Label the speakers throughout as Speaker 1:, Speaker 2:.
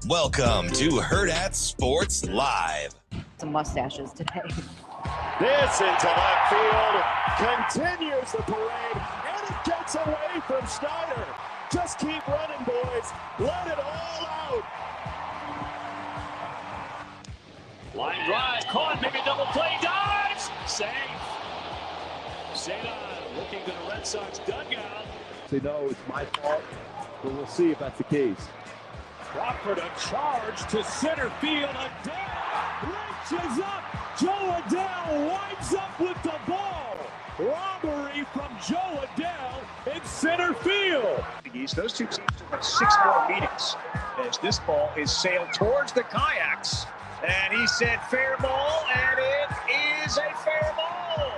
Speaker 1: Welcome to Hurrdat Sports Live.
Speaker 2: Some mustaches today.
Speaker 3: This into left field, continues the parade, and it gets away from Snyder. Just keep running, boys. Let it all out.
Speaker 4: Line drive, caught, maybe double play, dives, safe. Sada looking to the Red Sox dugout.
Speaker 3: They know it's my fault, but we'll see if that's the case.
Speaker 4: Crawford a charge to center field. Adele reaches up. Joe Adele winds up with the ball. Robbery from Joe Adele in center field.
Speaker 5: Those two teams will have 6 more meetings as this ball is sailed towards the kayaks. And he said fair ball, and it is a fair ball.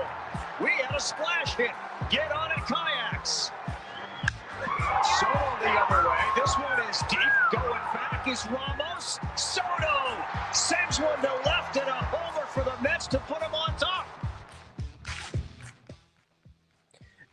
Speaker 5: We had a splash hit. Get on it, kayaks. Soto the other way. This one is deep. Going back is Ramos. Soto sends one to left and a homer for the Mets to put him on top.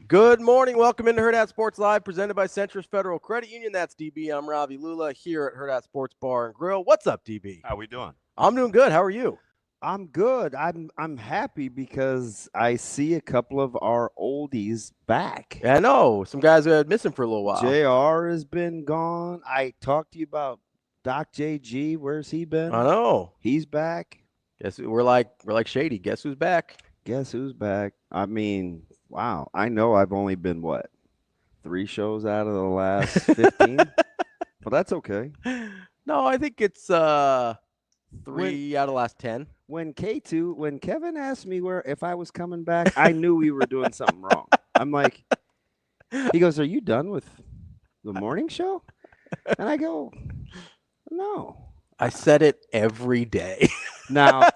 Speaker 6: Good morning. Welcome into Hurrdat Sports Live, presented by Centris Federal Credit Union. That's DB. I'm Ravi Lulla here at Hurrdat Sports Bar and Grill. What's up, DB?
Speaker 7: How we doing?
Speaker 6: I'm doing good. How are you?
Speaker 7: I'm good. I'm happy because I see a couple of our oldies back.
Speaker 6: Yeah, I know. Some guys who had missing for a little while.
Speaker 7: JR has been gone. I talked to you about Doc JG. Where's he been?
Speaker 6: I know.
Speaker 7: He's back.
Speaker 6: Guess we're like Shady. Guess who's back?
Speaker 7: Guess who's back? I mean, wow. I know I've only been, 3 shows out of the last 15? But that's okay.
Speaker 6: No, I think it's 3 out of the last 10.
Speaker 7: When Kevin asked me if I was coming back, I knew we were doing something wrong. I'm like, he goes, "Are you done with the morning show?" And I go, "No."
Speaker 6: I said it every day.
Speaker 7: Now,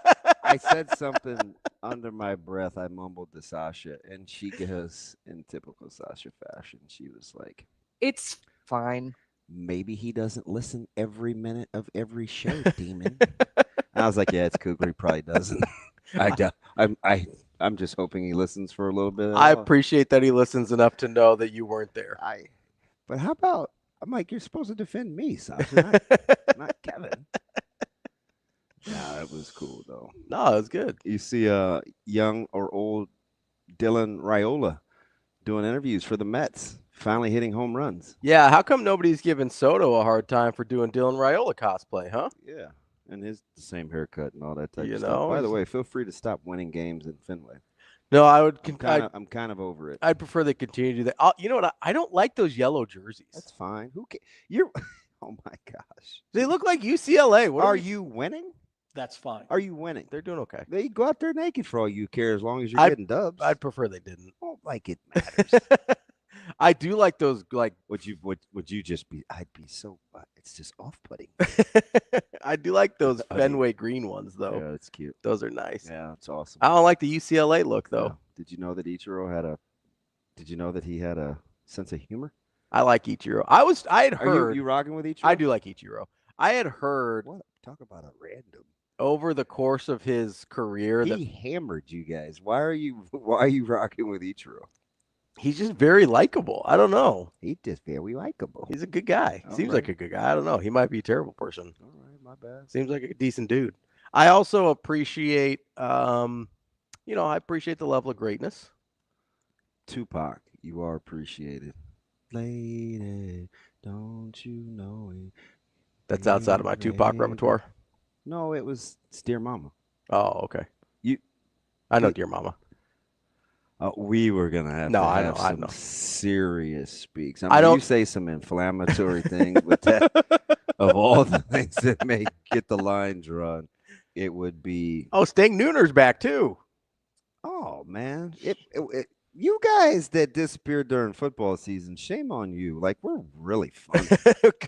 Speaker 7: I said something under my breath. I mumbled to Sasha, and she goes, in typical Sasha fashion, she was like,
Speaker 2: It's fine.
Speaker 7: "Maybe he doesn't listen every minute of every show, Demon." I was like, "Yeah, it's Cougar. He probably doesn't." I'm just hoping he listens for a little bit.
Speaker 6: I appreciate that he listens enough to know that you weren't there.
Speaker 7: But how about? I'm like, you're supposed to defend me, Sasha, not Kevin. Nah, it was cool though.
Speaker 6: No, it was good.
Speaker 7: You see, young or old Dylan Raiola doing interviews for the Mets, finally hitting home runs.
Speaker 6: Yeah, how come nobody's giving Soto a hard time for doing Dylan Raiola cosplay, huh?
Speaker 7: Yeah. And the same haircut and all that type of
Speaker 6: You
Speaker 7: stuff.
Speaker 6: know,
Speaker 7: By the way, feel free to stop winning games in Fenway.
Speaker 6: No, I would.
Speaker 7: I'm kind of over it.
Speaker 6: I'd prefer they continue to do that. You know what? I don't like those yellow jerseys.
Speaker 7: That's fine. Who cares? You're. Oh my gosh.
Speaker 6: They look like UCLA. What
Speaker 7: are you winning?
Speaker 4: That's fine.
Speaker 7: Are you winning?
Speaker 6: They're doing okay.
Speaker 7: They go out there naked for all you care, as long as you're getting dubs.
Speaker 6: I'd prefer they didn't.
Speaker 7: I don't like it matters.
Speaker 6: I do like those. Like,
Speaker 7: would you just be? I'd be so. It's just off-putting.
Speaker 6: I do like those Fenway green ones, though.
Speaker 7: Yeah, that's cute.
Speaker 6: Those are nice.
Speaker 7: Yeah, it's awesome.
Speaker 6: I don't like the UCLA look, though.
Speaker 7: Yeah. Did you know that Ichiro had a? Did you know that he had a sense of humor?
Speaker 6: I like Ichiro. I had heard.
Speaker 7: Are you rocking with Ichiro?
Speaker 6: I do like Ichiro. I had heard.
Speaker 7: What? Talk about a random.
Speaker 6: Over the course of his career,
Speaker 7: he hammered you guys. Why are you rocking with Ichiro?
Speaker 6: He's just very likable. I don't know.
Speaker 7: He's just very likable.
Speaker 6: He's a good guy. Seems like a good guy. I don't know. He might be a terrible person.
Speaker 7: All right, my bad.
Speaker 6: Seems like a decent dude. I also appreciate, I appreciate the level of greatness.
Speaker 7: Tupac, you are appreciated. Lady, don't you know it?
Speaker 6: That's outside of my Tupac repertoire.
Speaker 7: No, it was Dear Mama.
Speaker 6: Oh, okay. I know Dear Mama.
Speaker 7: We were gonna have
Speaker 6: I know.
Speaker 7: Serious speaks. I mean, you say some inflammatory things with that. Of all the things that may get the line drawn, it would be.
Speaker 6: Oh, Sting Nooner's back too.
Speaker 7: Oh man, you guys that disappeared during football season, shame on you. Like, we're really funny.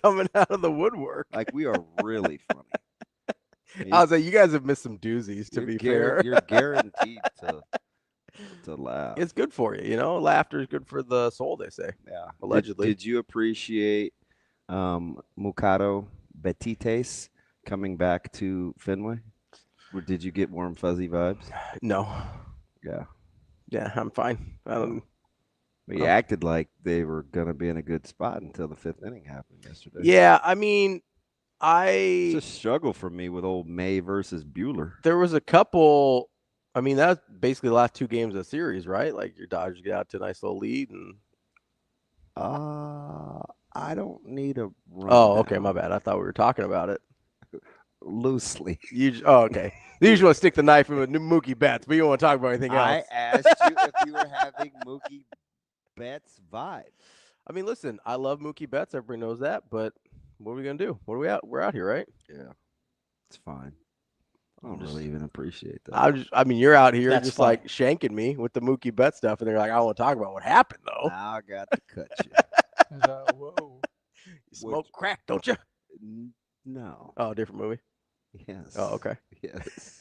Speaker 6: Coming out of the woodwork.
Speaker 7: Like, we are really funny.
Speaker 6: I was like, you guys have missed some doozies. To be fair,
Speaker 7: you're guaranteed to laugh.
Speaker 6: It's good for you, Laughter is good for the soul, they say.
Speaker 7: Yeah,
Speaker 6: allegedly.
Speaker 7: Did you appreciate Mukado Betites coming back to Fenway? Or did you get warm fuzzy vibes?
Speaker 6: No.
Speaker 7: Yeah,
Speaker 6: I'm fine.
Speaker 7: He acted like they were going to be in a good spot until the 5th inning happened yesterday.
Speaker 6: Yeah, I mean,
Speaker 7: It's a struggle for me with old May versus Bueller.
Speaker 6: There was a couple. I mean, that's basically the last 2 games of the series, right? Like your Dodgers get out to a nice little lead, and
Speaker 7: I don't need a rundown.
Speaker 6: oh, okay, my bad. I thought we were talking about it
Speaker 7: Loosely.
Speaker 6: Okay. You usually want to stick the knife in with Mookie Betts, but you don't want to talk about anything else.
Speaker 7: I asked you if you were having Mookie Betts vibes.
Speaker 6: I mean, listen, I love Mookie Betts. Everybody knows that, but what are we gonna do? What are we out? We're out here, right?
Speaker 7: Yeah, it's fine. I don't really even appreciate that.
Speaker 6: I mean, you're out here
Speaker 2: That's
Speaker 6: just
Speaker 2: fine.
Speaker 6: like shanking me with the Mookie Betts stuff, and they're like, I don't want to talk about what happened though.
Speaker 7: Now I got to cut you.
Speaker 6: Whoa, you smoke crack, don't you?
Speaker 7: No.
Speaker 6: Oh, different movie.
Speaker 7: Yes.
Speaker 6: Oh, okay.
Speaker 7: Yes.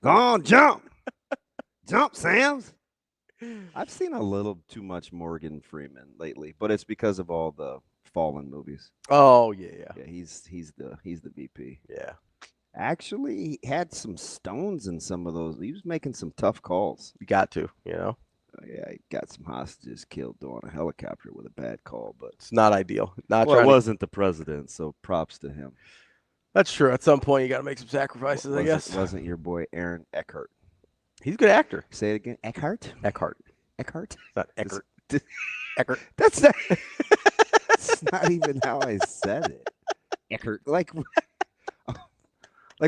Speaker 7: Go on, jump. Jump, Sam's. I've seen a little too much Morgan Freeman lately, but it's because of all the Fallen movies.
Speaker 6: Oh yeah.
Speaker 7: Yeah, he's the VP.
Speaker 6: Yeah.
Speaker 7: Actually, he had some stones in some of those. He was making some tough calls.
Speaker 6: You got to, you know.
Speaker 7: Yeah, he got some hostages killed on a helicopter with a bad call, but
Speaker 6: It's not ideal. Not
Speaker 7: well, it
Speaker 6: trying to-
Speaker 7: wasn't the president, so props to him.
Speaker 6: That's true. At some point, you got to make some sacrifices, I guess.
Speaker 7: Wasn't your boy Aaron Eckhart?
Speaker 6: He's a good actor.
Speaker 7: Say it again. Eckhart?
Speaker 6: Eckhart.
Speaker 7: Eckhart?
Speaker 6: It's not Eckert. Eckert.
Speaker 7: That's not. That's not even how I said it. Eckhart. Like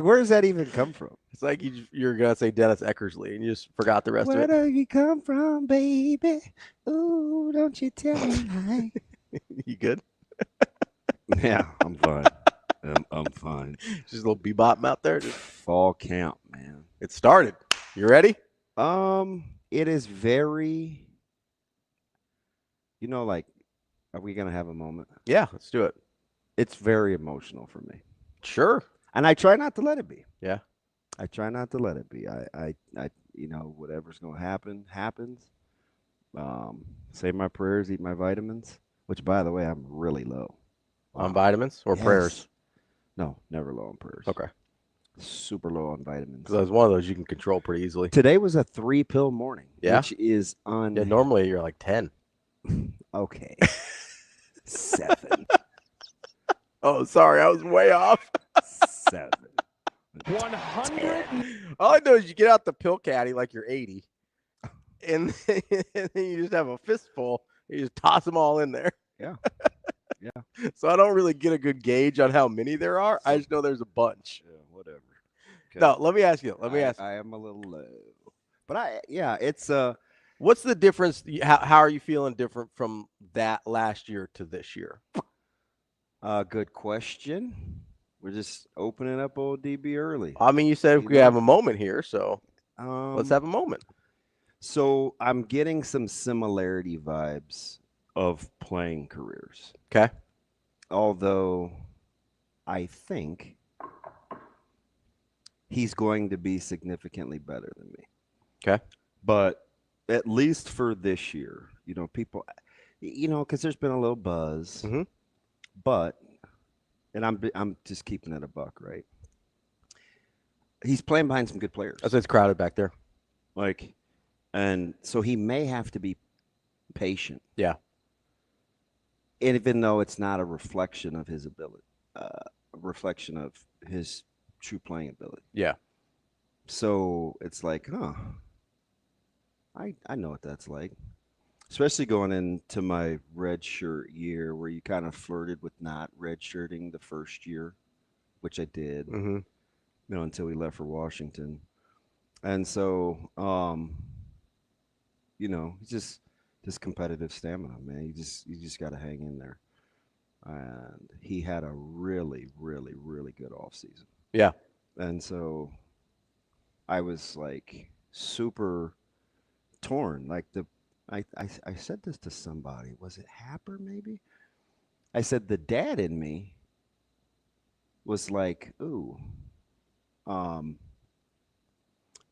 Speaker 7: where does that even come from?
Speaker 6: It's like you're gonna say Dennis Eckersley, and you just forgot the rest
Speaker 7: Where
Speaker 6: of it.
Speaker 7: do you come from, baby? Ooh, don't you tell me why.
Speaker 6: You good?
Speaker 7: Yeah, I'm fine. I'm fine.
Speaker 6: Just a little bebop out there. Just,
Speaker 7: Fall camp, man.
Speaker 6: it started. You ready?
Speaker 7: It is very. Like, are we gonna have a moment?
Speaker 6: Yeah, let's do it.
Speaker 7: It's very emotional for me,
Speaker 6: Sure.
Speaker 7: and I try not to let it be.
Speaker 6: Yeah.
Speaker 7: I try not to let it be. I whatever's gonna happen happens. Say my prayers, eat my vitamins. Which, by the way, I'm really low
Speaker 6: On vitamins or
Speaker 7: Yes.
Speaker 6: prayers?
Speaker 7: No, never low on prayers.
Speaker 6: Okay.
Speaker 7: Super low on vitamins.
Speaker 6: Because it's one of those you can control pretty easily.
Speaker 7: Today was a 3-pill morning.
Speaker 6: Yeah?
Speaker 7: Which is
Speaker 6: Yeah, normally you're like 10.
Speaker 7: Okay. 7.
Speaker 6: Oh, sorry, I was way off.
Speaker 7: 7.
Speaker 4: 100.
Speaker 6: All I know is you get out the pill caddy like you're 80, and then you just have a fistful. You just toss them all in there.
Speaker 7: Yeah. Yeah.
Speaker 6: So I don't really get a good gauge on how many there are. I just know there's a bunch.
Speaker 7: Yeah, whatever. Okay.
Speaker 6: No, let me ask you.
Speaker 7: I am a little low. But it's
Speaker 6: What's the difference? How are you feeling different from that last year to this year?
Speaker 7: good question. We're just opening up old DB early.
Speaker 6: I mean, you said we could have a moment here, so let's have a moment.
Speaker 7: So I'm getting some similarity vibes of playing careers.
Speaker 6: Okay.
Speaker 7: Although I think he's going to be significantly better than me.
Speaker 6: Okay.
Speaker 7: But at least for this year, people, because there's been a little buzz.
Speaker 6: Mm-hmm.
Speaker 7: But, and I'm just keeping it a buck, right? He's playing behind some good players.
Speaker 6: That's why it's crowded back there.
Speaker 7: And so he may have to be patient.
Speaker 6: Yeah.
Speaker 7: And even though it's not a reflection of his ability, a reflection of his true playing ability.
Speaker 6: Yeah.
Speaker 7: So it's like, I know what that's like. Especially going into my red shirt year where you kind of flirted with not red shirting the first year, which I did,
Speaker 6: Mm-hmm.
Speaker 7: Until we left for Washington. And so, just competitive stamina, man. You just got to hang in there. And he had a really, really, really good offseason.
Speaker 6: Yeah.
Speaker 7: And so I was like super torn. Like I said this to somebody. Was it Happer maybe? I said the dad in me was like, ooh,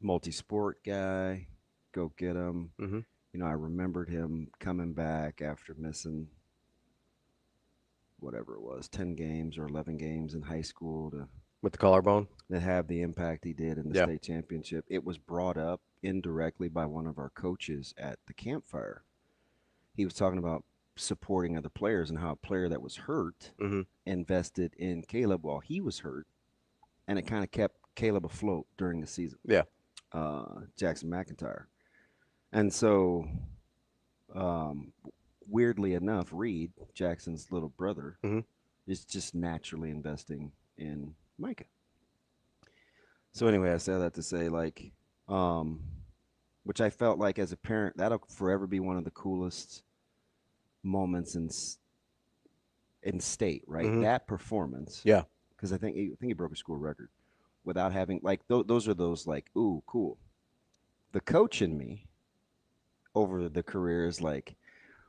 Speaker 7: multi-sport guy, go get him.
Speaker 6: Mm-hmm.
Speaker 7: I remembered him coming back after missing whatever it was, 10 games or 11 games in high school
Speaker 6: With the collarbone.
Speaker 7: to have the impact he did in the state championship. It was brought up indirectly by one of our coaches at the campfire. He was talking about supporting other players and how a player that was hurt invested in Caleb while he was hurt, and it kind of kept Caleb afloat during the season.
Speaker 6: Yeah.
Speaker 7: Jackson McIntyre. And so, weirdly enough, Reed, Jackson's little brother, is just naturally investing in Micah. So anyway, I said that to say, like, which I felt like as a parent, that'll forever be one of the coolest moments in state, right? That performance.
Speaker 6: Yeah.
Speaker 7: Because I think he broke a school record without having, like, those are those, like, ooh, cool. The coach in me over the career is like,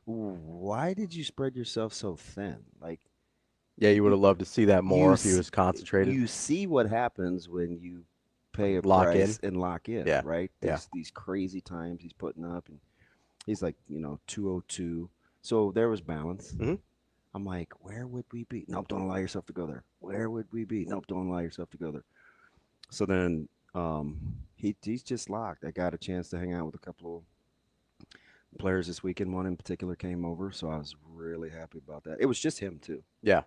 Speaker 7: why did you spread yourself so thin? Like,
Speaker 6: yeah, you would have loved to see that more if he was concentrated.
Speaker 7: You see what happens when you pay a
Speaker 6: Lock
Speaker 7: price
Speaker 6: in.
Speaker 7: and lock in,
Speaker 6: Yeah.
Speaker 7: right?
Speaker 6: Yeah.
Speaker 7: These crazy times he's putting up, and he's like, 202. So there was balance. I'm like, where would we be? Nope, don't allow yourself to go there. Where would we be? Nope, don't allow yourself to go there. So then he's just locked. I got a chance to hang out with a couple of players this weekend. One in particular came over, so I was really happy about that. It was just him too.
Speaker 6: Yeah.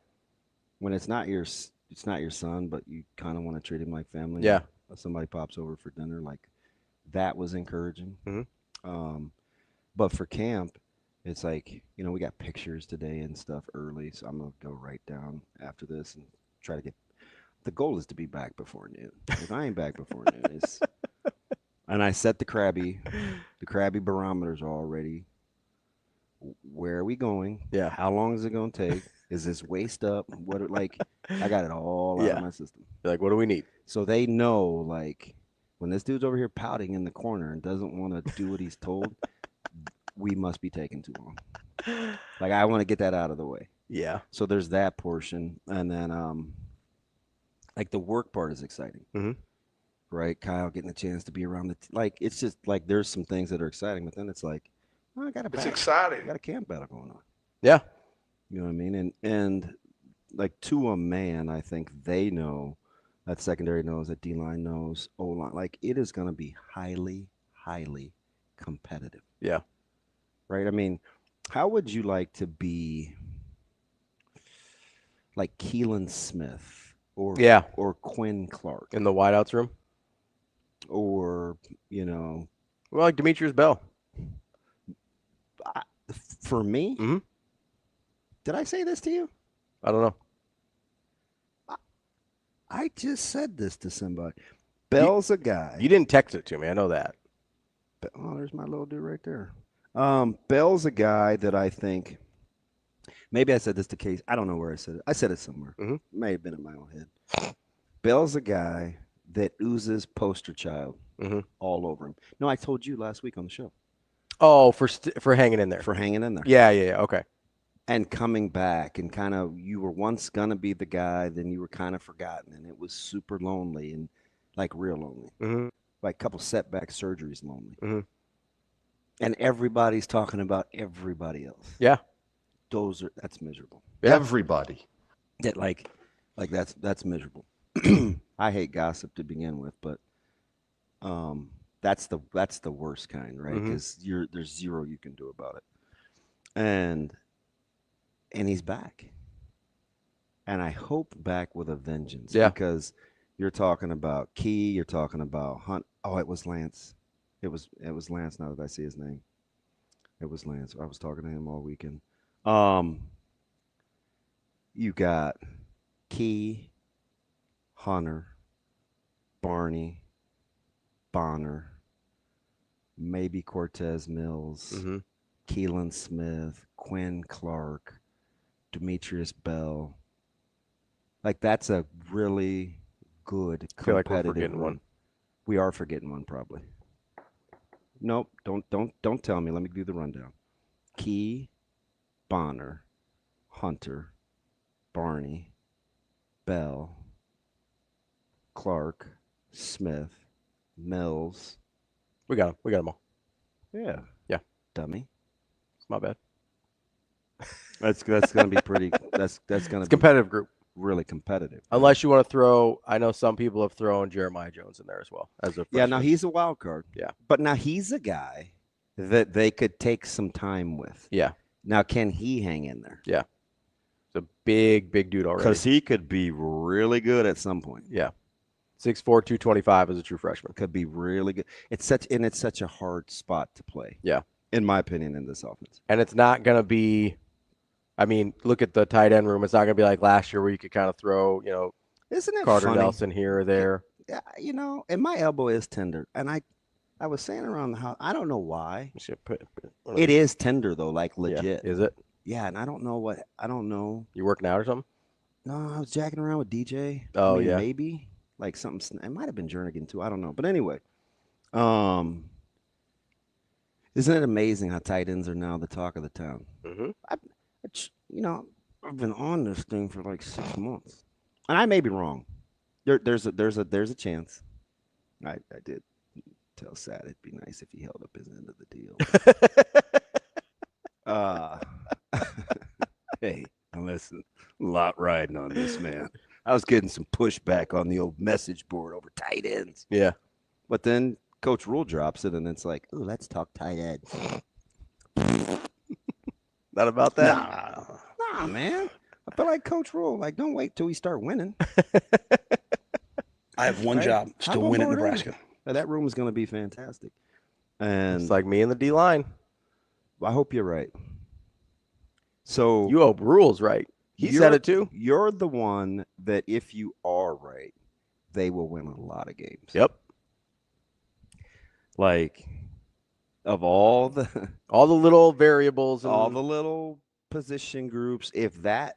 Speaker 7: When it's not your son, but you kind of want to treat him like family.
Speaker 6: Yeah.
Speaker 7: Somebody pops over for dinner, like, that was encouraging. But for camp, it's like, we got pictures today and stuff early, so I'm gonna go right down after this and try to get. The goal is to be back before noon. If I ain't back before noon, and I set the crabby barometers already. Where are we going?
Speaker 6: Yeah.
Speaker 7: How long is it gonna take? Is this waist up? I got it all out of my system.
Speaker 6: You're like, what do we need?
Speaker 7: So they know, like, when this dude's over here pouting in the corner and doesn't want to do what he's told, we must be taking too long. Like, I want to get that out of the way.
Speaker 6: Yeah.
Speaker 7: So there's that portion. And then, like, the work part is exciting. Right? Kyle getting a chance to be around it's just, like, there's some things that are exciting, but then it's like, oh,
Speaker 8: it's exciting.
Speaker 7: I got a camp battle going on.
Speaker 6: Yeah.
Speaker 7: You know what I mean? And like, to a man, I think they know, that secondary knows, that D-line knows, O-line. Like, it is going to be highly, highly competitive.
Speaker 6: Yeah.
Speaker 7: Right? I mean, how would you like to be like Keelan Smith or Quinn Clark
Speaker 6: in the wideouts room?
Speaker 7: Or,
Speaker 6: well, like Demetrius Bell.
Speaker 7: For me? Did I say this to you?
Speaker 6: I don't know.
Speaker 7: I just said this to somebody. Bell's a guy.
Speaker 6: You didn't text it to me. I know that.
Speaker 7: Oh, there's my little dude right there. Bell's a guy that I think, maybe I said this to Case. I don't know where I said it. I said it somewhere. May have been in my own head. Bell's a guy that oozes poster child all over him. No, I told you last week on the show.
Speaker 6: Oh, for hanging in there.
Speaker 7: For hanging in there.
Speaker 6: Yeah. Okay.
Speaker 7: And coming back, and kind of, you were once going to be the guy, then you were kind of forgotten, and it was super lonely, and like real lonely. Like a couple setback surgeries lonely. And everybody's talking about everybody else. Yeah. That's miserable.
Speaker 8: Yeah. Everybody.
Speaker 7: That like that's miserable. I hate gossip to begin with, but that's the worst kind, right? Because there's zero you can do about it. And he's back. And I hope back with a vengeance.
Speaker 6: Yeah.
Speaker 7: Because you're talking about Key, you're talking about Hunt. Oh, it was Lance. It was Lance, now that I see his name. It was Lance. I was talking to him all weekend. You got Key, Hunter, Barney, Bonner, maybe Cortez Mills, Keelan Smith, Quinn Clark, Demetrius Bell. Like, that's a really good competitive.
Speaker 6: I feel like we're forgetting one.
Speaker 7: We are forgetting one, probably. Nope, don't tell me. Let me do the rundown. Key, Bonner, Hunter, Barney, Bell, Clark, Smith, Mills.
Speaker 6: We got them all.
Speaker 7: Yeah. Dummy.
Speaker 6: It's my bad.
Speaker 7: That's gonna be pretty. That's gonna be
Speaker 6: competitive group.
Speaker 7: Really competitive.
Speaker 6: Unless you want to throw, I know some people have thrown Jeremiah Jones in there as well as a freshman.
Speaker 7: Yeah, now he's a wild card.
Speaker 6: Yeah,
Speaker 7: but now he's a guy that they could take some time with.
Speaker 6: Yeah,
Speaker 7: Now, can he hang in there?
Speaker 6: Yeah. It's a big dude already.
Speaker 7: Because he could be really good at some point.
Speaker 6: Yeah. 6'4", 225 as a true freshman.
Speaker 7: Could be really good. It's such a hard spot to play.
Speaker 6: Yeah.
Speaker 7: In my opinion, in this offense.
Speaker 6: And it's not going to be, I mean, look at the tight end room. It's not going to be like last year where you could kind of throw,
Speaker 7: Isn't it
Speaker 6: Carter
Speaker 7: funny?
Speaker 6: Nelson here or there.
Speaker 7: Yeah, and my elbow is tender. And I was saying around the house, I don't know why. It is tender, though, like legit.
Speaker 6: Yeah. Is it?
Speaker 7: Yeah, and I don't know.
Speaker 6: You working out or something?
Speaker 7: No, I was jacking around with DJ.
Speaker 6: Oh, yeah.
Speaker 7: Maybe. Like something. It might have been Jernigan, too. I don't know. But anyway. Isn't it amazing how tight ends are now the talk of the town?
Speaker 6: Mm-hmm.
Speaker 7: I've been on this thing for like 6 months. And I may be wrong. There's a chance. I did tell Sad it'd be nice if he held up his end of the deal. Hey, listen, a lot riding on this, man. I was getting some pushback on the old message board over tight ends.
Speaker 6: Yeah.
Speaker 7: But then Coach Rule drops it, and it's like, ooh, let's talk tight ends.
Speaker 6: Not about that?
Speaker 7: Nah, man. I feel like Coach Rule. Like, don't wait till we start winning.
Speaker 8: I have one job, is to win at Nebraska.
Speaker 7: That room is going to be fantastic. And
Speaker 6: It's like me and the D-line.
Speaker 7: I hope you're right. So
Speaker 6: You hope Rule's right. He said it too.
Speaker 7: You're the one that if you are right, they will win a lot of games.
Speaker 6: Yep.
Speaker 7: Like, of all the
Speaker 6: little variables and
Speaker 7: all the little position groups, if that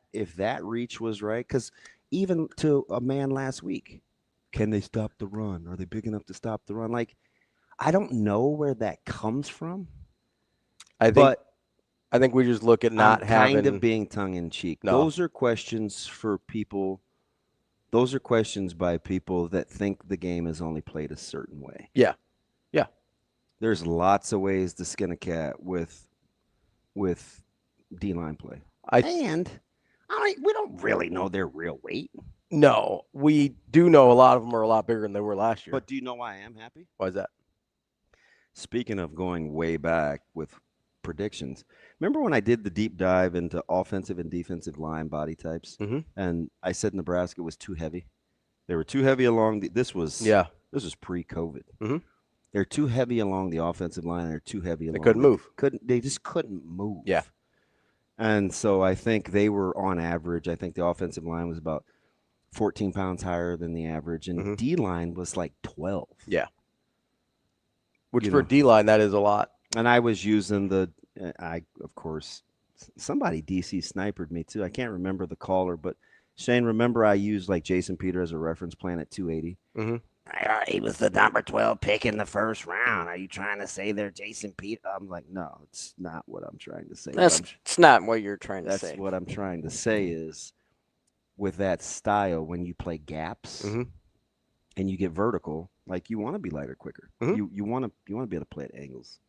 Speaker 7: reach was right, because even to a man last week, can they stop the run? Are they big enough to stop the run? Like, I don't know where that comes from.
Speaker 6: I think we just look at not having
Speaker 7: kind of being tongue in cheek.
Speaker 6: No.
Speaker 7: Those are questions for people. Those are questions by people that think the game is only played a certain way.
Speaker 6: Yeah. Yeah.
Speaker 7: There's lots of ways to skin a cat with D-line play. We don't really know their real weight.
Speaker 6: No, we do know a lot of them are a lot bigger than they were last year.
Speaker 7: But do you know why I am happy?
Speaker 6: Why is that?
Speaker 7: Speaking of going way back with predictions, remember when I did the deep dive into offensive and defensive line body types?
Speaker 6: Mm-hmm.
Speaker 7: And I said Nebraska was too heavy. They were too heavy along this was pre-COVID.
Speaker 6: Mm-hmm.
Speaker 7: They're too heavy along the offensive line. They're too heavy along.
Speaker 6: They couldn't move.
Speaker 7: They just couldn't move.
Speaker 6: Yeah.
Speaker 7: And so I think they were on average. I think the offensive line was about 14 pounds higher than the average, and D-line was like 12.
Speaker 6: Yeah. Which for D-line, that is a lot.
Speaker 7: And I was using of course, somebody DC snipered me too. I can't remember the caller, but Shane, remember I used like Jason Peter as a reference plan at 280? Mm-hmm. He was the number 12 pick in the first round. Are you trying to say they're Jason Peter? I'm like, no, it's not what I'm trying to say.
Speaker 2: It's not what you're trying to say.
Speaker 7: That's what I'm trying to say is with that style, when you play gaps and you get vertical, like you want to be lighter, quicker. You want to be able to play at angles.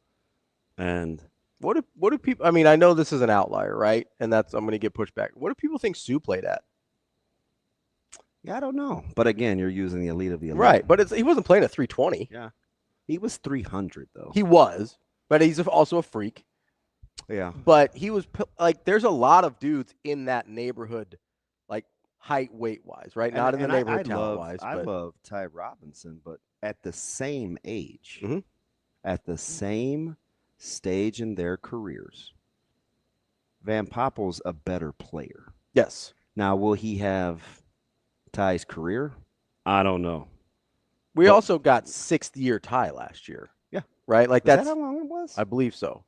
Speaker 7: And
Speaker 6: what do people? I mean, I know this is an outlier, right? And I'm going to get pushed back. What do people think Sue played at?
Speaker 7: Yeah, I don't know. But again, you're using the elite of the elite.
Speaker 6: Right, but he wasn't playing at 320.
Speaker 7: Yeah. He was 300, though.
Speaker 6: He was, but he's also a freak.
Speaker 7: Yeah.
Speaker 6: But he was like, there's a lot of dudes in that neighborhood, like height, weight-wise, right? Not in the neighborhood talent-wise.
Speaker 7: I love Ty Robinson, but at the same age,
Speaker 6: Mm-hmm.
Speaker 7: at the same stage in their careers, Van Poppel's a better player.
Speaker 6: Yes.
Speaker 7: Now, will he have Ty's career? I don't know.
Speaker 6: We also got 6th-year Ty last year.
Speaker 7: Yeah.
Speaker 6: Right? Like
Speaker 7: Is that how long it was?
Speaker 6: I believe so.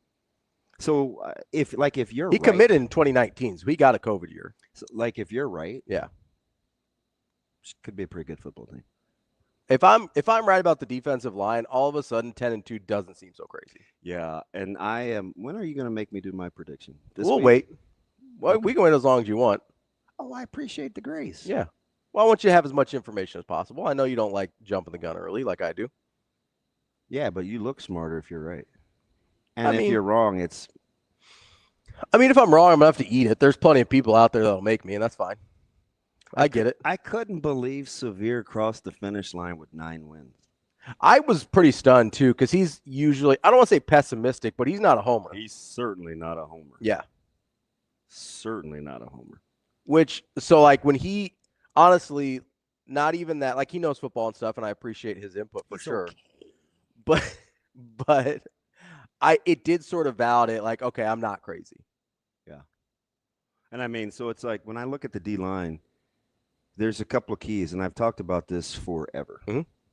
Speaker 7: So if you're
Speaker 6: he
Speaker 7: right,
Speaker 6: committed in 2019, so he got a COVID year.
Speaker 7: So, like if you're right,
Speaker 6: yeah,
Speaker 7: could be a pretty good football team.
Speaker 6: If I'm right about the defensive line, all of a sudden 10-2 doesn't seem so crazy.
Speaker 7: Yeah, and I am. When are you going to make me do my prediction?
Speaker 6: We'll wait. Well, we can wait as long as you want.
Speaker 7: Oh, I appreciate the grace.
Speaker 6: Yeah. Well, I want you to have as much information as possible. I know you don't like jumping the gun early like I do.
Speaker 7: Yeah, but you look smarter if you're right. And if you're wrong, it's...
Speaker 6: I mean, if I'm wrong, I'm going to have to eat it. There's plenty of people out there that'll make me, and that's fine. I get it.
Speaker 7: I couldn't believe Severe crossed the finish line with 9 wins.
Speaker 6: I was pretty stunned, too, because he's usually, I don't want to say pessimistic, but he's not a homer.
Speaker 7: He's certainly not a homer.
Speaker 6: Yeah.
Speaker 7: Certainly not a homer.
Speaker 6: Like when he honestly, not even that, like he knows football and stuff, and I appreciate his input for sure. Okay. But it did sort of validate, like, okay, I'm not crazy.
Speaker 7: Yeah. And I mean, so it's like when I look at the D line, there's a couple of keys, and I've talked about this forever,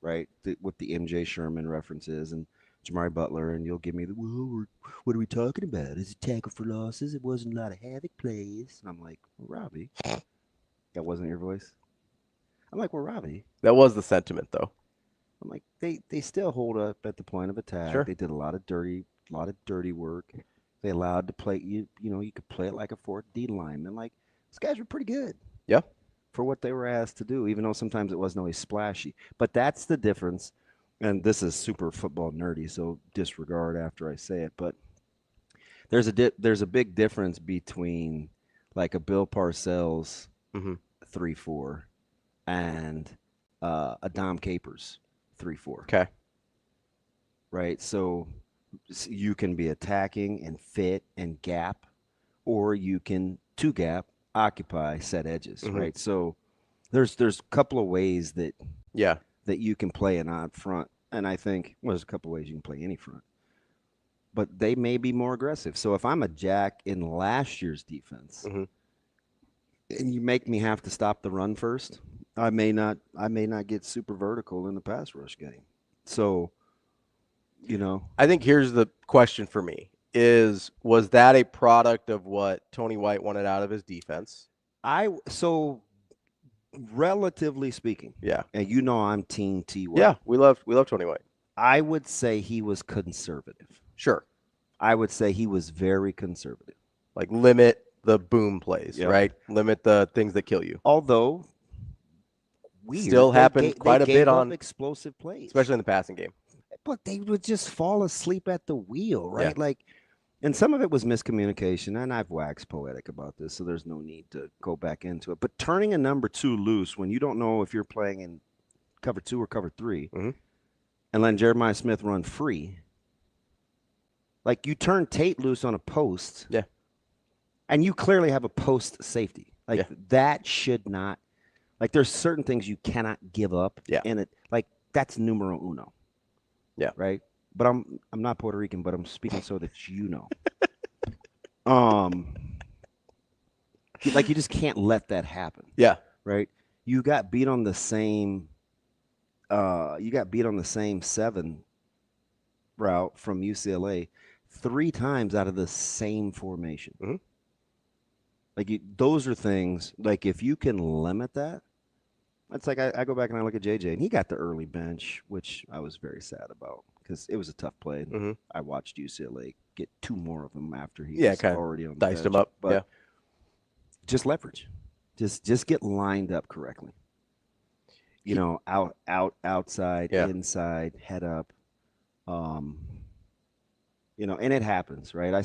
Speaker 7: right? With the MJ Sherman references and Jamari Butler, and you'll give me what are we talking about? Is it tackle for losses? It wasn't a lot of havoc plays. And I'm like, well, Robbie, that wasn't your voice. I'm like, well, Robbie.
Speaker 6: That was the sentiment, though.
Speaker 7: I'm like, they still hold up at the point of attack.
Speaker 6: Sure.
Speaker 7: They did a lot of dirty work. They allowed to play you could play it like a 4th D lineman. Like, these guys were pretty good.
Speaker 6: Yeah.
Speaker 7: For what they were asked to do, even though sometimes it wasn't always splashy. But that's the difference. And this is super football nerdy, so disregard after I say it. But there's a big difference between like a Bill Parcells 3-4 and a Dom Capers 3-4.
Speaker 6: Okay.
Speaker 7: Right? So you can be attacking and fit and gap, or you can 2-gap, occupy, set edges, right? So there's a couple of ways that you can play an odd front. And I think there's a couple of ways you can play any front. But they may be more aggressive. So if I'm a jack in last year's defense and you make me have to stop the run first, I may not get super vertical in the pass rush game. So,
Speaker 6: I think here's the question for me was that a product of what Tony White wanted out of his defense?
Speaker 7: So relatively speaking.
Speaker 6: Yeah.
Speaker 7: And I'm Team T White.
Speaker 6: Yeah, we love Tony White.
Speaker 7: I would say he was conservative.
Speaker 6: Sure.
Speaker 7: I would say he was very conservative.
Speaker 6: Like limit the boom plays, right? Limit the things that kill you.
Speaker 7: Although
Speaker 6: still happened quite a bit on
Speaker 7: explosive plays,
Speaker 6: especially in the passing game.
Speaker 7: But they would just fall asleep at the wheel, right?
Speaker 6: Yeah.
Speaker 7: And some of it was miscommunication, and I've waxed poetic about this, so there's no need to go back into it. But turning a number 2 loose when you don't know if you're playing in cover 2 or cover 3, and letting Jeremiah Smith run free, like you turn Tate loose on a post, and you clearly have a post safety. That should not, there's certain things you cannot give up, and that's numero uno.
Speaker 6: Yeah.
Speaker 7: Right. But I'm not Puerto Rican, but I'm speaking so that you know. You just can't let that happen.
Speaker 6: Yeah.
Speaker 7: Right. You got beat on the same 7 route from UCLA 3 times out of the same formation. Those are things if you can limit that. It's like I go back and I look at JJ, and he got the early bench, which I was very sad about because it was a tough play. I watched UCLA get 2 more of them after he was already on the
Speaker 6: diced
Speaker 7: bench.
Speaker 6: him up.
Speaker 7: But just leverage, just get lined up correctly. Outside, inside, head up. And it happens, right? I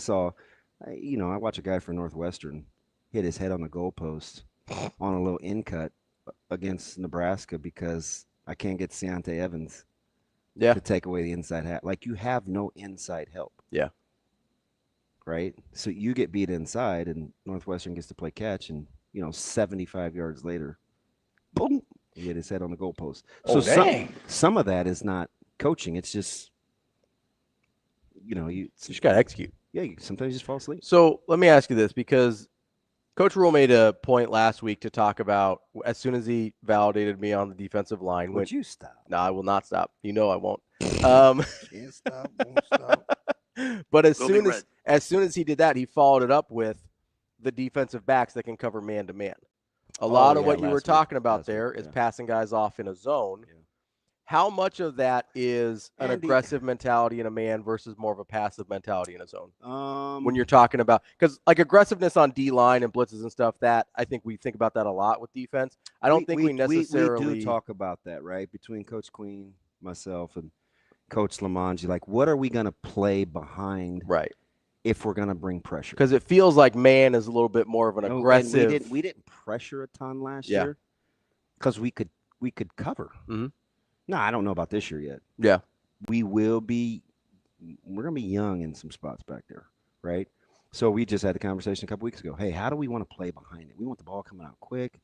Speaker 7: watch a guy from Northwestern hit his head on the goalpost on a little in cut against Nebraska because I can't get Deontay Evans to take away the inside hat. You have no inside help.
Speaker 6: Yeah.
Speaker 7: Right? So you get beat inside and Northwestern gets to play catch and, 75 yards later, boom, he hit his head on the goalpost. So some of that is not coaching. It's just, you
Speaker 6: just got to execute.
Speaker 7: Yeah, sometimes you just fall asleep.
Speaker 6: So let me ask you this, because Coach Rule made a point last week to talk about as soon as he validated me on the defensive line.
Speaker 7: Would you stop?
Speaker 6: No, I will not stop. I won't.
Speaker 7: Can't stop, won't stop.
Speaker 6: But as soon as he did that, he followed it up with the defensive backs that can cover man to man. A lot of what you were talking about there is passing guys off in a zone. Yeah. How much of that is an aggressive mentality in a man versus more of a passive mentality in a zone? When you're talking about, because aggressiveness on D-line and blitzes and stuff, that I think we think about that a lot with defense. I don't think we necessarily
Speaker 7: we do talk about that, right? Between Coach Queen, myself, and Coach Lamonji, what are we going to play behind?
Speaker 6: Right.
Speaker 7: If we're going to bring pressure.
Speaker 6: Because it feels like man is a little bit more of an aggressive.
Speaker 7: We didn't pressure a ton last year because we could cover.
Speaker 6: Mm-hmm.
Speaker 7: No, I don't know about this year yet.
Speaker 6: Yeah.
Speaker 7: We're going to be young in some spots back there, right? So we just had the conversation a couple weeks ago. Hey, how do we want to play behind it? We want the ball coming out quick.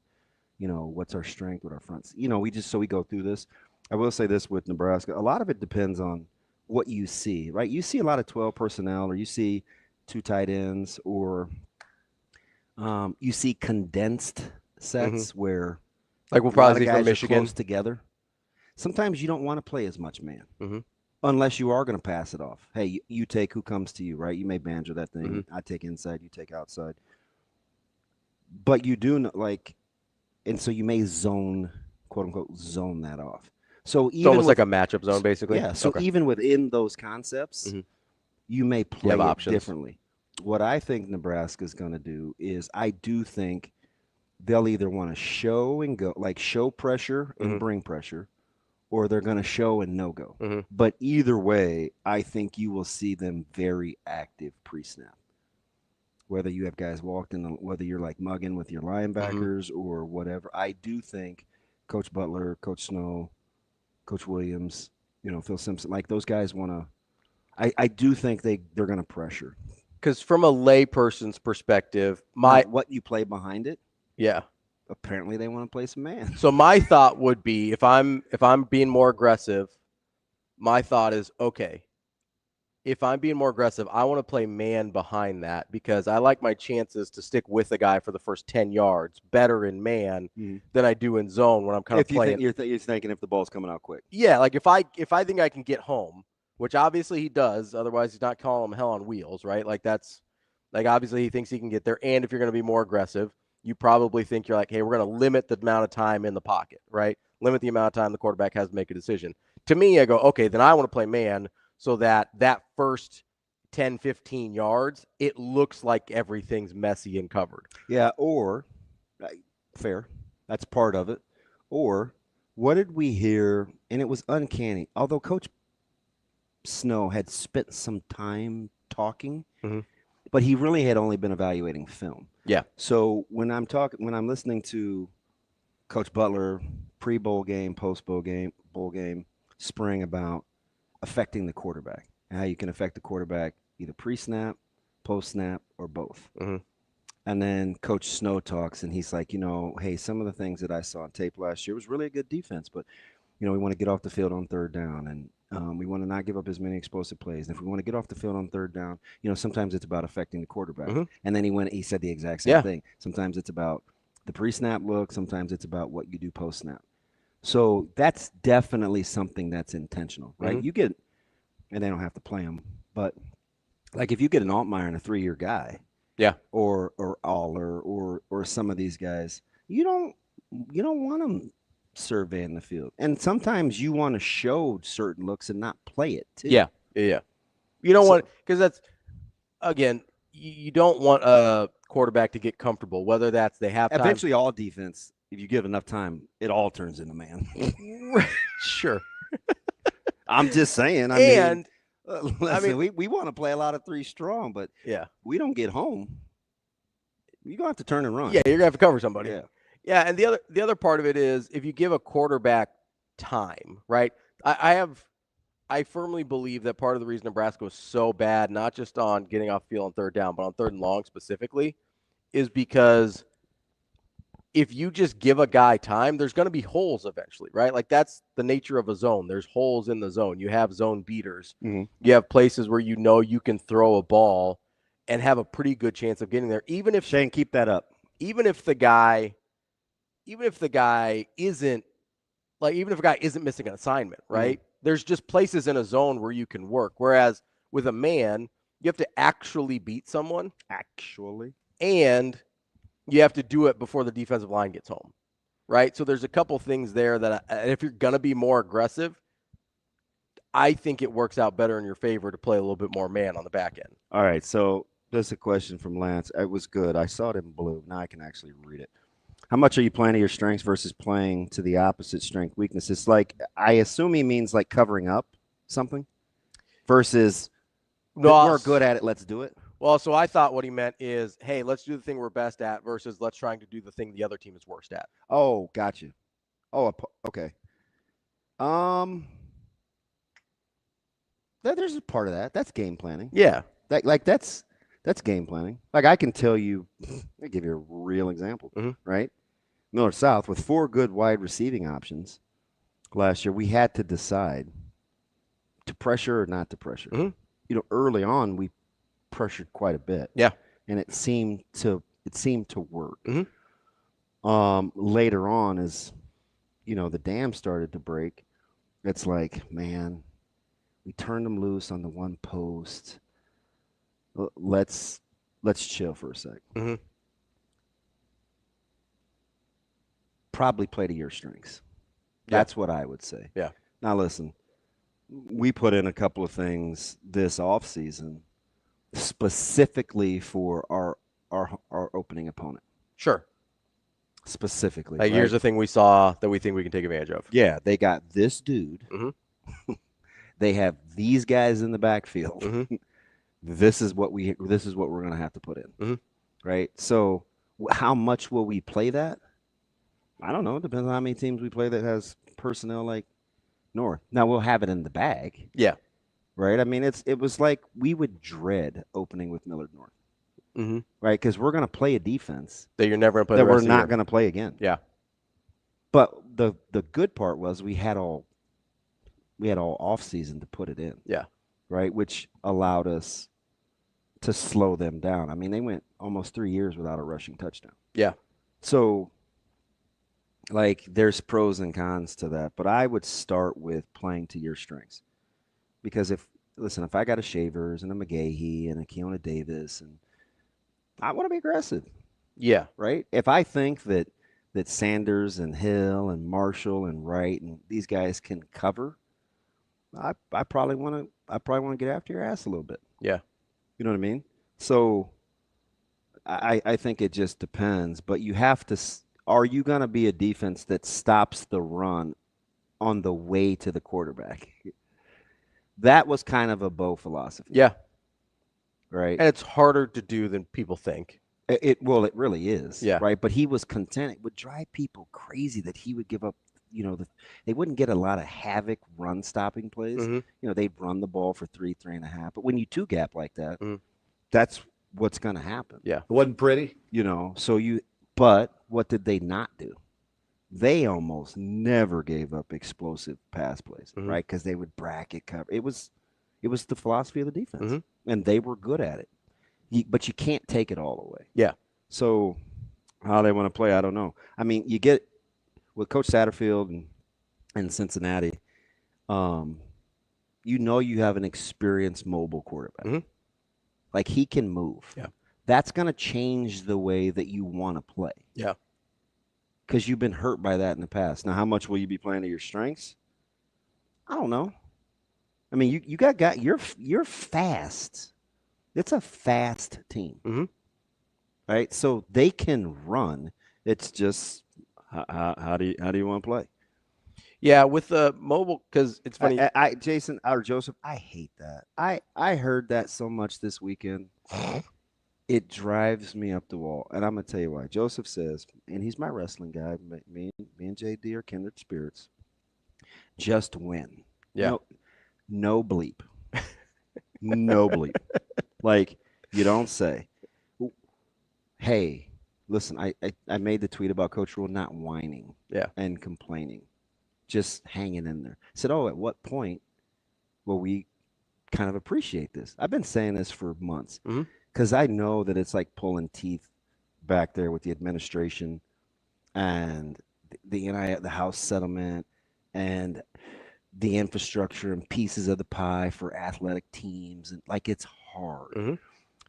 Speaker 7: What's our strength with our fronts? We go through this. I will say this with Nebraska. A lot of it depends on what you see, right? You see a lot of 12 personnel, or you see 2 tight ends, or you see condensed sets where
Speaker 6: like we'll probably see from Michigan
Speaker 7: close together. Sometimes you don't want to play as much man. Unless you are going to pass it off. Hey, you take who comes to you, right? You may banjo that thing. I take inside, you take outside. But you do and so you may zone, quote unquote, zone that off. So even
Speaker 6: it's almost like a matchup zone, basically.
Speaker 7: Yeah. So even within those concepts, you may play it differently. What I think Nebraska is going to do is I do think they'll either want to show and go, like show pressure and bring pressure, or they're going to show and no go. But either way, I think you will see them very active pre-snap. Whether you have guys walked in, whether you're like mugging with your linebackers or whatever, I do think Coach Butler, Coach Snow, Coach Williams, Phil Simpson, like those guys want to. I do think they're going to pressure.
Speaker 6: Because from a layperson's perspective,
Speaker 7: what you play behind it,
Speaker 6: yeah.
Speaker 7: Apparently they want to play some man.
Speaker 6: So my thought would be if I'm being more aggressive, my thought is, okay, if I'm being more aggressive, I want to play man behind that because I like my chances to stick with a guy for the first 10 yards better in man than I do in zone when I'm kind of playing.
Speaker 7: You're thinking if the ball's coming out quick.
Speaker 6: Yeah, like if I think I can get home, which obviously he does, otherwise he's not calling him hell on wheels, right? Like that's like obviously he thinks he can get there. And if you're going to be more aggressive, you probably think you're like, hey, we're going to limit the amount of time in the pocket, right? Limit the amount of time the quarterback has to make a decision. To me, I go, okay, then I want to play man so that first 10, 15 yards, it looks like everything's messy and covered.
Speaker 7: Yeah, or, fair, that's part of it. Or, what did we hear, and it was uncanny, although Coach Snow had spent some time talking, but he really had only been evaluating film.
Speaker 6: Yeah.
Speaker 7: So when I'm listening to Coach Butler pre-bowl game, post-bowl game, bowl game, spring about affecting the quarterback and how you can affect the quarterback either pre-snap, post-snap, or both. And then Coach Snow talks, and he's like, hey, some of the things that I saw on tape last year was really a good defense, but we want to get off the field on third down, and we want to not give up as many explosive plays. And if we want to get off the field on third down, sometimes it's about affecting the quarterback. And then he said the exact same thing. Sometimes it's about the pre-snap look. Sometimes it's about what you do post-snap. So that's definitely something that's intentional, right? You get, and they don't have to play them, but like if you get an Altmaier and a 3-year guy, or Aller or some of these guys, you don't want them surveying the field. And sometimes you want to show certain looks and not play it too.
Speaker 6: Yeah. You don't want, because that's, again, you don't want a quarterback to get comfortable, whether that's they have time.
Speaker 7: Eventually all defense, if you give enough time, it all turns into man.
Speaker 6: Sure.
Speaker 7: I'm just saying. I mean, we want to play a lot of 3 strong, but we don't get home. You're going to have to turn and run.
Speaker 6: Yeah, you're going to have to cover somebody.
Speaker 7: Yeah.
Speaker 6: Yeah, and the other part of it is if you give a quarterback time, right? I firmly believe that part of the reason Nebraska was so bad, not just on getting off field on third down, but on third and long specifically, is because if you just give a guy time, there's going to be holes eventually, right? Like that's the nature of a zone. There's holes in the zone. You have zone beaters. You have places where you can throw a ball and have a pretty good chance of getting there. Even if
Speaker 7: Shane, keep that up.
Speaker 6: Even if a guy isn't missing an assignment, right? There's just places in a zone where you can work. Whereas with a man, you have to actually beat someone. And you have to do it before the defensive line gets home, right? So there's a couple things there that if you're going to be more aggressive, I think it works out better in your favor to play a little bit more man on the back end.
Speaker 7: All right, so there's a question from Lance. It was good. I saw it in blue. Now I can actually read it. How much are you playing to your strengths versus playing to the opposite strength weaknesses? Like, I assume he means like covering up something versus we're good at it, let's do it.
Speaker 6: Well, so I thought what he meant is, hey, let's do the thing we're best at versus let's trying to do the thing the other team is worst at.
Speaker 7: Oh, got you. Oh, okay. There's a part of that. That's game planning.
Speaker 6: Yeah.
Speaker 7: That's That's game planning. Like I can tell you, I'll give you a real example, right? Miller South with 4 good wide receiving options last year, we had to decide to pressure or not to pressure. Early on we pressured quite a bit.
Speaker 6: Yeah.
Speaker 7: And it seemed to work. Later on as the dam started to break, it's like, man, we turned them loose on the one post. Let's chill for a sec. Probably play to your strengths. That's what I would say.
Speaker 6: Yeah.
Speaker 7: Now listen, we put in a couple of things this offseason specifically for our opening opponent.
Speaker 6: Sure.
Speaker 7: Specifically.
Speaker 6: Like, here's the thing we saw that we think we can take advantage of.
Speaker 7: Yeah, they got this dude. They have these guys in the backfield. This is what we're going to have to put in. Right? So how much will we play that? I don't know. It depends on how many teams we play that has personnel like North. Now we'll have it in the bag.
Speaker 6: Yeah.
Speaker 7: Right? I mean, it was like we would dread opening with Millard North. Right? Because we're going to play a defense
Speaker 6: that you're never going to play.
Speaker 7: That we're not going to play again.
Speaker 6: Yeah.
Speaker 7: But the good part was we had all off season to put it in.
Speaker 6: Yeah.
Speaker 7: Right? Which allowed us to slow them down. I mean, they went almost 3 years without a rushing touchdown.
Speaker 6: Yeah.
Speaker 7: So, like, there's pros and cons to that, but I would start with playing to your strengths. Because if I got a Shavers and a McGahee and a Keona Davis, and I want to be aggressive.
Speaker 6: Yeah.
Speaker 7: Right? If I think that Sanders and Hill and Marshall and Wright and these guys can cover, I probably want to get after your ass a little bit.
Speaker 6: Yeah.
Speaker 7: You know what I mean? So I think it just depends, but you have to. Are you going to be a defense that stops the run on the way to the quarterback? That was kind of a Bo philosophy.
Speaker 6: Yeah.
Speaker 7: Right.
Speaker 6: And it's harder to do than people think.
Speaker 7: It really is.
Speaker 6: Yeah.
Speaker 7: Right. But he was content. It would drive people crazy that he would give up. They wouldn't get a lot of havoc run stopping plays. They'd run the ball for 3.5. But when you two gap like that, that's what's going to happen.
Speaker 6: Yeah.
Speaker 8: It wasn't pretty.
Speaker 7: But what did they not do? They almost never gave up explosive pass plays, right? Because they would bracket cover. It was the philosophy of the defense, and they were good at it. But you can't take it all away.
Speaker 6: Yeah.
Speaker 7: So how they want to play, I don't know. I mean, you get with Coach Satterfield and Cincinnati, you have an experienced mobile quarterback. Like, he can move.
Speaker 6: Yeah.
Speaker 7: That's going to change the way that you want to play.
Speaker 6: Yeah.
Speaker 7: Because you've been hurt by that in the past. Now, how much will you be playing to your strengths? I don't know. I mean, you got guys. You're fast. It's a fast team, right? So they can run. It's just how do you want to play?
Speaker 6: Yeah, with the mobile, because it's funny.
Speaker 7: Jason or Joseph, I hate that. I heard that so much this weekend. It drives me up the wall, and I'm gonna tell you why. Joseph says, and he's my wrestling guy. Me and JD are kindred spirits. Just win.
Speaker 6: Yeah.
Speaker 7: No bleep. No bleep. Like, you don't say, hey, listen, I made the tweet about Coach Rule not whining and complaining, just hanging in there. I said, at what point will we kind of appreciate this? I've been saying this for months because I know that it's like pulling teeth back there with the administration and the House settlement and the infrastructure and pieces of the pie for athletic teams, and like, it's hard.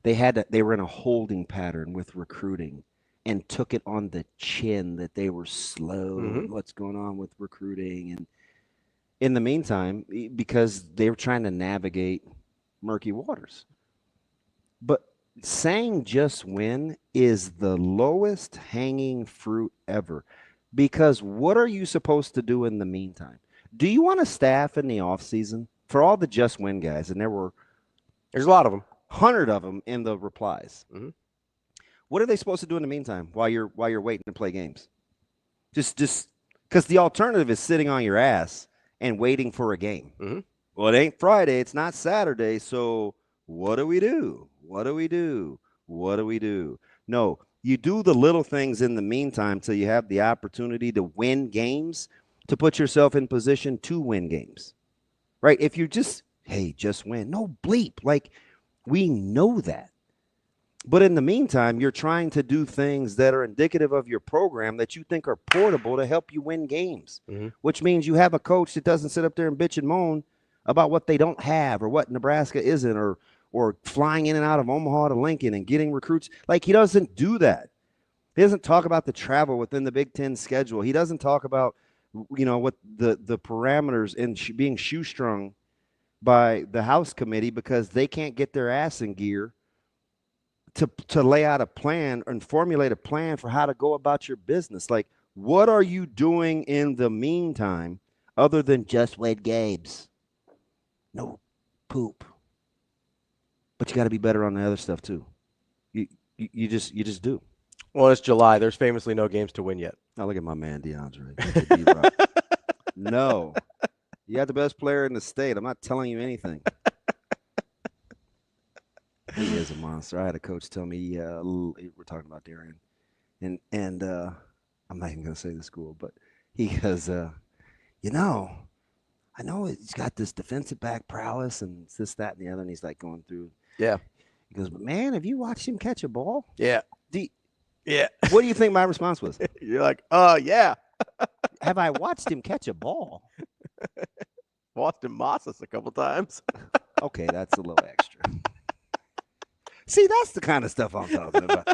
Speaker 7: They were in a holding pattern with recruiting and took it on the chin that they were slow and what's going on with recruiting. And in the meantime, because they were trying to navigate murky waters. But saying just win is the lowest hanging fruit ever, because what are you supposed to do in the meantime? Do you want to staff in the offseason for all the just win guys? And
Speaker 6: there's a lot of them,
Speaker 7: 100 of them in the replies. What are they supposed to do in the meantime while you're waiting to play games? Just because the alternative is sitting on your ass and waiting for a game. Well, it ain't Friday, it's not Saturday, so what do we do? What do we do? What do we do? No, you do the little things in the meantime till you have the opportunity to win games, to put yourself in position to win games, right? If you just win. No bleep. Like, we know that. But in the meantime, you're trying to do things that are indicative of your program that you think are portable to help you win games, which means you have a coach that doesn't sit up there and bitch and moan about what they don't have or what Nebraska isn't, or flying in and out of Omaha to Lincoln and getting recruits. Like, he doesn't do that. He doesn't talk about the travel within the Big Ten schedule. He doesn't talk about, what the parameters in being shoestrung by the House committee because they can't get their ass in gear to lay out a plan and formulate a plan for how to go about your business. Like, what are you doing in the meantime other than just win games? No poop. But you got to be better on the other stuff too. You just do.
Speaker 6: Well, it's July. There's famously no games to win yet.
Speaker 7: Now look at my man DeAndre. No. You got the best player in the state. I'm not telling you anything. He is a monster. I had a coach tell me, we're talking about Darian, and I'm not even going to say the school, but he goes, I know he's got this defensive back prowess and this, that, and the other, and he's like going through.
Speaker 6: Yeah.
Speaker 7: He goes, but man, have you watched him catch a ball?
Speaker 6: Yeah. Yeah.
Speaker 7: What do you think my response was?
Speaker 6: You're like, yeah.
Speaker 7: Have I watched him catch a ball?
Speaker 6: Watched him moss us a couple times.
Speaker 7: Okay, that's a little extra. See, that's the kind of stuff I'm talking about.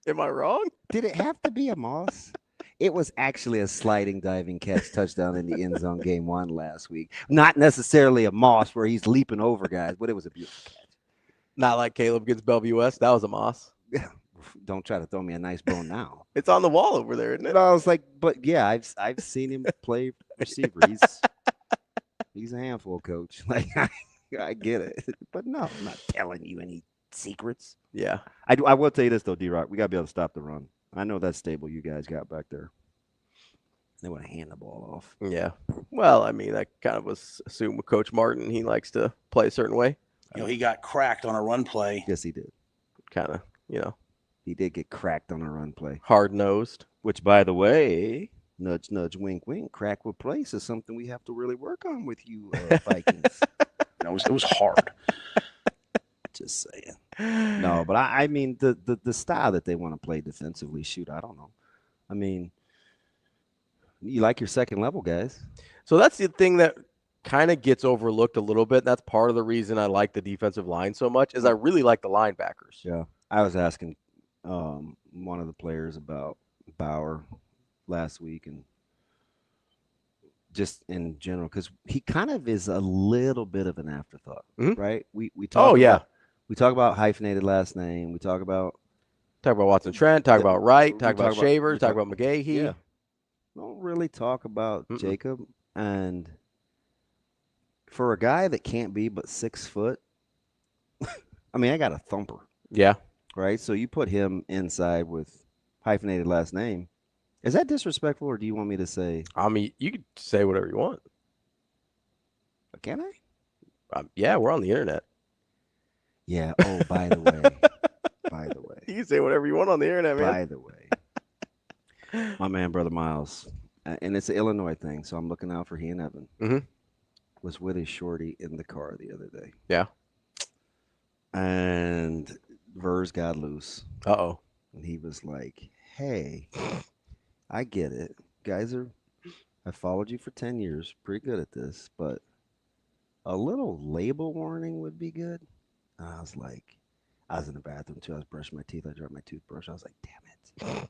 Speaker 6: Am I wrong?
Speaker 7: Did it have to be a moss? It was actually a sliding, diving catch touchdown in the end zone game 1 last week. Not necessarily a moss where he's leaping over guys, but it was a beautiful catch.
Speaker 6: Not like Caleb gets Bellevue West. That was a moss.
Speaker 7: Yeah. Don't try to throw me a nice bone now.
Speaker 6: It's on the wall over there, isn't it?
Speaker 7: But I was like, but yeah, I've seen him play receiver. He's a handful, coach. Like, I get it. But no, I'm not telling you any secrets.
Speaker 6: Yeah.
Speaker 7: I will tell you this, though, D-Rock. We got to be able to stop the run. I know that stable you guys got back there. They want to hand the ball off.
Speaker 6: Yeah. Well, I mean, I kind of was assumed with Coach Martin, he likes to play a certain way.
Speaker 8: He got cracked on a run play.
Speaker 7: Yes, he did.
Speaker 6: Kind of,
Speaker 7: He did get cracked on a run play.
Speaker 6: Hard-nosed.
Speaker 7: Which, by the way, nudge, nudge, wink, wink, crack with place is something we have to really work on with you Vikings.
Speaker 8: It was hard.
Speaker 7: Just saying. No, but I mean, the style that they want to play defensively, shoot, I don't know. I mean, you like your second level guys.
Speaker 6: So that's the thing that kind of gets overlooked a little bit. That's part of the reason I like the defensive line so much is I really like the linebackers.
Speaker 7: Yeah. I was asking one of the players about Bauer last week and just in general, because he kind of is a little bit of an afterthought, right? We talk we talk about hyphenated last name. We talk about
Speaker 6: Watson Trent, talk about Wright, talk about Shavers, talk about McGahee.
Speaker 7: Yeah. Don't really talk about Jacob. And for a guy that can't be but 6 foot, I mean, I got a thumper.
Speaker 6: Yeah.
Speaker 7: Right? So you put him inside with hyphenated last name. Is that disrespectful, or do you want me to say?
Speaker 6: I mean, you could say whatever you want.
Speaker 7: Can I?
Speaker 6: Yeah, we're on the internet.
Speaker 7: Yeah. Oh, by the way.
Speaker 6: You can say whatever you want on the internet, man.
Speaker 7: By the way. My man, Brother Miles, and it's an Illinois thing, so I'm looking out for he and Evan, was with his shorty in the car the other day.
Speaker 6: Yeah.
Speaker 7: And Vers got loose.
Speaker 6: Uh-oh.
Speaker 7: And he was like, hey, I get it. Guys I followed you for 10 years. Pretty good at this, but a little label warning would be good. And I was like, I was in the bathroom too. I was brushing my teeth. I dropped my toothbrush. I was like, damn it.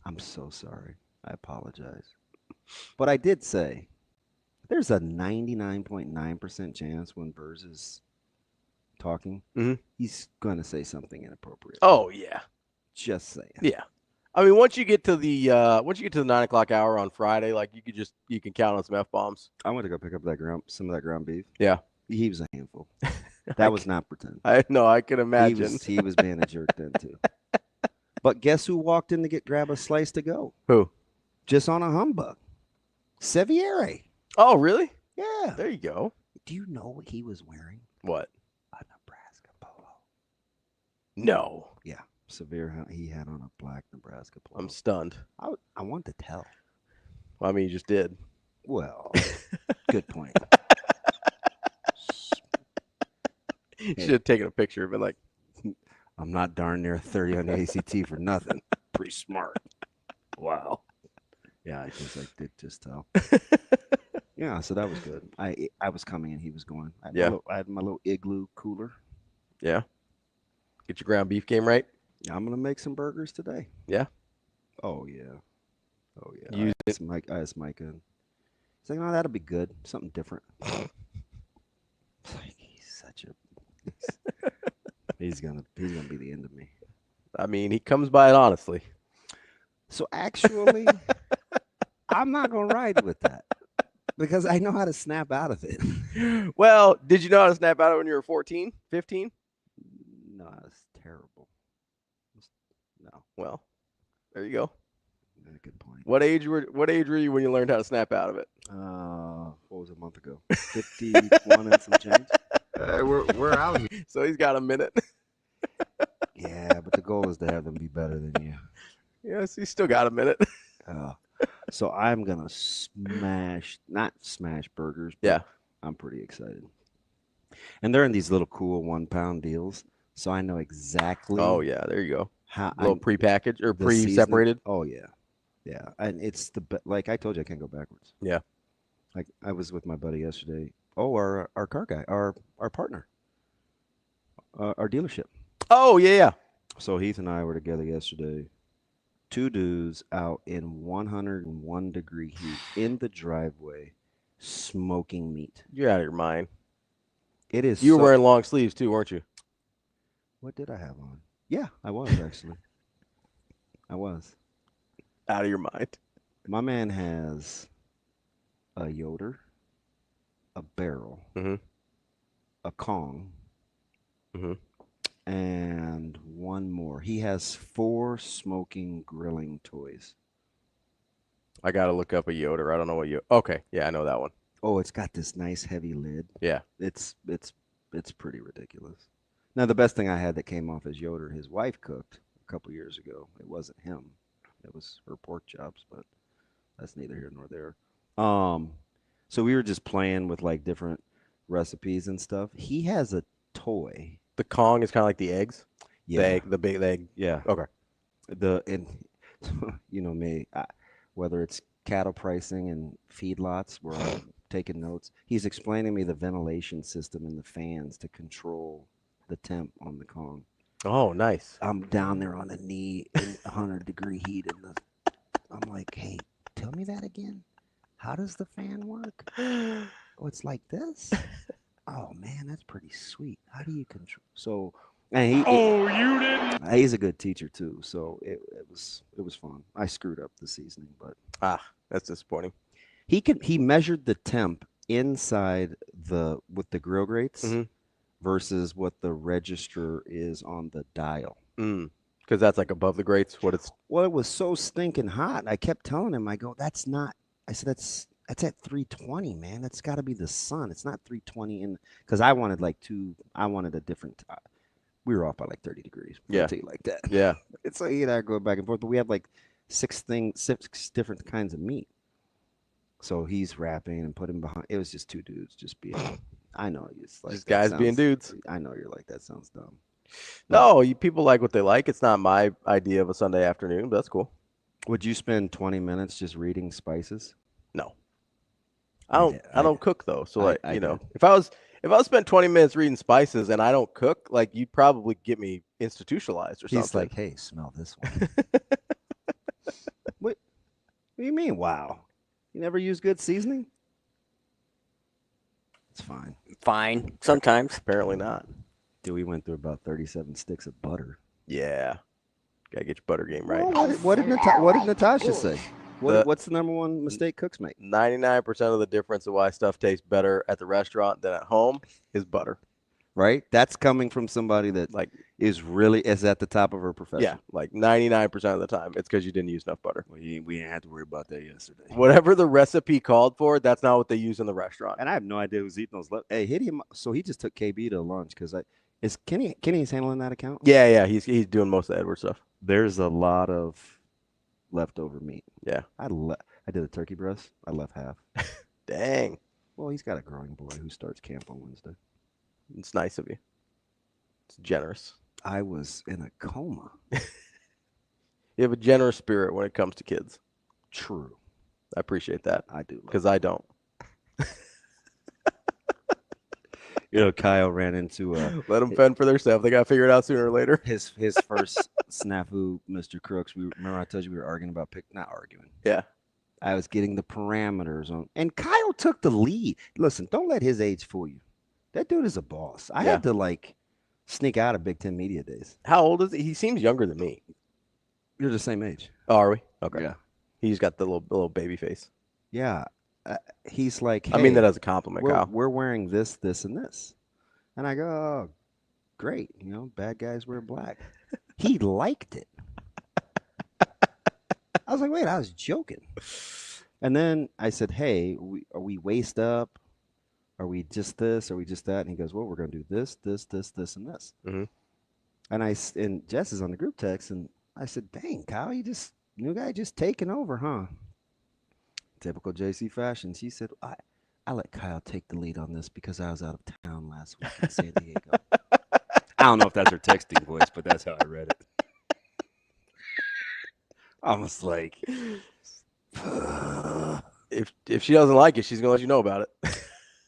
Speaker 7: I'm so sorry. I apologize. But I did say there's a 99.9% chance when Vers is talking, he's going to say something inappropriate.
Speaker 6: Oh, yeah.
Speaker 7: Just saying.
Speaker 6: Yeah. I mean, once you get to the 9:00 hour on Friday, like you can count on some F-bombs.
Speaker 7: I went to go pick up some of that ground beef.
Speaker 6: Yeah.
Speaker 7: He was a handful. That was not pretend.
Speaker 6: I know, I can imagine.
Speaker 7: He was being a jerk then too. But guess who walked in to grab a slice to go?
Speaker 6: Who?
Speaker 7: Just on a humbug. Seviere.
Speaker 6: Oh, really?
Speaker 7: Yeah.
Speaker 6: There you go.
Speaker 7: Do you know what he was wearing?
Speaker 6: What?
Speaker 7: A Nebraska polo.
Speaker 6: No.
Speaker 7: Yeah, severe. He had on a black Nebraska polo.
Speaker 6: I'm stunned.
Speaker 7: I want to tell.
Speaker 6: Well, I mean, you just did.
Speaker 7: Well, good point.
Speaker 6: You should have taken a picture and been like,
Speaker 7: I'm not darn near 30 on the ACT for nothing. Pretty smart. Wow. Yeah, I did just tell. Yeah, so that was good. I was coming and he was going. I had my little igloo cooler.
Speaker 6: Yeah. Get your ground beef game right.
Speaker 7: Yeah, I'm gonna make some burgers today.
Speaker 6: Yeah.
Speaker 7: Oh yeah. Oh yeah.
Speaker 6: Use it.
Speaker 7: I asked Micah. He's like, "No, that'll be good. Something different." It's like he's such a. He's gonna be the end of me.
Speaker 6: I mean, he comes by it honestly.
Speaker 7: So actually, I'm not gonna ride with that because I know how to snap out of it.
Speaker 6: Well, did you know how to snap out of it when you were 14, 15?
Speaker 7: No, it's terrible. No.
Speaker 6: Well, there you go.
Speaker 7: Good point.
Speaker 6: What age were you when you learned how to snap out of it?
Speaker 7: What was it, a month ago? 51 and some change. We're out here.
Speaker 6: So he's got a minute.
Speaker 7: Yeah, but the goal is to have them be better than you.
Speaker 6: Yes, he's still got a minute.
Speaker 7: So I'm gonna not smash burgers. But
Speaker 6: yeah,
Speaker 7: I'm pretty excited. And they're in these little cool 1 pound deals, so I know exactly.
Speaker 6: Oh yeah, there you go.
Speaker 7: How
Speaker 6: a little pre-packaged or pre-separated.
Speaker 7: Oh yeah, yeah, and it's like I told you, I can't go backwards.
Speaker 6: Yeah,
Speaker 7: like I was with my buddy yesterday. Oh, our car guy, our partner, our dealership.
Speaker 6: Oh yeah.
Speaker 7: So Heath and I were together yesterday. 2 dudes out in 101 degree heat in the driveway, smoking meat.
Speaker 6: You're out of your mind.
Speaker 7: It is.
Speaker 6: You were wearing long sleeves too, weren't you?
Speaker 7: What did I have on? Yeah, I was actually. I was.
Speaker 6: Out of your mind.
Speaker 7: My man has a Yoder, a barrel, a Kong, and one more. He has 4 smoking grilling toys.
Speaker 6: I gotta look up a Yoder. I don't know what you. Okay, yeah, I know that one.
Speaker 7: Oh, it's got this nice heavy lid.
Speaker 6: Yeah,
Speaker 7: it's pretty ridiculous. Now the best thing I had that came off his Yoder, his wife cooked a couple years ago. It wasn't him. It was her pork chops, but that's neither here nor there. So we were just playing with like different recipes and stuff. He has a toy.
Speaker 6: The Kong is kind of like the eggs.
Speaker 7: Yeah,
Speaker 6: the big egg.
Speaker 7: Yeah.
Speaker 6: Okay.
Speaker 7: You know me, whether it's cattle pricing and feedlots where I'm taking notes, he's explaining me the ventilation system and the fans to control the temp on the Kong.
Speaker 6: Oh, nice.
Speaker 7: I'm down there on the knee in 100 degree heat, and I'm like, hey, tell me that again. How does the fan work? Oh, it's like this. Oh man, that's pretty sweet. How do you control? So, and
Speaker 4: you didn't.
Speaker 7: He's a good teacher too. So it was fun. I screwed up the seasoning, but
Speaker 6: that's disappointing.
Speaker 7: He measured the temp inside with the grill grates versus what the register is on the dial.
Speaker 6: Because that's like above the grates.
Speaker 7: Well, it was so stinking hot. I kept telling him, I go, that's not. I said that's at 320, man. That's got to be the sun. It's not 320 because I wanted I wanted a different. We were off by like 30 degrees.
Speaker 6: Yeah,
Speaker 7: I'll tell you like that.
Speaker 6: Yeah,
Speaker 7: it's like I go back and forth, but we have like 6 different kinds of meat. So he's wrapping and putting behind. It was just 2 dudes just being. I know it's like
Speaker 6: just guys being dudes.
Speaker 7: I know you're like that sounds dumb.
Speaker 6: No, people like what they like. It's not my idea of a Sunday afternoon, but that's cool.
Speaker 7: Would you spend 20 minutes just reading spices?
Speaker 6: No. I don't cook though. So if I was spent 20 minutes reading spices and I don't cook, like you'd probably get me institutionalized or something.
Speaker 7: He's like, hey, smell this one. What do you mean? Wow. You never use good seasoning? It's fine.
Speaker 2: Fine. Sometimes.
Speaker 6: Apparently not.
Speaker 7: Dude, we went through about 37 sticks of butter.
Speaker 6: Yeah. Gotta get your butter game right.
Speaker 7: Well, what did Natasha say? What's the number one mistake cooks make?
Speaker 6: 99% of the difference of why stuff tastes better at the restaurant than at home is butter.
Speaker 7: Right? That's coming from somebody that is at the top of her profession.
Speaker 6: Yeah, like 99% of the time. It's because you didn't use enough butter.
Speaker 7: Well, we didn't have to worry about that yesterday.
Speaker 6: Whatever the recipe called for, that's not what they use in the restaurant.
Speaker 7: And I have no idea who's eating those. Hey, hit him. So he just took KB to lunch because Is Kenny's handling that account?
Speaker 6: Yeah. He's doing most of the Edward stuff.
Speaker 7: There's a lot of leftover meat.
Speaker 6: Yeah.
Speaker 7: I did a turkey breast. I left half.
Speaker 6: Dang.
Speaker 7: Well, he's got a growing boy who starts camp on Wednesday.
Speaker 6: It's nice of you. It's generous.
Speaker 7: I was in a coma.
Speaker 6: You have a generous spirit when it comes to kids.
Speaker 7: True.
Speaker 6: I appreciate that.
Speaker 7: I do.
Speaker 6: Because I don't.
Speaker 7: Kyle ran into
Speaker 6: let them fend for themselves. They got to figure it out sooner or later.
Speaker 7: His first snafu, Mr. Crooks. Remember I told you we were arguing about not arguing.
Speaker 6: Yeah.
Speaker 7: I was getting the parameters on, and Kyle took the lead. Listen, don't let his age fool you. That dude is a boss. I had to sneak out of Big Ten Media Days.
Speaker 6: How old is he? He seems younger than me.
Speaker 7: You're the same age.
Speaker 6: Oh, are we? Okay.
Speaker 7: Yeah.
Speaker 6: He's got the little baby face.
Speaker 7: Yeah. He's like, hey,
Speaker 6: I mean that as a compliment, Kyle.
Speaker 7: We're wearing this, this, and this. And I go, oh, great. Bad guys wear black. He liked it. I was like, wait, I was joking. And then I said, hey, are we waist up? Are we just this? Are we just that? And he goes, well, we're going to do this, this, this, this, and this.
Speaker 6: Mm-hmm.
Speaker 7: And Jess is on the group text, and I said, dang, Kyle, new guy just taking over, huh? Typical JC fashion. She said, I let Kyle take the lead on this because I was out of town last week in San Diego. I don't know if that's her texting voice, but that's how I read it. Almost like,
Speaker 6: if she doesn't like it, she's gonna let you know about it.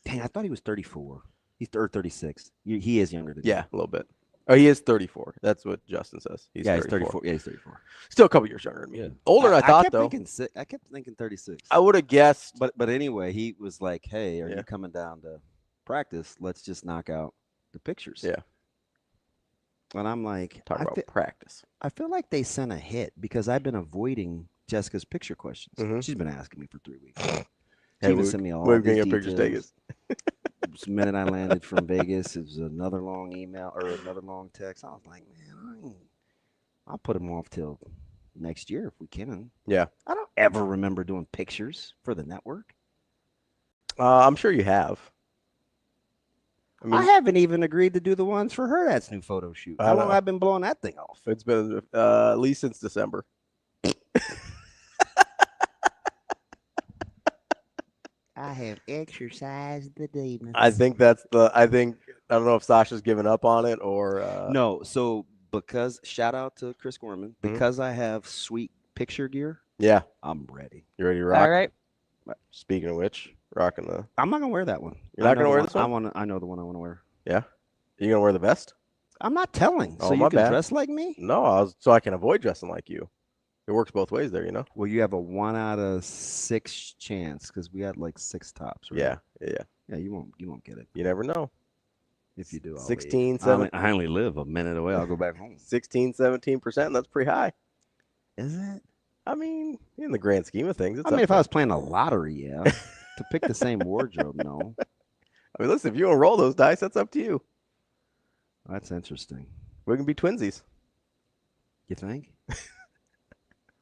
Speaker 7: Dang, I thought he was 34. He's 36. He is younger than you.
Speaker 6: Yeah, a little bit. Oh, he is 34. That's what Justin says.
Speaker 7: He's 34. Yeah, he's 34.
Speaker 6: Still a couple years younger than me. Yeah. Older than I thought, though.
Speaker 7: I kept thinking 36.
Speaker 6: I would have guessed.
Speaker 7: But anyway, he was like, hey, are you coming down to practice? Let's just knock out the pictures.
Speaker 6: Yeah.
Speaker 7: And I'm like,
Speaker 6: talk about practice.
Speaker 7: I feel like they sent a hit because I've been avoiding Jessica's picture questions.
Speaker 6: Mm-hmm.
Speaker 7: She's been asking me for 3 weeks.
Speaker 6: Hey, we sent me all these details. Pictures taken.
Speaker 7: The minute I landed from Vegas, it was another long email or another long text. I was like, man, I'll put them off till next year if we can.
Speaker 6: Yeah.
Speaker 7: I don't ever remember doing pictures for the network.
Speaker 6: I'm sure you have.
Speaker 7: I haven't even agreed to do the ones for Hurrdat's new photo shoot. How long have I been blowing that thing off?
Speaker 6: It's been at least since December.
Speaker 7: I have exercised the demons.
Speaker 6: I think I don't know if Sasha's given up on it or.
Speaker 7: No, so because, shout out to Chris Gorman, because I have sweet picture gear.
Speaker 6: Yeah.
Speaker 7: I'm ready.
Speaker 6: You ready to rock?
Speaker 2: All right.
Speaker 6: Speaking of which, rocking the.
Speaker 7: I'm not going to wear that one.
Speaker 6: You're not going to wear this one?
Speaker 7: I know the one I want to wear.
Speaker 6: Yeah? You going to wear the vest?
Speaker 7: I'm not telling.
Speaker 6: Oh,
Speaker 7: so you
Speaker 6: my
Speaker 7: can
Speaker 6: bad.
Speaker 7: dress like me?
Speaker 6: No, so I can avoid dressing like you. It works both ways there,
Speaker 7: Well, you have a 1 out of 6 chance because we had like 6 tops, right?
Speaker 6: Yeah.
Speaker 7: You won't get it.
Speaker 6: You never know.
Speaker 7: If you do, I'll
Speaker 6: 16,
Speaker 7: leave.
Speaker 6: 17.
Speaker 7: I only live a minute away. I'll go back home.
Speaker 6: 16, 17%. That's pretty high.
Speaker 7: Is it?
Speaker 6: I mean, in the grand scheme of things, it's
Speaker 7: if I was playing a lottery, yeah. To pick the same wardrobe, no.
Speaker 6: I mean, listen, if you don't roll those dice, that's up to you.
Speaker 7: That's interesting.
Speaker 6: We can be twinsies.
Speaker 7: You think?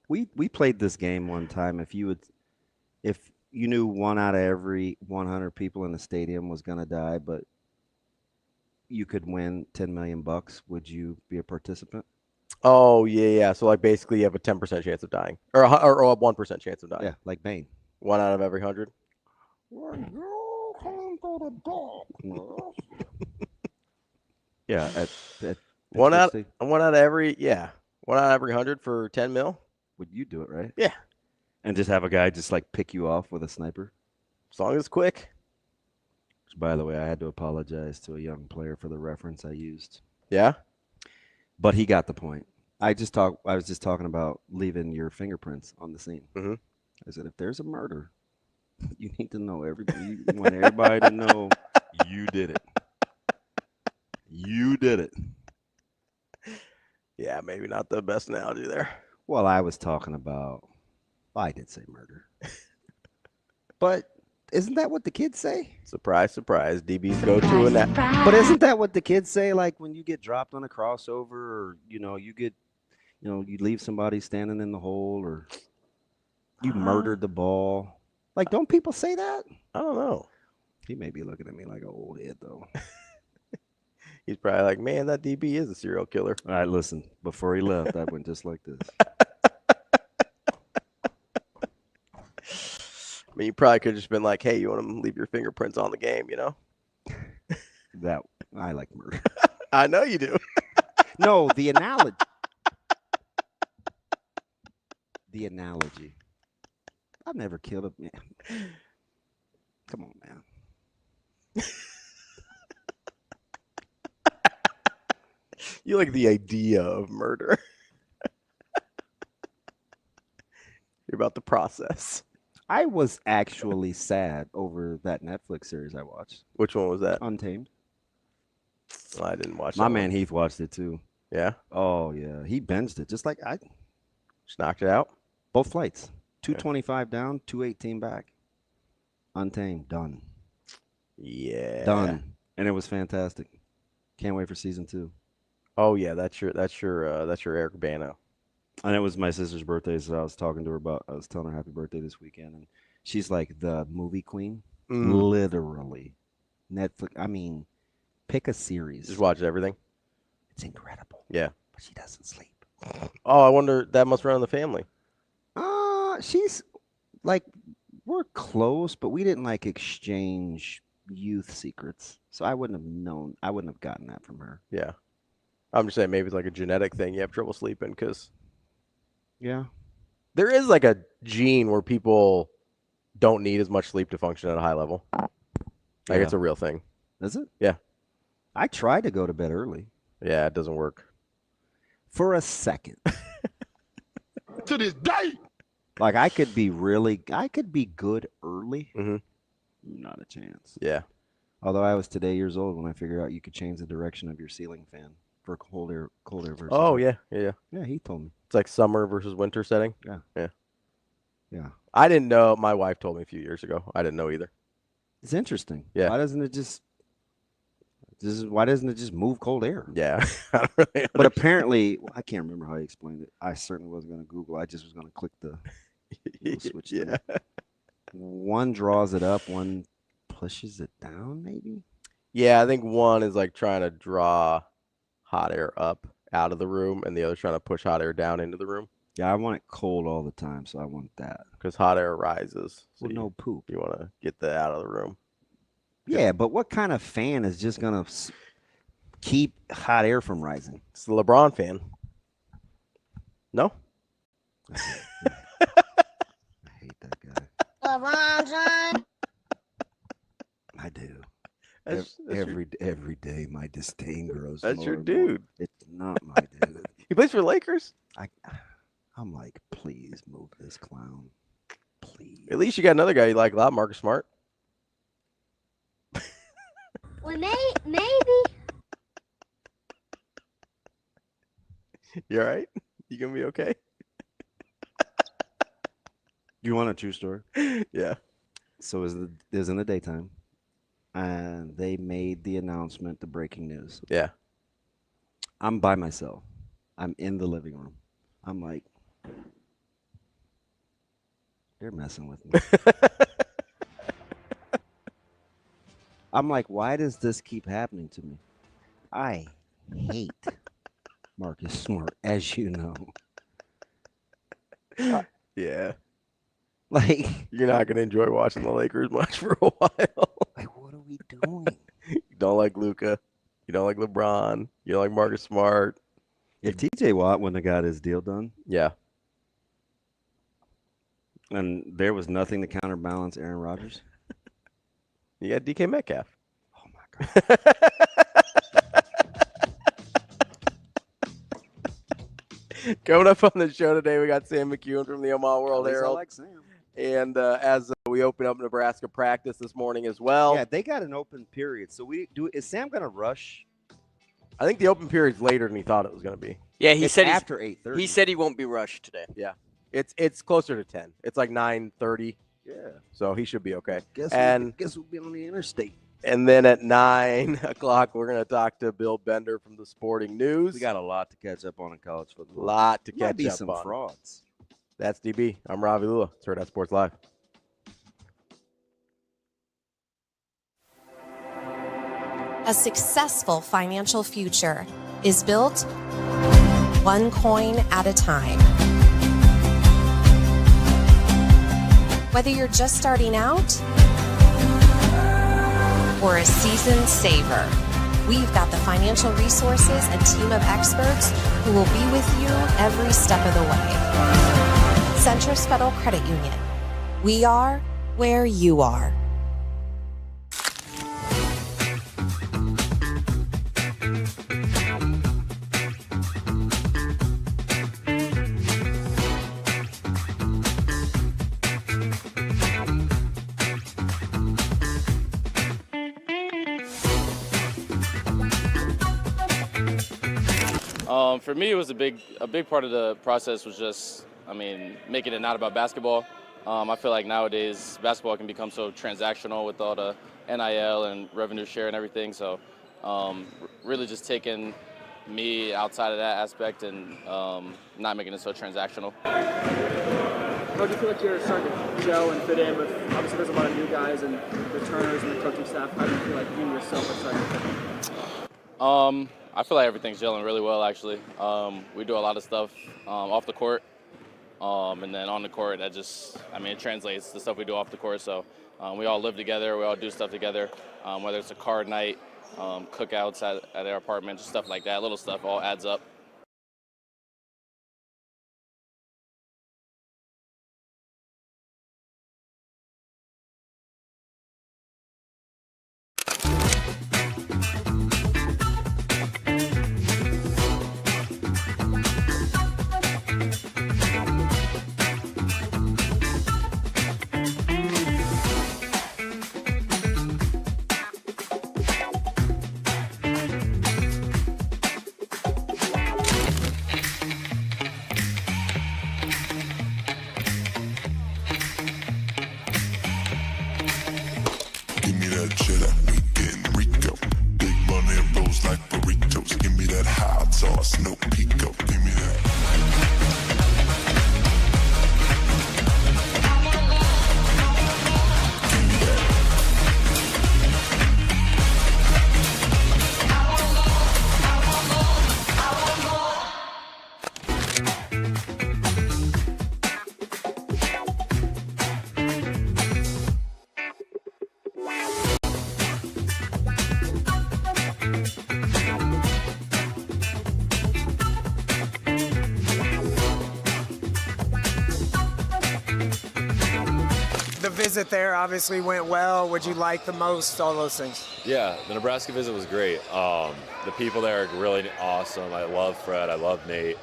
Speaker 7: We played this game one time. If you knew 1 out of every 100 people in the stadium was going to die, but you could win $10 million, would you be a participant?
Speaker 6: Oh, yeah. So, like, basically, you have a 10% chance of dying. Or a 1% chance of dying.
Speaker 7: Yeah, like Bane.
Speaker 6: 1 out of every 100?
Speaker 7: Yeah.
Speaker 6: One out of every 100 for 10 mil.
Speaker 7: Would you do it, right?
Speaker 6: Yeah.
Speaker 7: And just have a guy just like pick you off with a sniper?
Speaker 6: As long as it's quick.
Speaker 7: By the way, I had to apologize to a young player for the reference I used.
Speaker 6: Yeah?
Speaker 7: But he got the point. I was just talking about leaving your fingerprints on the scene.
Speaker 6: Mm-hmm.
Speaker 7: I said, if there's a murder, you need to know everybody. You want everybody to know you did it. You did it.
Speaker 6: Yeah, maybe not the best analogy there.
Speaker 7: Well, I was talking about, I did say murder. But isn't that what the kids say?
Speaker 6: Surprise, surprise. DB's go to in that.
Speaker 7: But isn't that what the kids say? Like when you get dropped on a crossover or, you leave somebody standing in the hole or you murdered the ball. Like, don't people say that?
Speaker 6: I don't know.
Speaker 7: He may be looking at me like an old head, though.
Speaker 6: He's probably like, man, that DB is a serial killer.
Speaker 7: All right, listen. Before he left, I went just like this.
Speaker 6: I mean, you probably could have just been like, hey, you want to leave your fingerprints on the game, you know?
Speaker 7: That I like murder.
Speaker 6: I know you do.
Speaker 7: No, the analogy. The analogy. I've never killed a man. Come on, man.
Speaker 6: You like the idea of murder. You're about the process.
Speaker 7: I was actually sad over that Netflix series I watched.
Speaker 6: Which one was that?
Speaker 7: Untamed.
Speaker 6: Well, I didn't watch
Speaker 7: My
Speaker 6: that
Speaker 7: man
Speaker 6: one.
Speaker 7: Heath watched it too.
Speaker 6: Yeah?
Speaker 7: Oh, yeah. He binged it just like I.
Speaker 6: Just knocked it out?
Speaker 7: Both flights. 225 down, 218 back. Untamed. Done.
Speaker 6: Yeah.
Speaker 7: Done. And it was fantastic. Can't wait for season 2.
Speaker 6: Oh yeah, that's your Eric Bana.
Speaker 7: And it was my sister's birthday, so I was telling her happy birthday this weekend, and she's like the movie queen, literally. Netflix. I mean, pick a series.
Speaker 6: Just watch everything.
Speaker 7: It's incredible.
Speaker 6: Yeah,
Speaker 7: but she doesn't sleep.
Speaker 6: Oh, I wonder, that must run in the family.
Speaker 7: She's like, we're close, but we didn't like exchange youth secrets, so I wouldn't have known. I wouldn't have gotten that from her.
Speaker 6: Yeah. I'm just saying maybe it's like a genetic thing. You have trouble sleeping because
Speaker 7: yeah,
Speaker 6: there is like a gene where people don't need as much sleep to function at a high level. Like it's a real thing.
Speaker 7: Is it?
Speaker 6: Yeah.
Speaker 7: I try to go to bed early.
Speaker 6: Yeah, it doesn't work.
Speaker 7: For a second.
Speaker 3: To this day.
Speaker 7: Like I could be good early.
Speaker 6: Mm-hmm.
Speaker 7: Not a chance.
Speaker 6: Yeah.
Speaker 7: Although I was today years old when I figured out you could change the direction of your ceiling fan for cold air versus.
Speaker 6: Oh yeah. Yeah,
Speaker 7: he told me.
Speaker 6: It's like summer versus winter setting.
Speaker 7: Yeah.
Speaker 6: I didn't know. My wife told me a few years ago. I didn't know either.
Speaker 7: It's interesting.
Speaker 6: Yeah.
Speaker 7: Why doesn't it just move cold air?
Speaker 6: Yeah. I don't really understand.
Speaker 7: But apparently, I can't remember how he explained it. I certainly wasn't going to Google. I just was going to click the switch.
Speaker 6: Yeah.
Speaker 7: One draws it up, one pushes it down, maybe?
Speaker 6: Yeah, I think one is like trying to draw hot air up out of the room, and the other's trying to push hot air down into the room.
Speaker 7: Yeah, I want it cold all the time, so I want that.
Speaker 6: Because hot air rises. So
Speaker 7: well, no poop.
Speaker 6: You want to get that out of the room.
Speaker 7: Yeah, but what kind of fan is just going to keep hot air from rising?
Speaker 6: It's the LeBron fan. No?
Speaker 7: I hate that guy.
Speaker 9: LeBron James.
Speaker 7: I do.
Speaker 6: That's
Speaker 7: Every day my disdain grows.
Speaker 6: That's
Speaker 7: more
Speaker 6: your
Speaker 7: and more.
Speaker 6: dude.
Speaker 7: It's not my dude.
Speaker 6: He plays for Lakers?
Speaker 7: I'm like, please move this clown. Please.
Speaker 6: At least you got another guy you like a lot, Marcus Smart.
Speaker 9: Well, maybe.
Speaker 6: You all right? You gonna be okay?
Speaker 7: You want a true story?
Speaker 6: Yeah.
Speaker 7: So it was in the daytime, and they made the announcement, the breaking news.
Speaker 6: Yeah.
Speaker 7: I'm by myself. I'm in the living room. I'm like, they're messing with me. I'm like, why does this keep happening to me? I hate Marcus Smart, as you know.
Speaker 6: Yeah.
Speaker 7: Like,
Speaker 6: you're not going to enjoy watching the Lakers much for a while.
Speaker 7: Like, what are we doing?
Speaker 6: You don't like Luka. You don't like LeBron. You don't like Marcus Smart.
Speaker 7: If TJ Watt wouldn't have got his deal done.
Speaker 6: Yeah.
Speaker 7: And there was nothing to counterbalance Aaron Rodgers.
Speaker 6: You got DK Metcalf.
Speaker 7: Oh, my God.
Speaker 6: Coming up on the show today, we got Sam McKewon from the Omaha World Herald.
Speaker 7: I like Sam.
Speaker 6: And as we open up Nebraska practice this morning as well.
Speaker 7: Yeah, they got an open period. So is Sam going to rush?
Speaker 6: I think the open period's later than he thought it was going to be.
Speaker 2: Yeah, he said
Speaker 7: after 8:30.
Speaker 2: He said he won't be rushed today.
Speaker 6: Yeah. It's closer to 10. It's like 9:30.
Speaker 7: Yeah.
Speaker 6: So he should be okay.
Speaker 7: Guess we'll be on the interstate.
Speaker 6: And then at 9 o'clock, we're going to talk to Bill Bender from the Sporting News.
Speaker 7: We got a lot to catch up on in college football.
Speaker 6: Lot to
Speaker 7: Might
Speaker 6: catch
Speaker 7: be
Speaker 6: up
Speaker 7: some
Speaker 6: on.
Speaker 7: frauds.
Speaker 6: That's DB. I'm Ravi Lulla. It's Hurrdat Sports Live.
Speaker 10: A successful financial future is built one coin at a time. Whether you're just starting out or a seasoned saver, we've got the financial resources and team of experts who will be with you every step of the way. Centris Federal Credit Union. We are where you are.
Speaker 11: For me, it was a big part of the process was just, making it not about basketball. I feel like nowadays basketball can become so transactional with all the NIL and revenue share and everything. So really just taking me outside of that aspect and not making it so transactional.
Speaker 12: How do you feel like you're starting to gel and fit in with, obviously there's a lot of new guys and returners and the coaching staff. How do you feel like you yourself are starting to fit in?
Speaker 11: I feel like everything's gelling really well, actually. We do a lot of stuff off the court, and then on the court, it translates the stuff we do off the court. So we all live together, we all do stuff together, whether it's a card night, cookouts at our apartment, just stuff like that. Little stuff all adds up.
Speaker 13: Visit there obviously went well. What'd you like the most? All those things.
Speaker 14: Yeah, the Nebraska visit was great. The people there are really awesome. I love Fred. I love Nate.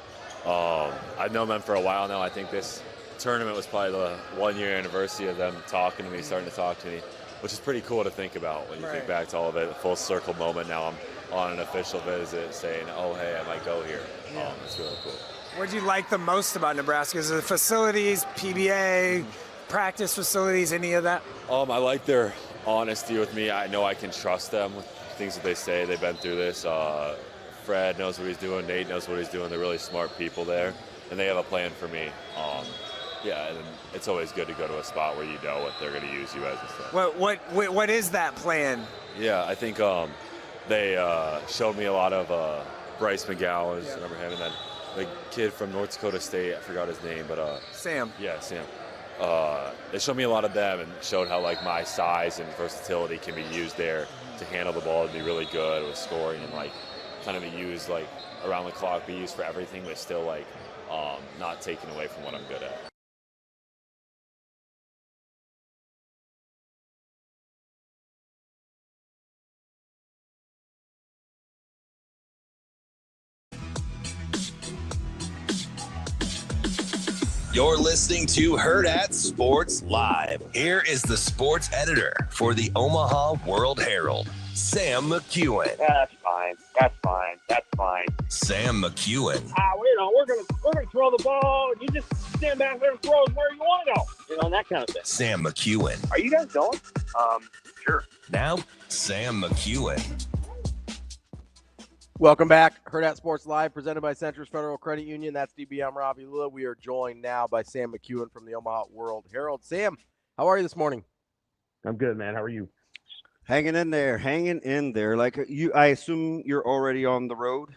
Speaker 14: I've known them for a while now. I think this tournament was probably the 1-year anniversary of them talking to me, starting to talk to me, which is pretty cool to think about when you think back to all of it. A full circle moment. Now I'm on an official visit saying, oh, hey, I might go here.
Speaker 13: Yeah.
Speaker 14: It's really cool.
Speaker 13: What'd you like the most about Nebraska? Is it the facilities, PBA, practice facilities, any of that?
Speaker 14: I like their honesty with me. I know I can trust them with things that they say. They've been through this. Fred knows what he's doing. Nate knows what he's doing. They're really smart people there, and they have a plan for me. And it's always good to go to a spot where you know what they're going to use you as and stuff.
Speaker 13: What is that plan?
Speaker 14: Yeah, I think they showed me a lot of Bryce McKewon. I remember him, and then the kid from North Dakota State. I forgot his name, but
Speaker 13: Sam.
Speaker 14: Yeah, Sam. They showed me a lot of them and showed how my size and versatility can be used there to handle the ball and be really good with scoring and kind of be used around the clock, be used for everything, but still not taken away from what I'm good at.
Speaker 1: You're listening to Hurrdat Sports Live. Here is the sports editor for the Omaha World Herald, Sam McKewon.
Speaker 15: That's fine.
Speaker 1: Sam McKewon.
Speaker 15: We're gonna throw the ball. You just stand back there and throw it where you want to go. That kind of thing.
Speaker 1: Sam McKewon.
Speaker 15: Are you guys going? Sure.
Speaker 1: Now, Sam McKewon.
Speaker 6: Welcome back. Hurrdat Sports Live, presented by Centris Federal Credit Union. That's DB. I'm Ravi and Lulla. We are joined now by Sam McKewon from the Omaha World Herald. Sam, how are you this morning?
Speaker 15: I'm good, man. How are you?
Speaker 7: Hanging in there. Like I assume you're already on the road.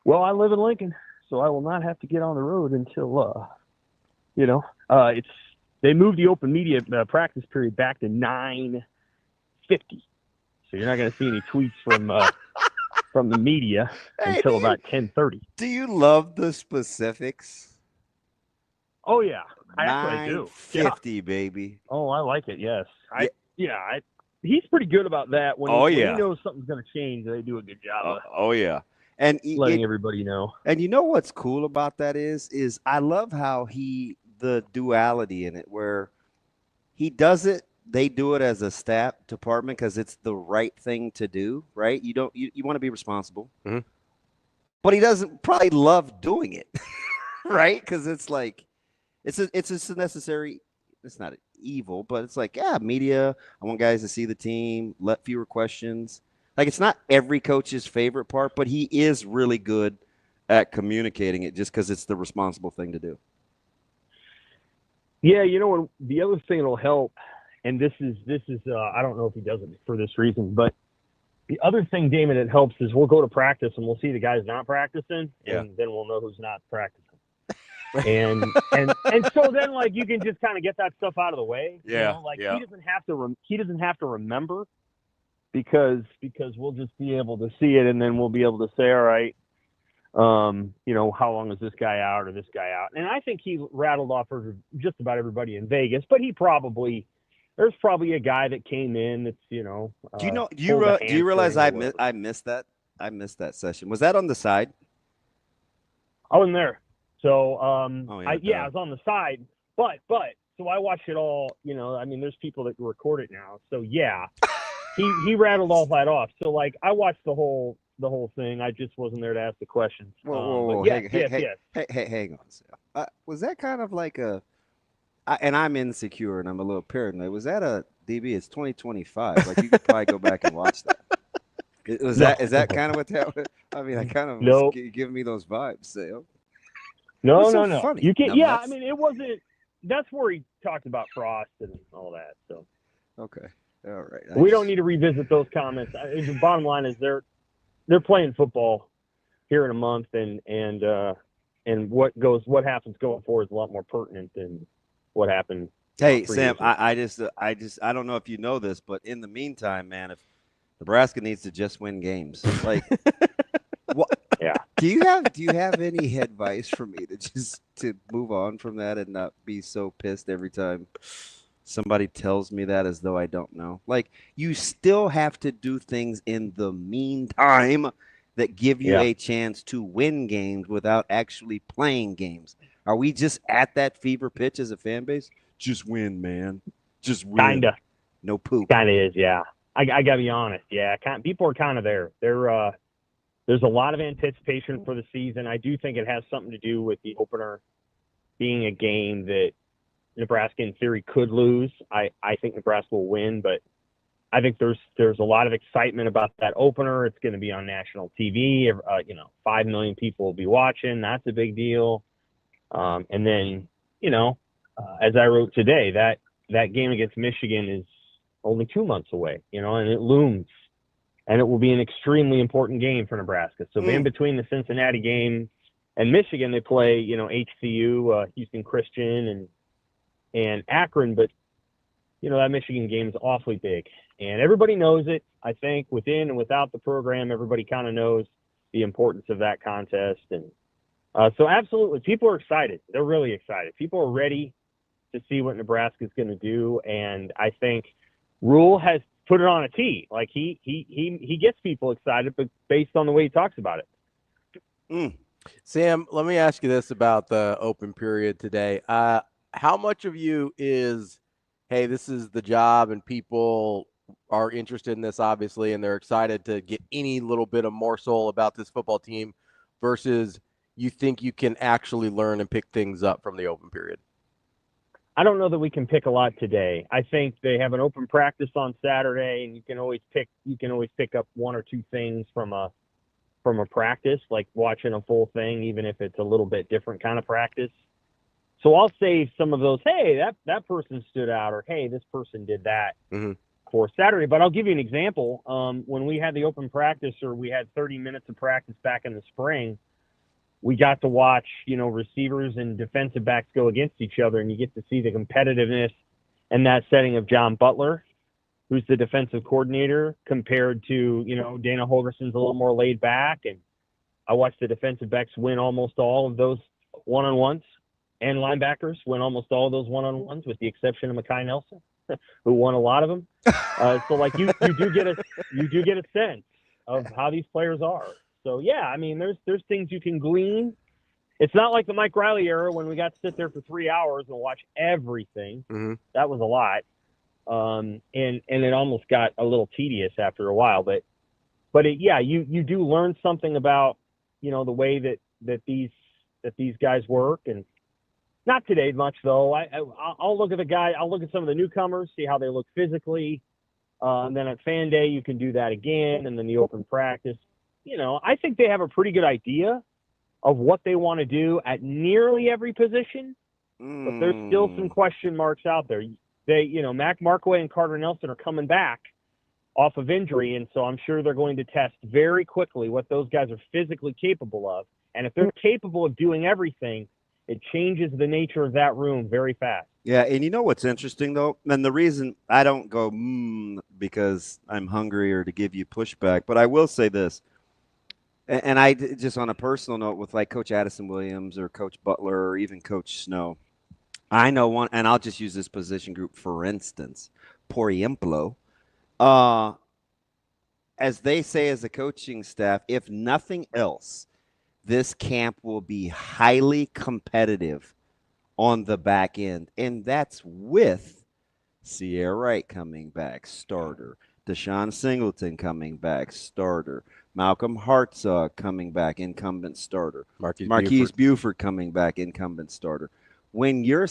Speaker 15: Well, I live in Lincoln, so I will not have to get on the road until, they moved the open media practice period back to 9:50. So you're not going to see any tweets from the media until about 10:30.
Speaker 7: Do you love the specifics?
Speaker 15: Oh yeah, I do.
Speaker 7: 9:50, baby.
Speaker 15: Oh, I like it. Yes, he's pretty good about that. When he knows something's going to change, they do a good job.
Speaker 7: And
Speaker 15: letting everybody know.
Speaker 7: And you know what's cool about that is I love how the duality in it, where he does it. They do it as a staff department because it's the right thing to do, right? You want to be responsible, but he doesn't probably love doing it, right? Because it's like it's a necessary. It's not evil, but it's like media. I want guys to see the team, let fewer questions. Like it's not every coach's favorite part, but he is really good at communicating it just because it's the responsible thing to do.
Speaker 15: Yeah, the other thing that'll help. And this is I don't know if he does it for this reason, but the other thing, Damon, that helps is we'll go to practice and we'll see the guys not practicing, and then we'll know who's not practicing. and so then like you can just kind of get that stuff out of the way. He doesn't have to remember because we'll just be able to see it, and then we'll be able to say, all right, how long is this guy out or this guy out? And I think he rattled off just about everybody in Vegas, but there's probably a guy that came in that's,
Speaker 7: Do you realize I missed that? I missed that session. Was that on the side?
Speaker 15: I wasn't there. So, I was on the side, but so I watched it all, there's people that record it now. So yeah, he rattled all that off. So like, I watched the whole thing. I just wasn't there to ask the questions.
Speaker 7: Whoa. Hang on, Sam. Was that kind of like and I'm insecure and I'm a little paranoid. Was that a DB? It's 2025. Like you could probably go back and watch that. Is that kind of what that was? I mean, I kind of was giving me those vibes, Sam.
Speaker 15: No.
Speaker 7: Funny.
Speaker 15: You can't. Yeah, I mean, it wasn't. That's where he talked about Frost and all that. So.
Speaker 7: Okay. All right.
Speaker 15: We don't need to revisit those comments. The bottom line is they're playing football here in a month, and what happens going forward is a lot more pertinent than what happened.
Speaker 7: Hey, Sam, I don't know if you know this, but in the meantime, man, if Nebraska needs to just win games, like, what? Yeah. Do you have any advice for me to move on from that and not be so pissed every time somebody tells me that as though I don't know? Like, you still have to do things in the meantime that give you a chance to win games without actually playing games. Are we just at that fever pitch as a fan base? Just win, man. Just win.
Speaker 15: Kinda.
Speaker 7: No poop.
Speaker 15: Kinda is, yeah. I gotta be honest. Yeah, people are kind of there. There's a lot of anticipation for the season. I do think it has something to do with the opener being a game that Nebraska, in theory, could lose. I think Nebraska will win, but I think there's a lot of excitement about that opener. It's going to be on national TV. 5 million people will be watching. That's a big deal. And then, as I wrote today, that game against Michigan is only 2 months away, and it looms. And it will be an extremely important game for Nebraska. So in between the Cincinnati game and Michigan, they play, HCU, Houston Christian, and Akron. But, that Michigan game is awfully big. And everybody knows it. I think within and without the program, everybody kind of knows the importance of that contest. And so absolutely, people are excited. They're really excited. People are ready to see what Nebraska is going to do. And I think Rule has put it on a tee. Like he gets people excited, but based on the way he talks about it.
Speaker 6: Sam, let me ask you this about the open period today. How much of you is, hey, this is the job and people are interested in this, obviously, and they're excited to get any little bit of morsel about this football team, versus you think you can actually learn and pick things up from the open period?
Speaker 15: I don't know that we can pick a lot today. I think they have an open practice on Saturday, and you can always pick up one or two things from a practice, like watching a full thing, even if it's a little bit different kind of practice. So I'll say some of those, hey, that person stood out, or hey, this person did that. course Saturday. But I'll give you an example. When we had the open practice, or we had 30 minutes of practice back in the spring, we got to watch, receivers and defensive backs go against each other, and you get to see the competitiveness in that setting of John Butler, who's the defensive coordinator, compared to, Dana Holgerson's a little more laid back. And I watched the defensive backs win almost all of those one-on-ones, and linebackers win almost all of those one-on-ones, with the exception of Mekhi Nelson, who won a lot of them. So like you do get a sense of how these players are. So yeah, I mean, there's things you can glean. It's not like the Mike Riley era when we got to sit there for 3 hours and watch everything.
Speaker 6: Mm-hmm.
Speaker 15: That was a lot. And it almost got a little tedious after a while, but you do learn something about, the way that these guys work. And not today much though. I'll look at I'll look at some of the newcomers, see how they look physically. And then at Fan Day, you can do that again. And then the open practice, I think they have a pretty good idea of what they want to do at nearly every position, but there's still some question marks out there. Mac Markway and Carter Nelson are coming back off of injury, and so I'm sure they're going to test very quickly what those guys are physically capable of. And if they're capable of doing everything, it changes the nature of that room very fast.
Speaker 7: Yeah, and you know what's interesting, though? And the reason I don't go, because I'm hungry or to give you pushback, but I will say this. And I just on a personal note with like Coach Addison Williams or Coach Butler or even Coach Snow, I know one, and I'll just use this position group for instance, por ejemplo, as they say as a coaching staff, if nothing else, this camp will be highly competitive on the back end, and that's with Sierra Wright coming back, starter, Deshaun Singleton coming back, starter, Malcolm Hartzog coming back, incumbent starter. Marquise Buford coming back, incumbent starter. When your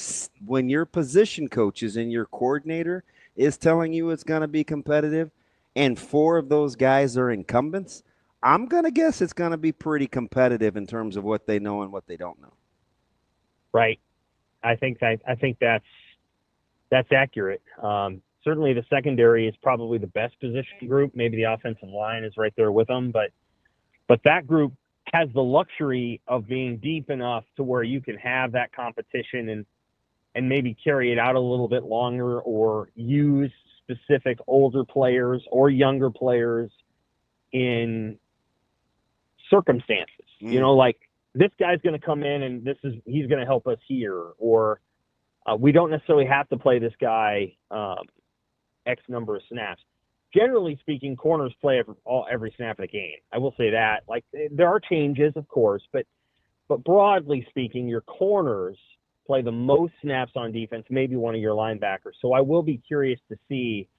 Speaker 7: position coaches and your coordinator is telling you it's going to be competitive, and 4 of those guys are incumbents, I'm going to guess it's going to be pretty competitive in terms of what they know and what they don't know.
Speaker 15: Right. I think that's accurate. Certainly the secondary is probably the best position group. Maybe the offensive line is right there with them, but that group has the luxury of being deep enough to where you can have that competition and maybe carry it out a little bit longer, or use specific older players or younger players in circumstances. Like this guy's going to come in and he's going to help us here, or we don't necessarily have to play this guy X number of snaps. Generally speaking, corners play every snap of the game. I will say that. Like there are changes, of course, but broadly speaking, your corners play the most snaps on defense, maybe one of your linebackers. So I will be curious to see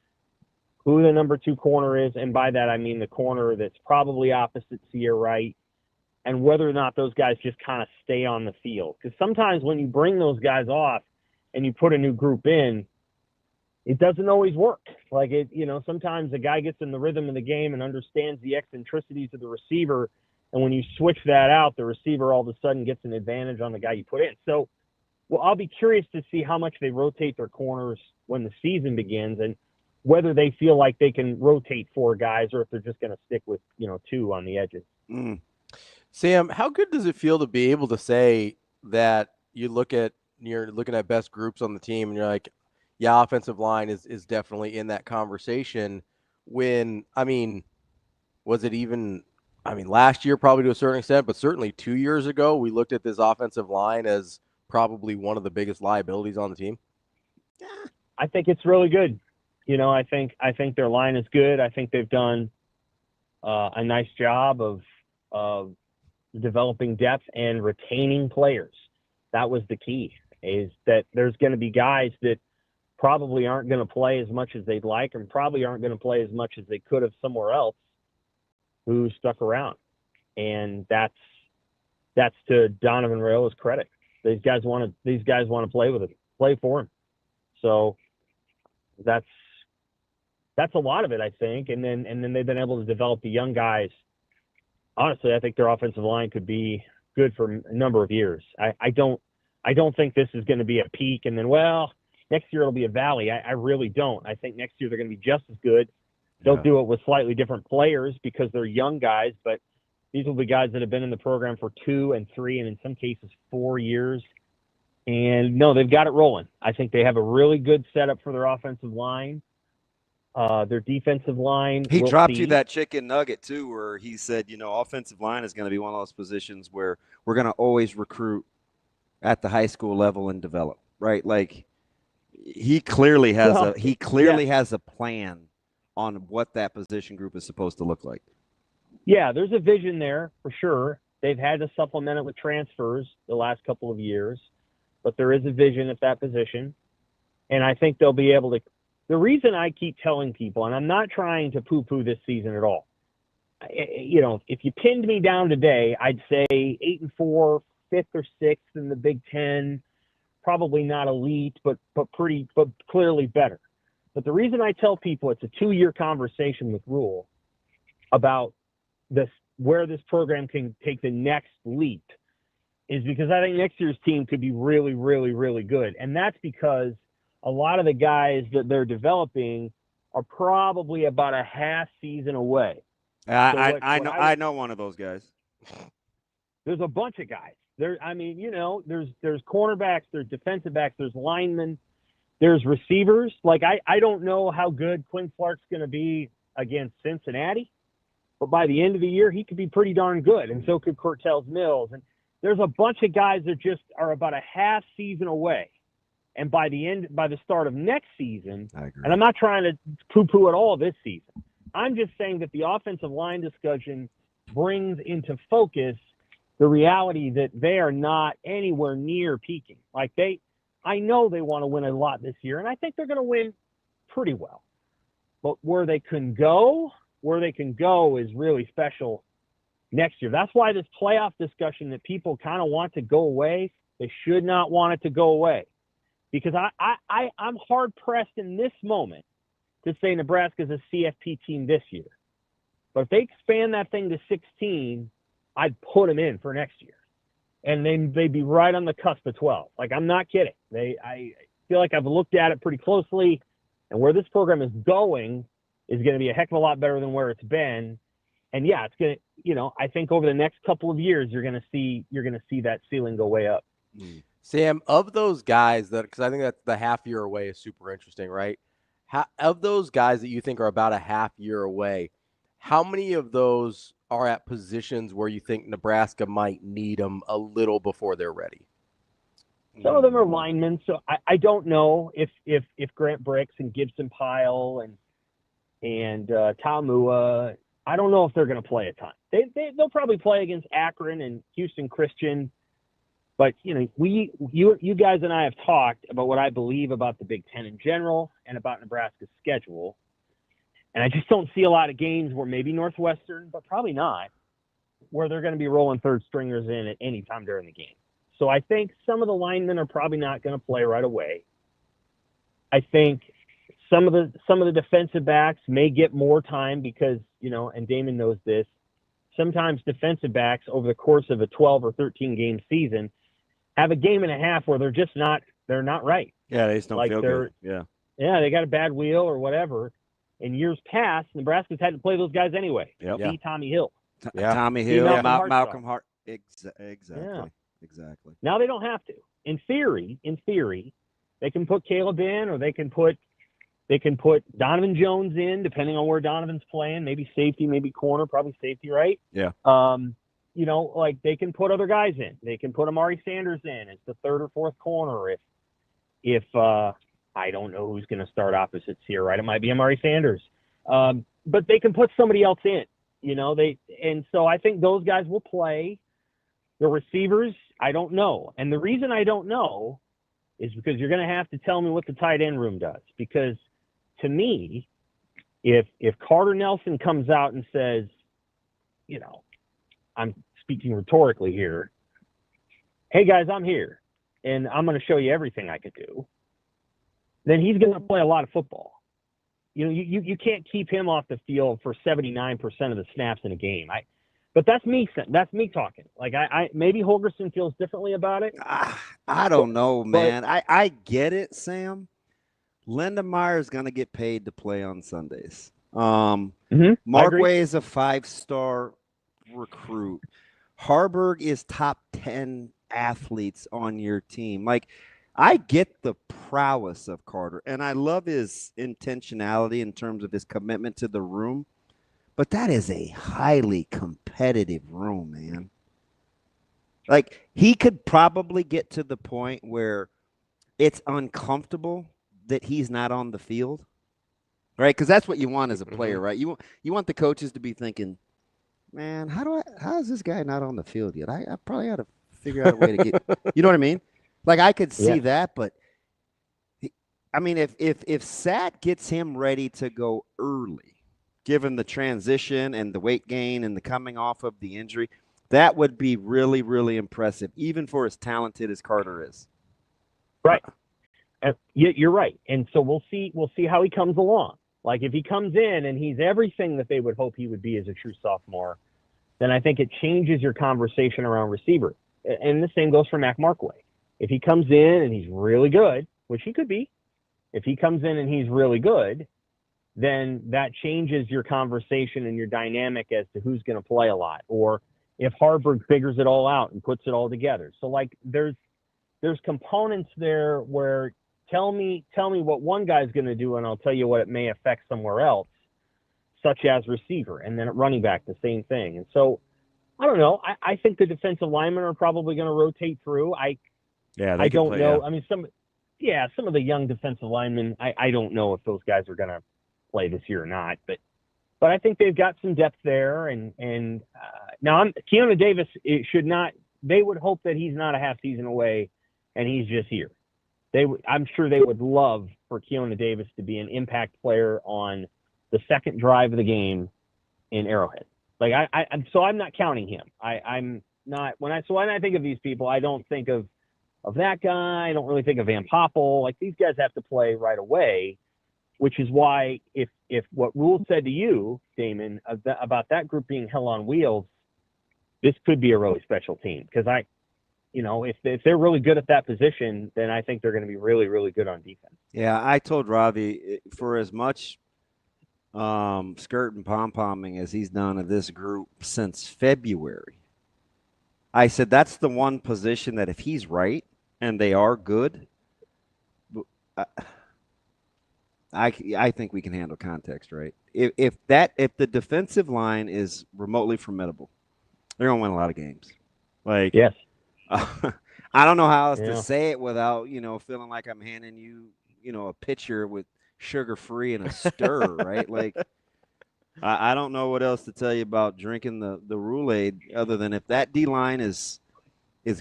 Speaker 15: who the number 2 corner is, and by that I mean the corner that's probably opposite Sierra Wright, and whether or not those guys just kind of stay on the field. Because sometimes when you bring those guys off and you put a new group in, it doesn't always work. Like sometimes a guy gets in the rhythm of the game and understands the eccentricities of the receiver, and when you switch that out, the receiver all of a sudden gets an advantage on the guy you put in. So, I'll be curious to see how much they rotate their corners when the season begins, and whether they feel like they can rotate 4 guys, or if they're just going to stick with 2 on the edges.
Speaker 6: Sam, how good does it feel to be able to say that you're looking at best groups on the team and you're like, yeah, offensive line is definitely in that conversation, when, was it even, last year probably to a certain extent, but certainly 2 years ago, we looked at this offensive line as probably one of the biggest liabilities on the team?
Speaker 15: I think it's really good. I think their line is good. I think they've done a nice job of developing depth and retaining players. That was the key, is that there's going to be guys that probably aren't going to play as much as they'd like, and probably aren't going to play as much as they could have somewhere else, who stuck around. And that's to Donovan Raiola's credit. These guys want to play with him, play for him. So that's a lot of it, I think. And then they've been able to develop the young guys. Honestly, I think their offensive line could be good for a number of years. I don't think this is going to be a peak and then, next year it'll be a valley. I really don't. I think next year they're going to be just as good. They'll do it with slightly different players because they're young guys, but these will be guys that have been in the program for 2 and 3 and in some cases 4 years. And no, they've got it rolling. I think they have a really good setup for their offensive line. Their defensive line.
Speaker 7: He dropped you that chicken nugget too, where he said, offensive line is going to be one of those positions where we're going to always recruit at the high school level and develop, right? Like he clearly has has a plan on what that position group is supposed to look like.
Speaker 15: Yeah, there's a vision there for sure. They've had to supplement it with transfers the last couple of years, but there is a vision at that position. And I think they'll be able to. The reason I keep telling people, and I'm not trying to poo-poo this season at all, if you pinned me down today, I'd say 8-4, 5th or 6th in the Big Ten, probably not elite, but clearly better. But the reason I tell people it's a 2-year conversation with Rule about where this program can take the next leap is because I think next year's team could be really, really, really good. And that's because a lot of the guys that they're developing are probably about a half season away.
Speaker 7: I know one of those guys.
Speaker 15: There's a bunch of guys. There's cornerbacks, there's defensive backs, there's linemen, there's receivers. Like I don't know how good Quinn Clark's going to be against Cincinnati, but by the end of the year he could be pretty darn good, and so could Cortez Mills. And there's a bunch of guys that just are about a half season away. And by the start of next season, and I'm not trying to poo-poo at all this season, I'm just saying that the offensive line discussion brings into focus the reality that they are not anywhere near peaking. Like I know they want to win a lot this year, and I think they're going to win pretty well. But where they can go is really special next year. That's why this playoff discussion that people kind of want to go away, they should not want it to go away. Because I'm hard-pressed in this moment to say Nebraska's a CFP team this year. But if they expand that thing to 16, I'd put them in for next year. And then they'd be right on the cusp of 12. Like, I'm not kidding. I feel like I've looked at it pretty closely, and where this program is going is going to be a heck of a lot better than where it's been. And, yeah, it's going to, I think over the next couple of years, you're going to see that ceiling go way up.
Speaker 6: Sam, of those guys because I think that the half year away is super interesting, right? Of those guys that you think are about a half year away, how many of those are at positions where you think Nebraska might need them a little before they're ready?
Speaker 15: Some of them are linemen, so I don't know if Grant Bricks and Gibson Pyle and Taumua, I don't know if they're going to play a ton. They'll probably play against Akron and Houston Christian. But, you guys and I have talked about what I believe about the Big Ten in general and about Nebraska's schedule. And I just don't see a lot of games where maybe Northwestern, but probably not, where they're going to be rolling third stringers in at any time during the game. So I think some of the linemen are probably not going to play right away. I think some of the defensive backs may get more time because, and Damon knows this, sometimes defensive backs over the course of a 12 or 13 game season have a game and a half where they're not right.
Speaker 7: Yeah, they just don't feel good. Yeah,
Speaker 15: they got a bad wheel or whatever. In years past, Nebraska's had to play those guys anyway.
Speaker 7: Yep.
Speaker 15: See Tommy Hill.
Speaker 7: Tommy Hill, Malcolm Hart. Exactly.
Speaker 15: Now they don't have to. In theory, they can put Caleb in, or they can put Donovan Jones in, depending on where Donovan's playing. Maybe safety, maybe corner, probably safety, right?
Speaker 7: Yeah.
Speaker 15: They can put other guys in. They can put Amari Sanders in as the third or fourth corner. If I don't know who's going to start opposites here, right? It might be Amari Sanders. But they can put somebody else in, and so I think those guys will play. The receivers, I don't know. And the reason I don't know is because you're going to have to tell me what the tight end room does. Because to me, if Carter Nelson comes out and says, I'm speaking rhetorically here, hey guys, I'm here and I'm going to show you everything I could do, then he's going to play a lot of football. You can't keep him off the field for 79% of the snaps in a game. But that's me talking. Like I maybe Holgerson feels differently about it.
Speaker 7: I don't know, man. I get it, Sam. Lindemeyer is going to get paid to play on Sundays.
Speaker 15: Mm-hmm.
Speaker 7: Markway is a 5-star recruit. Harburg is top 10 athletes on your team. Like, I get the prowess of Carter, and I love his intentionality in terms of his commitment to the room, but that is a highly competitive room, man. Like, he could probably get to the point where it's uncomfortable that he's not on the field, right? Because that's what you want as a player, right? You want the coaches to be thinking, man, how is this guy not on the field yet? I probably ought to figure out a way to get, you know what I mean? Like, I could see that, but I mean, if Sat gets him ready to go early, given the transition and the weight gain and the coming off of the injury, that would be really, really impressive, even for as talented as Carter is.
Speaker 15: Right. You're right. And so we'll see how he comes along. Like, if he comes in and he's everything that they would hope he would be as a true sophomore, then I think it changes your conversation around receiver. And the same goes for Mac Markway. If he comes in and he's really good, which he could be, if he comes in and he's really good, then that changes your conversation and your dynamic as to who's going to play a lot. Or if Harburg figures it all out and puts it all together. So, like, there's components there where tell me what one guy's going to do, and I'll tell you what it may affect somewhere else, such as receiver. And then at running back, the same thing. And so, I don't know. I think the defensive linemen are probably going to rotate through. I don't know. Yeah. I mean, some of the young defensive linemen, I don't know if those guys are going to play this year or not. But I think they've got some depth there. And now Keona Davis, they would hope that he's not a half season away and he's just here. I'm sure they would love for Keona Davis to be an impact player on the second drive of the game in Arrowhead. Like, so I'm not counting him. I'm not when I think of these people, I don't think of that guy. I don't really think of Van Poppel. Like, these guys have to play right away, which is why if what Rule said to you, Damon, about that group being hell on wheels, this could be a really special team. Because if they're really good at that position, then I think they're going to be really, really good on defense.
Speaker 7: Yeah, I told Ravi, for as much skirt and pom-pomming as he's done of this group since February, I said that's the one position that if he's right and they are good, I think we can handle context, right? If the defensive line is remotely formidable, they're going to win a lot of games. Like,
Speaker 15: yes.
Speaker 7: I don't know how else to say it without, feeling like I'm handing you, a pitcher with sugar-free and a stir, right? Like, I don't know what else to tell you about drinking the Roule-Aid other than if that D-line is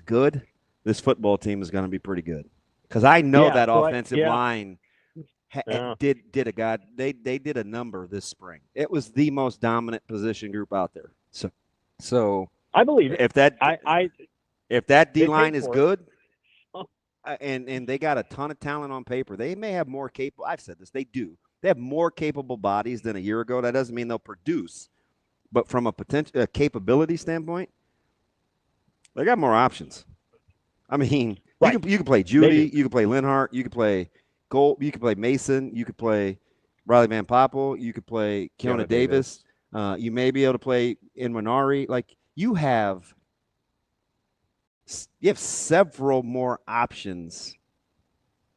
Speaker 7: good, this football team is going to be pretty good. Because I know that offensive line did a number this spring. It was the most dominant position group out there. So
Speaker 15: I believe it.
Speaker 7: If that D-line is good, and they got a ton of talent on paper, they may have more capable. I've said this. They do. They have more capable bodies than a year ago. That doesn't mean they'll produce, but from a capability standpoint, they got more options. I mean, you can play Judy, you can play Linhart, you can play Gold, you can play Mason, you could play Riley Van Poppel, you could play Keona Davis. You may be able to play Inwanari. Like, you have several more options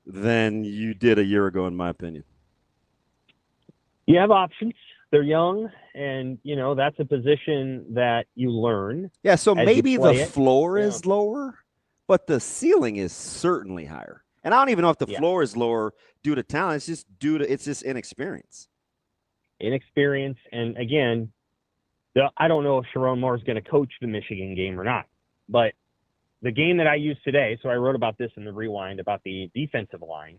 Speaker 7: than you did a year ago, in my opinion.
Speaker 15: You have options. They're young, and, that's a position that you learn.
Speaker 7: Yeah, so maybe the floor is lower, but the ceiling is certainly higher. And I don't even know if the floor is lower due to talent. It's just inexperience.
Speaker 15: Inexperience, and again, I don't know if Sharon Moore is going to coach the Michigan game or not, but the game that I used today, so I wrote about this in the Rewind about the defensive line,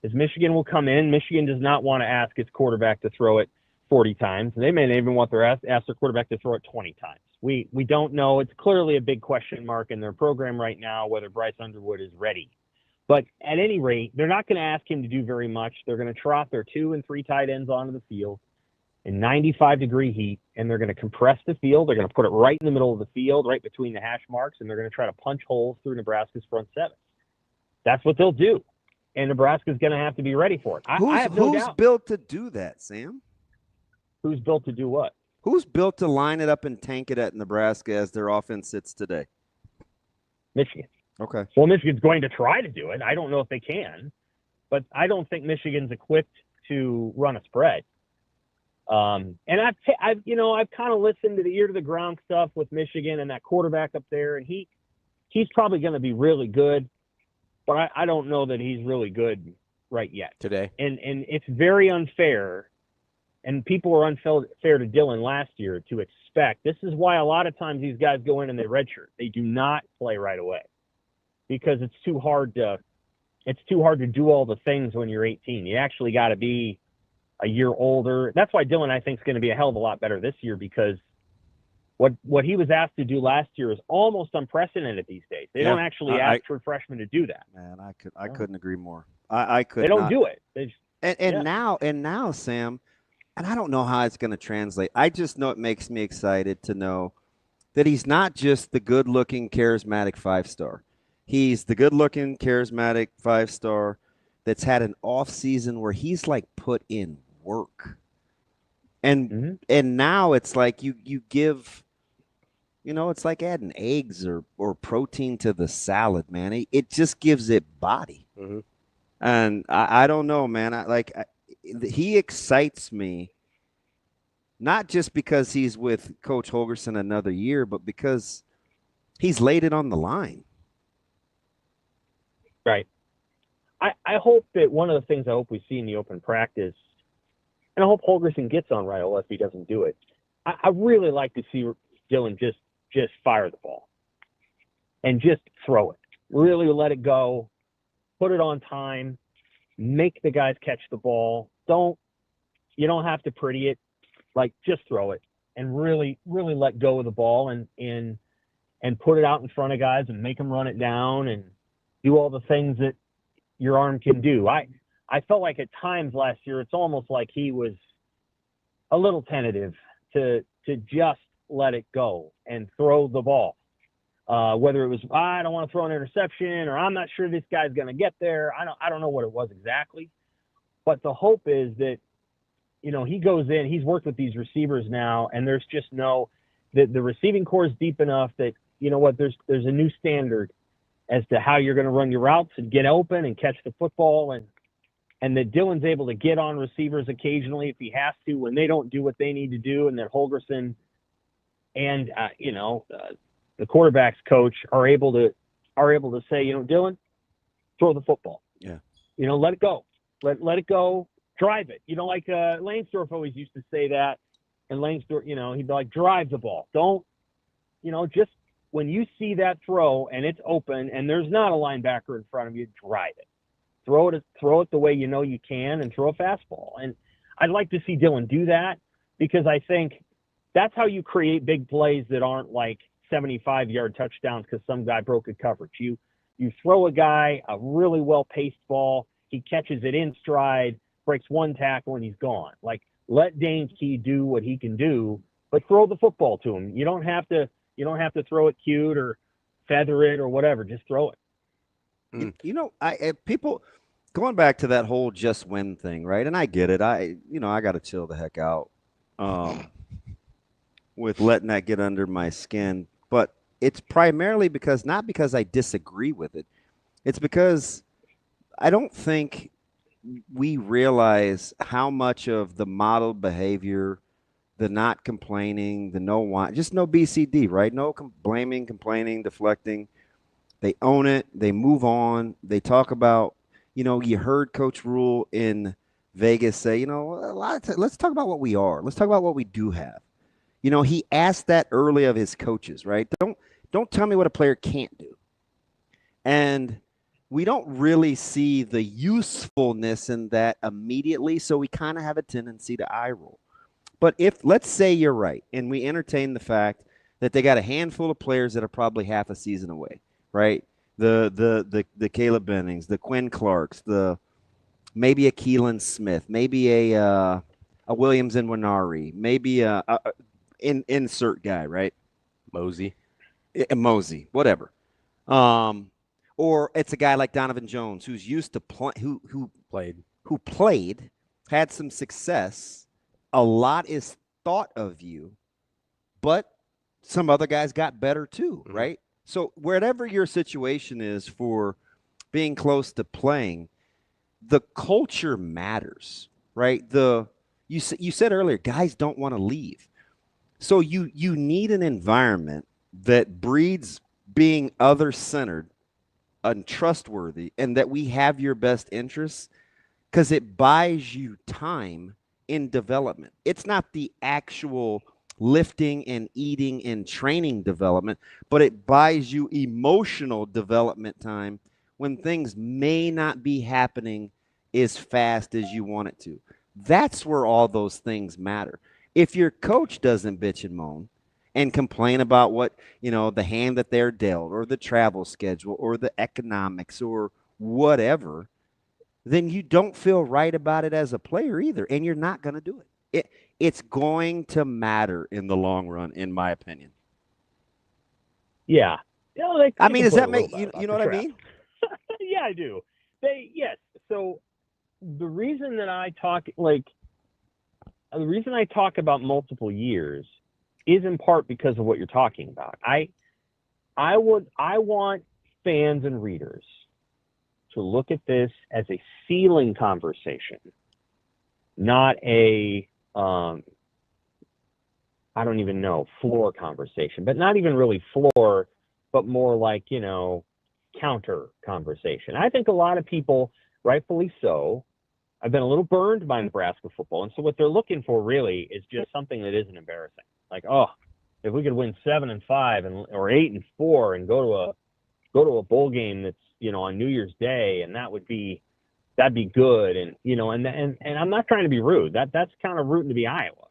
Speaker 15: is Michigan will come in. Michigan does not want to ask its quarterback to throw it 40 times. They may not even want ask their quarterback to throw it 20 times. We don't know. It's clearly a big question mark in their program right now whether Bryce Underwood is ready. But at any rate, they're not going to ask him to do very much. They're going to trot their 2 and 3 tight ends onto the field in 95-degree heat, and they're going to compress the field. They're going to put it right in the middle of the field, right between the hash marks, and they're going to try to punch holes through Nebraska's front seven. That's what they'll do. and Nebraska's going to have to be ready for it. I have no doubt.
Speaker 7: Who's built to do that, Sam?
Speaker 15: Who's built to do what?
Speaker 7: Who's built to line it up and tank it at Nebraska as their offense sits today?
Speaker 15: Michigan.
Speaker 7: Okay.
Speaker 15: Well, Michigan's going to try to do it. I don't know if they can, but I don't think Michigan's equipped to run a spread. And I've kind of listened to the ear to the ground stuff with Michigan and that quarterback up there, and he's probably going to be really good, but I don't know that he's really good right yet
Speaker 6: today.
Speaker 15: And it's very unfair. And people were unfair to Dylan last year to expect. This is why a lot of times these guys go in and they redshirt. They do not play right away because it's too hard to do all the things when you're 18. You actually got to be a year older. That's why Dylan, I think, is going to be a hell of a lot better this year because what he was asked to do last year is almost unprecedented these days. They don't actually ask for freshmen to do that.
Speaker 7: Man, I couldn't agree more. I could.
Speaker 15: They don't
Speaker 7: not.
Speaker 15: do it. They just,
Speaker 7: now, Sam. And I don't know how it's going to translate. I just know it makes me excited to know that he's not just the good-looking, charismatic five-star. He's the good-looking, charismatic five-star that's had an off-season where he's, like, put in work. And now it's like you give, it's like adding eggs or protein to the salad, man. It just gives it body.
Speaker 6: Mm-hmm.
Speaker 7: And I don't know, man. He excites me, not just because he's with Coach Holgorsen another year, but because he's laid it on the line.
Speaker 15: Right. I hope that one of the things I hope we see in the open practice, and I hope Holgorsen gets on Raiola if he doesn't do it. I really like to see Dylan just fire the ball and just throw it. Really let it go, put it on time, make the guys catch the ball. You don't have to pretty it, like just throw it and really, really let go of the ball and put it out in front of guys and make them run it down and do all the things that your arm can do. I felt like at times last year, it's almost like he was a little tentative to just let it go and throw the ball. Whether it was, I don't want to throw an interception or I'm not sure this guy's going to get there. I don't know what it was exactly. But the hope is that, he goes in, he's worked with these receivers now, and there's just that the receiving core is deep enough that, there's a new standard as to how you're going to run your routes and get open and catch the football. And that Dylan's able to get on receivers occasionally if he has to when they don't do what they need to do. And that Holgorsen and, the quarterback's coach are able to say, Dylan, throw the football.
Speaker 7: Yeah.
Speaker 15: Let it go. Let it go. Drive it. Like Langsdorff always used to say that. And Langsdorff, he'd be like, drive the ball. Don't, just when you see that throw and it's open and there's not a linebacker in front of you, drive it. Throw it the way you can and throw a fastball. And I'd like to see Dylan do that because I think that's how you create big plays that aren't like 75-yard touchdowns because some guy broke a coverage. You throw a guy a really well-paced ball, he catches it in stride, breaks one tackle, and he's gone. Like, let Dane Key do what he can do, but throw the football to him. You don't have to throw it cute or feather it or whatever. Just throw it.
Speaker 7: People going back to that whole just win thing, right? And I get it. I got to chill the heck out with letting that get under my skin. But it's primarily not because I disagree with it. It's because I don't think we realize how much of the model behavior, the not complaining, the no want, just no BCD, right? No blaming, complaining, deflecting. They own it. They move on. They talk about, you heard Coach Rule in Vegas say, a lot of times, let's talk about what we are. Let's talk about what we do have. He asked that early of his coaches, right? Don't tell me what a player can't do. And we don't really see the usefulness in that immediately, so we kind of have a tendency to eye roll. But let's say you're right, and we entertain the fact that they got a handful of players that are probably half a season away, right? The Caleb Bennings, the Quinn Clarks, maybe a Keelan Smith, maybe a Williams and Winari, maybe a insert guy, right?
Speaker 6: Mosey,
Speaker 7: whatever. Or it's a guy like Donovan Jones who's used to who played, had some success. A lot is thought of you, but some other guys got better too, right? So wherever your situation is for being close to playing, the culture matters, right? You said earlier, guys don't want to leave. So you need an environment that breeds being other-centered and trustworthy, and that we have your best interests, because it buys you time in development. It's not the actual lifting and eating and training development, but it buys you emotional development time when things may not be happening as fast as you want it to. That's where all those things matter. If your coach doesn't bitch and moan and complain about what, the hand that they're dealt, or the travel schedule, or the economics, or whatever, then you don't feel right about it as a player either, and you're not going to do it. It's going to matter in the long run, in my opinion.
Speaker 15: Yeah.
Speaker 7: Does that make you know what I mean?
Speaker 15: Yeah, I do. Yes. So the reason that I talk about multiple years is in part because of what you're talking about. I want fans and readers to look at this as a ceiling conversation, not a floor conversation, but not even really floor, but more like, counter conversation. I think a lot of people, rightfully so, have been a little burned by Nebraska football. And so what they're looking for really is just something that isn't embarrassing. Like, if we could win 7-5 or 8-4 and go to a bowl game that's, on New Year's Day, and that'd be good. And, and I'm not trying to be rude. That's kind of rooting to be Iowa.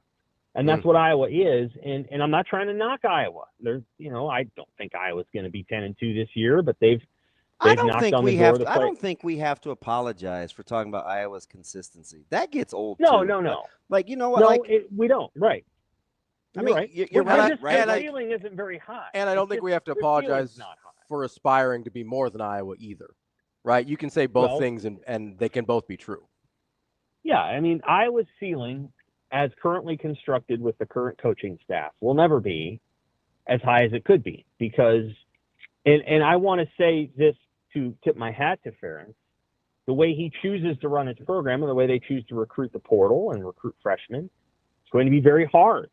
Speaker 15: And that's what Iowa is. And I'm not trying to knock Iowa. I don't think Iowa's going to be 10-2 this year, but they've knocked on the door of the plate.
Speaker 7: I don't think we have to apologize for talking about Iowa's consistency. That gets old.
Speaker 15: No.
Speaker 7: Like, you know what?
Speaker 15: We don't. Right. You're right.
Speaker 6: You're right.
Speaker 15: The ceiling isn't very high.
Speaker 6: And I don't think we have to apologize for aspiring to be more than Iowa either. Right? You can say both things, and they can both be true.
Speaker 15: Yeah. I mean, Iowa's ceiling, as currently constructed with the current coaching staff, will never be as high as it could be, because, and I want to say this to tip my hat to Ferentz, the way he chooses to run its program and the way they choose to recruit the portal and recruit freshmen, it's going to be very hard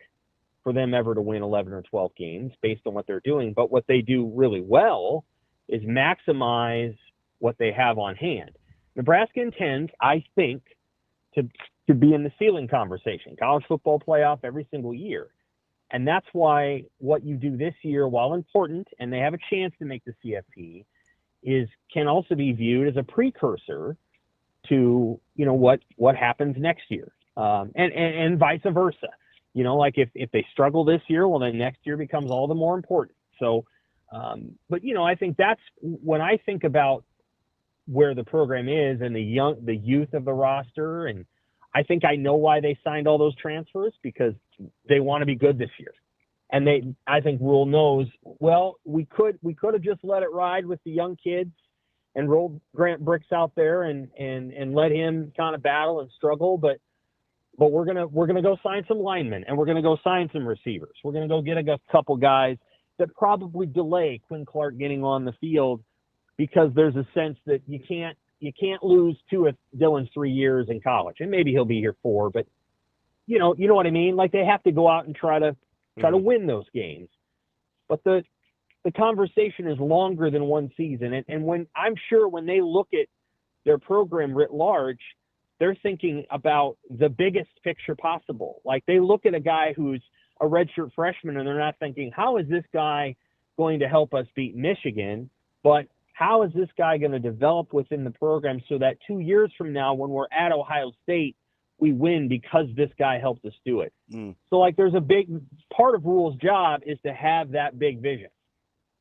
Speaker 15: for them ever to win 11 or 12 games based on what they're doing. But what they do really well is maximize what they have on hand. Nebraska intends, I think, to be in the ceiling conversation, college football playoff every single year. And that's why what you do this year, while important, and they have a chance to make the CFP, can also be viewed as a precursor to, what happens next year. And vice versa. Like if they struggle this year, well, then next year becomes all the more important. So, but I think that's when I think about where the program is and the youth of the roster, and I think I know why they signed all those transfers, because they want to be good this year. And I think Rule knows, well, we could have just let it ride with the young kids and rolled Grant Bricks out there and let him kind of battle and struggle, but we're gonna go sign some linemen, and we're gonna go sign some receivers. We're gonna go get a couple guys that probably delay Quinn Clark getting on the field, because there's a sense that you can't lose two of Dylan's 3 years in college, and maybe he'll be here 4, but you know what I mean? Like, they have to go out and try to win those games. But the conversation is longer than one season. And when I'm sure when they look at their program writ large, they're thinking about the biggest picture possible. Like, they look at a guy who's a redshirt freshman and they're not thinking, how is this guy going to help us beat Michigan? But how is this guy going to develop within the program so that 2 years from now, when we're at Ohio State, we win because this guy helped us do it. So, like, there's a big part of Rule's job is to have that big vision.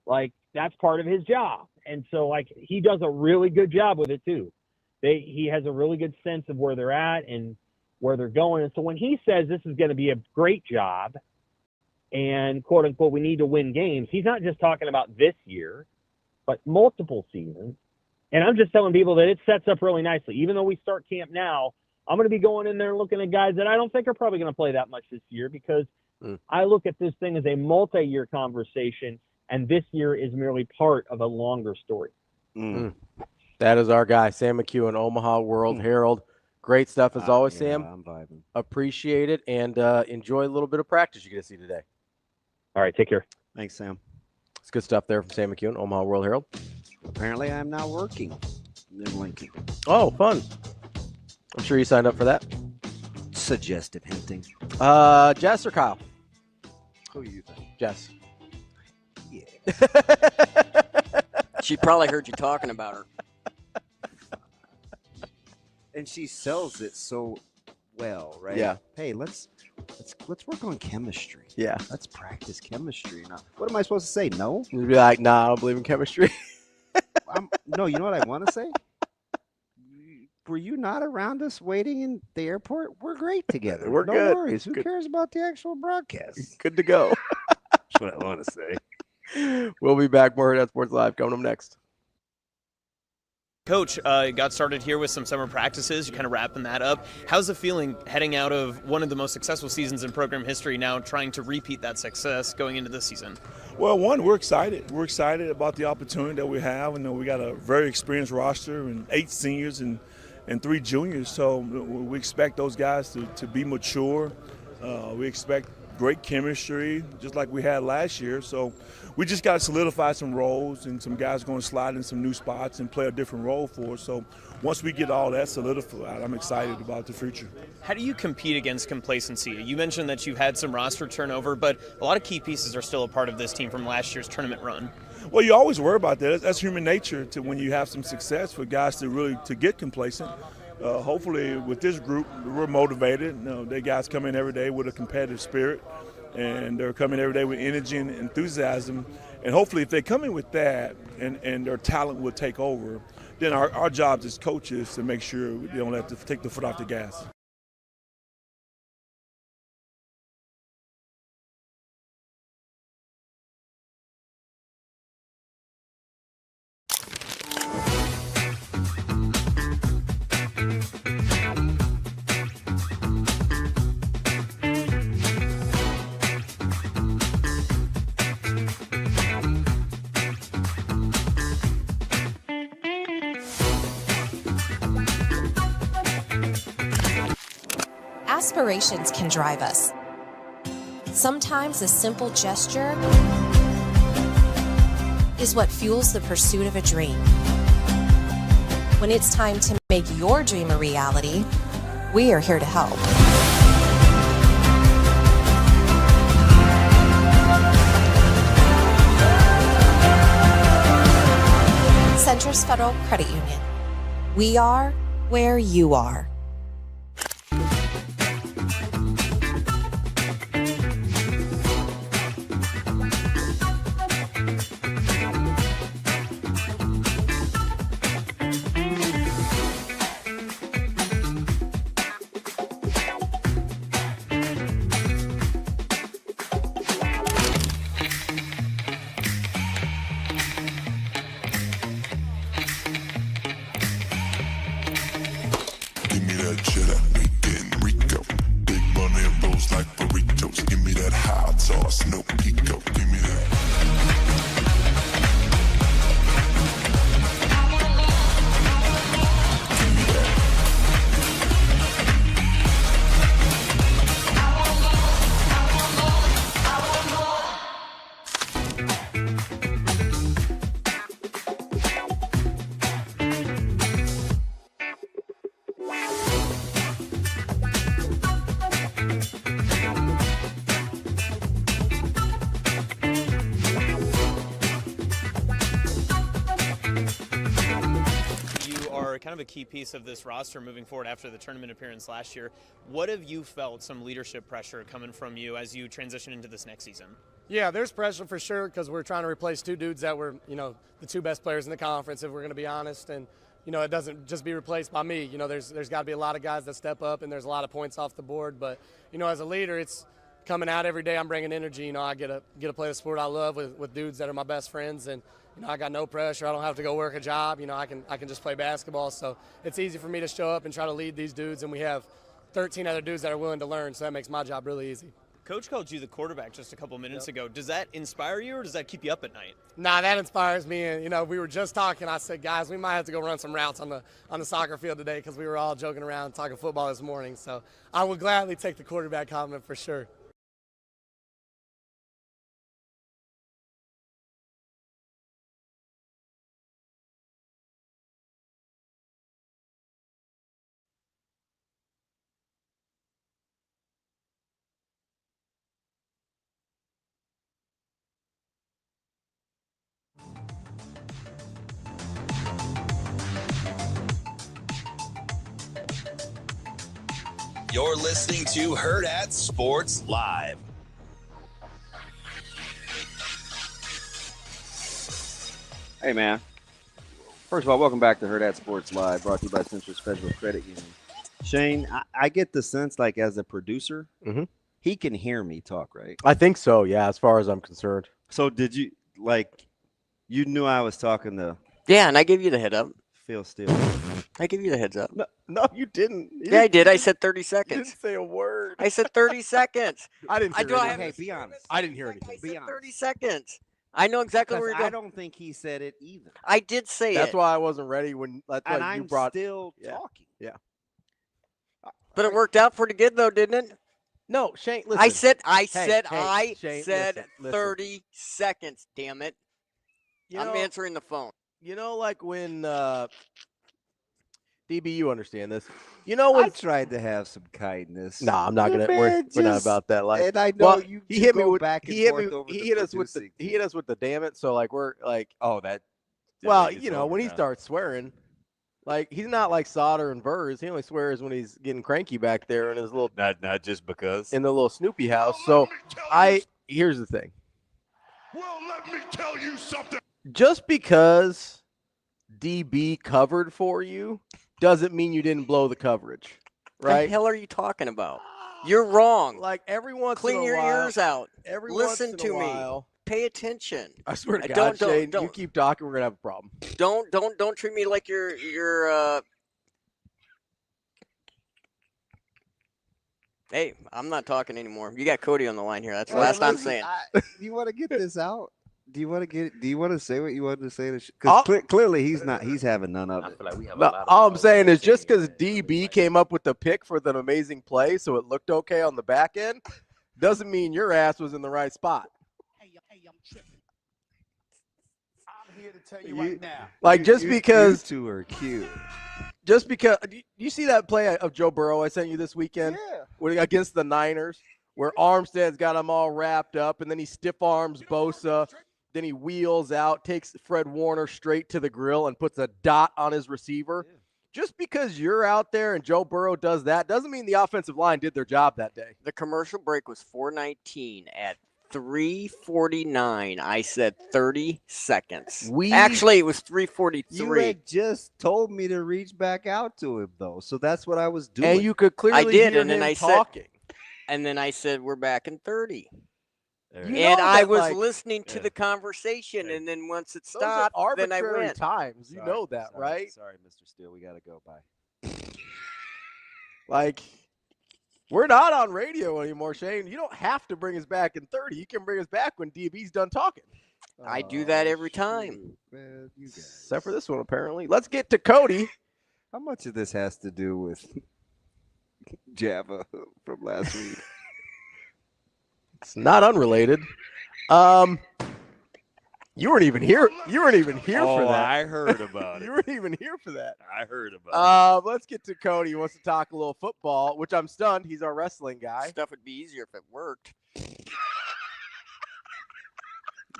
Speaker 15: Like, that's part of his job. And so, like, he does a really good job with it too. He has a really good sense of where they're at and where they're going. And so when he says this is going to be a great job and, quote unquote, we need to win games, he's not just talking about this year. but multiple seasons. And I'm just telling people that it sets up really nicely. Even though we start camp now, I'm going to be going in there looking at guys that I don't think are probably going to play that much this year, because I look at this thing as a multi-year conversation, and this year is merely part of a longer story.
Speaker 6: That is our guy, Sam McKewon, Omaha World Herald. Great stuff as always, Sam.
Speaker 7: I'm vibing.
Speaker 6: Appreciate it, and enjoy a little bit of practice you get to see today.
Speaker 15: All right, take care.
Speaker 7: Thanks, Sam.
Speaker 6: It's good stuff there from Sam McKewon, Omaha World Herald.
Speaker 7: Apparently, I'm now working in Lincoln.
Speaker 6: Oh, fun. I'm sure you signed up for that.
Speaker 7: Suggestive hinting.
Speaker 6: Jess or Kyle?
Speaker 7: Who do you think?
Speaker 6: Jess.
Speaker 7: Yeah.
Speaker 2: She probably heard you talking about her.
Speaker 7: And she sells it so well, right?
Speaker 6: Yeah.
Speaker 7: Hey, let's work on chemistry.
Speaker 6: Yeah.
Speaker 7: Let's practice chemistry. Now, what am I supposed to say? No?
Speaker 6: You'd be like, nah, I don't believe in chemistry.
Speaker 7: No, you know what I want to say? Were you not around us waiting in the airport? We're great together.
Speaker 6: We're
Speaker 7: no
Speaker 6: good.
Speaker 7: worries. Who cares about the actual broadcast?
Speaker 6: Good to go.
Speaker 7: That's what I want to say.
Speaker 6: We'll be back. More Hurrdat Sports Live coming up next.
Speaker 16: Coach, got started here with some summer practices. You're kind of wrapping that up. How's the feeling heading out of one of the most successful seasons in program history, now trying to repeat that success going into this season?
Speaker 17: Well, we're excited. We're excited about the opportunity that we have. And we got a very experienced roster and 8 seniors and 3 juniors. So we expect those guys to be mature. We expect great chemistry, just like we had last year. So we just got to solidify some roles, and some guys are going to slide in some new spots and play a different role for us. So once we get all that solidified, I'm excited about the future.
Speaker 16: How do you compete against complacency? You mentioned that you've had some roster turnover, but a lot of key pieces are still a part of this team from last year's tournament run.
Speaker 17: Well, you always worry about that. That's human nature, to when you have some success, for guys to get complacent. Hopefully with this group, we're motivated. They guys come in every day with a competitive spirit, and they're coming every day with energy and enthusiasm. And hopefully if they come in with that and their talent will take over, then our jobs as coaches to make sure they don't have to take the foot off the gas.
Speaker 10: Aspirations can drive us. Sometimes a simple gesture is what fuels the pursuit of a dream. When it's time to make your dream a reality, we are here to help. Centris Federal Credit Union. We are where you are.
Speaker 16: Kind of a key piece of this roster moving forward after the tournament appearance last year. What have you felt some leadership pressure coming from you as you transition into this next season?
Speaker 18: Yeah, there's pressure for sure, because we're trying to replace 2 dudes that were, the 2 best players in the conference, if we're going to be honest. And, it doesn't just be replaced by me. There's got to be a lot of guys that step up, and there's a lot of points off the board. But, as a leader, it's coming out every day, I'm bringing energy. You know, I get to play the sport I love with dudes that are my best friends, and you know, I got no pressure. I don't have to go work a job. You know, I can just play basketball. So it's easy for me to show up and try to lead these dudes, and we have 13 other dudes that are willing to learn, so that makes my job really easy.
Speaker 16: Coach called you the quarterback just a couple minutes ago. Does that inspire you, or does that keep you up at night?
Speaker 18: Nah, that inspires me. And, you know, we were just talking. I said, guys, we might have to go run some routes on the soccer field today because we were all joking around talking football this morning. So I would gladly take the quarterback comment for sure.
Speaker 1: You're listening to Hurrdat Sports Live.
Speaker 7: Hey, man. First of all, welcome back to Hurrdat Sports Live, brought to you by Central Federal Credit Union. Shane, I get the sense, like, as a producer, he can hear me talk, right?
Speaker 6: I think so, yeah, as far as I'm concerned.
Speaker 7: So did you, like, you knew I was talking to
Speaker 2: Yeah, and I gave you the head up.
Speaker 7: Phil Steele?
Speaker 2: I gave you the heads up.
Speaker 6: No, you didn't.
Speaker 2: Yeah, I did. I said 30 seconds.
Speaker 6: You didn't say a word.
Speaker 2: I said 30 seconds.
Speaker 6: I didn't hear anything.
Speaker 7: Hey, be honest.
Speaker 6: I didn't hear anything.
Speaker 2: I said 30 seconds. I know exactly
Speaker 7: Because
Speaker 2: where you're going.
Speaker 7: I don't think he said it either.
Speaker 2: I did say
Speaker 6: That's
Speaker 2: it.
Speaker 6: why I wasn't ready when
Speaker 7: And
Speaker 6: you
Speaker 7: I'm
Speaker 6: brought.
Speaker 7: still talking.
Speaker 6: Yeah.
Speaker 2: But it worked out pretty good, though, didn't it?
Speaker 6: No, Shane, listen.
Speaker 2: I said
Speaker 6: Shane,
Speaker 2: 30 seconds, damn it. I'm answering the phone.
Speaker 6: You know, like when DB, you understand this. You know when
Speaker 7: I tried to have some kindness.
Speaker 6: No, I'm not gonna. We're not about that. Like,
Speaker 7: and I know you.
Speaker 6: He hit me
Speaker 7: go
Speaker 6: with.
Speaker 7: Back and
Speaker 6: He hit
Speaker 7: forth
Speaker 6: me.
Speaker 7: over
Speaker 6: He
Speaker 7: the
Speaker 6: hit us with the.
Speaker 7: producing
Speaker 6: He hit us with the damn it. So like we're like.
Speaker 7: Oh, that.
Speaker 6: Well, you know when he starts swearing, like he's not like Sauter and Vers. He only swears when he's getting cranky back there in his little.
Speaker 7: Not just because.
Speaker 6: In the little Snoopy house. So here's the thing.
Speaker 3: Well, let me tell you something.
Speaker 6: Just because DB covered for you doesn't mean you didn't blow the coverage, right?
Speaker 2: What the hell are you talking about? You're wrong.
Speaker 6: Like every once
Speaker 2: Clean
Speaker 6: in a
Speaker 2: your
Speaker 6: while,
Speaker 2: ears out.
Speaker 6: Every
Speaker 2: Listen
Speaker 6: once
Speaker 2: to
Speaker 6: in a
Speaker 2: me.
Speaker 6: while,
Speaker 2: Pay attention.
Speaker 6: I swear to God, Shane, you keep talking, we're gonna have a problem.
Speaker 2: Don't treat me like you're Hey, I'm not talking anymore. You got Cody on the line here. That's the last I'm saying.
Speaker 7: Do you want to get this out? Do you want to say what you wanted to say? Because clearly he's not. He's having none of it.
Speaker 6: All I'm saying is just because DB came up with the pick for the amazing play, so it looked okay on the back end, doesn't mean your ass was in the right spot.
Speaker 3: Hey, I'm tripping. I'm here to tell you right now.
Speaker 6: Like just because
Speaker 7: you two are cute.
Speaker 6: Just because you see that play of Joe Burrow I sent you this weekend? Yeah. Against the Niners, where Armstead's got him all wrapped up, and then he stiff arms Bosa. Then he wheels out, takes Fred Warner straight to the grill, and puts a dot on his receiver. Yeah. Just because you're out there and Joe Burrow does that doesn't mean the offensive line did their job that day.
Speaker 2: The commercial break was 4:19 at 3:49. I said 30 seconds. Actually, it was 3:43.
Speaker 7: You had just told me to reach back out to him, though, so that's what I was doing.
Speaker 6: And you could clearly hear him talking.
Speaker 2: And then I said, we're back in 30. And I was listening to the conversation, and then once it stopped, then I went.
Speaker 6: Times. You know that, right?
Speaker 7: Sorry, Mr. Steele. We got to go. Bye.
Speaker 6: Like, we're not on radio anymore, Shane. You don't have to bring us back in 30. You can bring us back when DB's done talking.
Speaker 2: I do that every time.
Speaker 7: Man, you guys.
Speaker 6: Except for this one, apparently. Let's get to Cody.
Speaker 7: How much of this has to do with Java from last week?
Speaker 6: It's not unrelated. You weren't even here. You weren't even here for that.
Speaker 7: I heard about it.
Speaker 6: You weren't even here for that.
Speaker 7: I heard about it.
Speaker 6: Let's get to Cody. He wants to talk a little football, which I'm stunned. He's our wrestling guy.
Speaker 2: Stuff would be easier if it worked.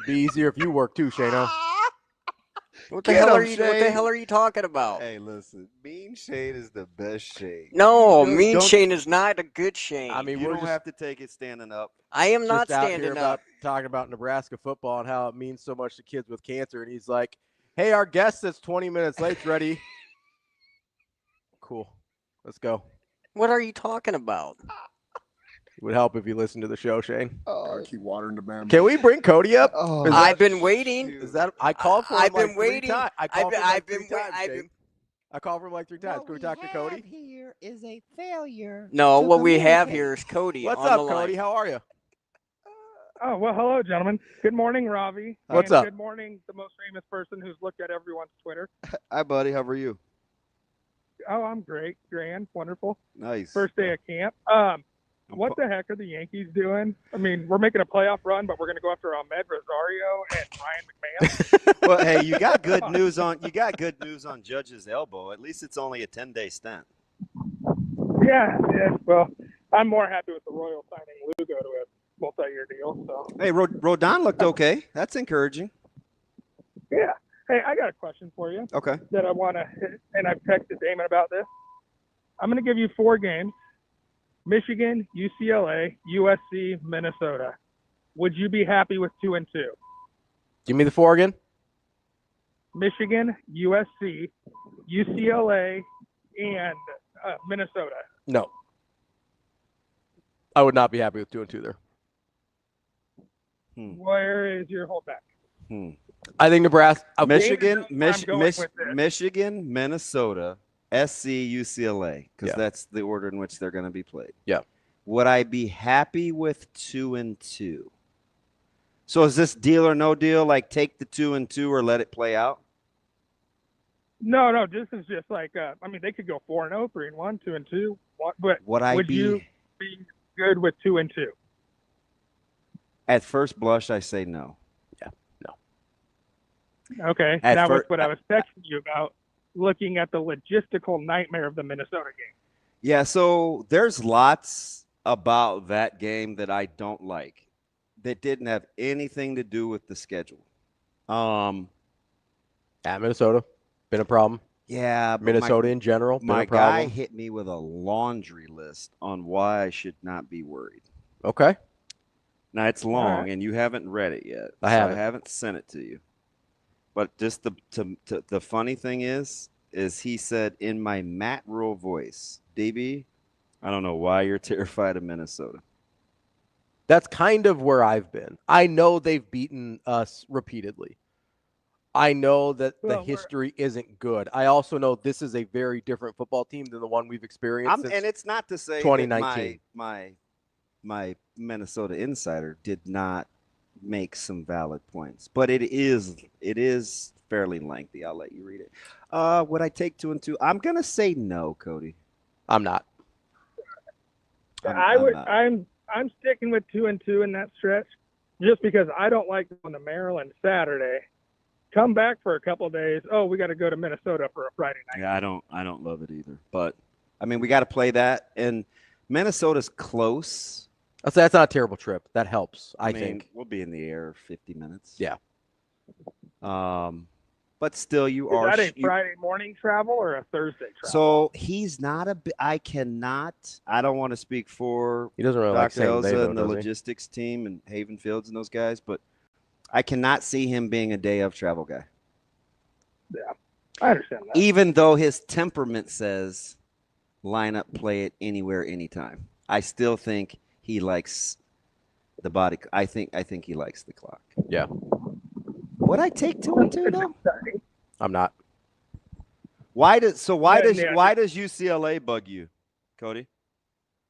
Speaker 6: Be easier if you work too, Shano.
Speaker 2: What the hell are you talking about?
Speaker 7: Hey, listen, Mean Shane is the best Shane.
Speaker 2: No, Mean Shane is not a good Shane.
Speaker 6: I mean,
Speaker 7: you don't have to take it standing up.
Speaker 2: I am not
Speaker 6: just out
Speaker 2: standing
Speaker 6: here
Speaker 2: up.
Speaker 6: Talking about Nebraska football and how it means so much to kids with cancer, and he's like, "Hey, our guest that's 20 minutes late's ready." Cool, let's go.
Speaker 2: What are you talking about?
Speaker 6: It would help if you listened to the show, Shane.
Speaker 19: Gotta keep watering the bamboo.
Speaker 6: Can we bring Cody up?
Speaker 2: I've been waiting.
Speaker 6: Is that I called for him
Speaker 2: I've been
Speaker 6: like
Speaker 2: waiting.
Speaker 6: 3 times. I called for him like 3 times,
Speaker 2: I've
Speaker 6: Shane. I called for him like 3 times. Can we talk to Cody?
Speaker 7: Here is a failure.
Speaker 2: No, what we have here is Cody.
Speaker 6: What's
Speaker 2: on
Speaker 6: up,
Speaker 2: the line.
Speaker 6: Cody? How are you?
Speaker 20: Oh, well, hello, gentlemen. Good morning, Ravi.
Speaker 6: What's
Speaker 20: and
Speaker 6: up?
Speaker 20: Good morning, the most famous person who's looked at everyone's Twitter.
Speaker 7: Hi, buddy. How are you?
Speaker 20: Oh, I'm great. Grand. Wonderful.
Speaker 7: Nice.
Speaker 20: First day of camp. What the heck are the Yankees doing? I mean, we're making a playoff run, but we're going to go after Ahmed Rosario and Ryan McMahon.
Speaker 7: Well, hey, you got good news on Judge's elbow. At least it's only a 10-day stint.
Speaker 20: Yeah. Well, I'm more happy with the Royals signing Lugo to a multi-year deal. So.
Speaker 7: Hey, Rodon looked okay. That's encouraging.
Speaker 20: Yeah. Hey, I got a question for you.
Speaker 7: Okay.
Speaker 20: That I want to, and I've texted Damon about this. I'm going to give you 4 games. Michigan, UCLA, USC, Minnesota. Would you be happy with 2-2?
Speaker 6: Give me the 4 again.
Speaker 20: Michigan, USC, UCLA, and Minnesota.
Speaker 6: No. I would not be happy with 2-2 there.
Speaker 20: Where is your holdback?
Speaker 6: I think Nebraska,
Speaker 7: Michigan,
Speaker 20: Michigan,
Speaker 7: Minnesota, SC, UCLA, because that's the order in which they're going to be played.
Speaker 6: Yeah.
Speaker 7: Would I be happy with 2-2? So is this deal or no deal? Like take the 2-2 or let it play out?
Speaker 20: No. This is just like I mean, they could go 4-0, 3-1, 2-2. But would you be good with 2-2?
Speaker 7: At first blush, I say no.
Speaker 6: Yeah, no.
Speaker 20: Okay. That was what I was texting you about. Looking at the logistical nightmare of the Minnesota game.
Speaker 7: Yeah, so there's lots about that game that I don't like that didn't have anything to do with the schedule.
Speaker 6: At Minnesota, been a problem.
Speaker 7: Yeah, but
Speaker 6: Minnesota in general, been
Speaker 7: my
Speaker 6: a problem.
Speaker 7: guy hit me with a laundry list on why I should not be worried.
Speaker 6: Okay.
Speaker 7: Now, it's long, and you haven't read it yet.
Speaker 6: I haven't.
Speaker 7: I haven't sent it to you. But just the funny thing is he said in my Matt Rule voice, DB, I don't know why you're terrified of Minnesota.
Speaker 6: That's kind of where I've been. I know they've beaten us repeatedly. I know that the history isn't good. I also know this is a very different football team than the one we've experienced since
Speaker 7: and it's not to say
Speaker 6: 2019.
Speaker 7: That my Minnesota insider did not make some valid points, but it is fairly lengthy. I'll let you read it. Would I take 2-2? I'm gonna say no, Cody.
Speaker 6: I'm not.
Speaker 20: I'm sticking with 2-2 in that stretch, just because I don't like going to Maryland Saturday, come back for a couple of days. Oh, we got to go to Minnesota for a Friday night.
Speaker 7: Yeah, I don't love it either. But I mean, we got to play that, and Minnesota's close.
Speaker 6: That's not a terrible trip. That helps. I
Speaker 7: mean,
Speaker 6: think
Speaker 7: we'll be in the air 50 minutes.
Speaker 6: Yeah.
Speaker 7: But still,
Speaker 20: Is that a Friday morning travel or a Thursday travel?
Speaker 7: So he's not I don't want to speak for
Speaker 6: he doesn't really like
Speaker 7: Dr. Elza
Speaker 6: though,
Speaker 7: and the logistics team and Haven Fields and those guys, but I cannot see him being a day of travel guy.
Speaker 20: Yeah, I understand that.
Speaker 7: Even though his temperament says line up, play it anywhere, anytime. I still think he likes the body. I think he likes the clock.
Speaker 6: Yeah.
Speaker 7: Would I take 2-2 though?
Speaker 6: I'm not.
Speaker 7: Why does UCLA bug you, Cody?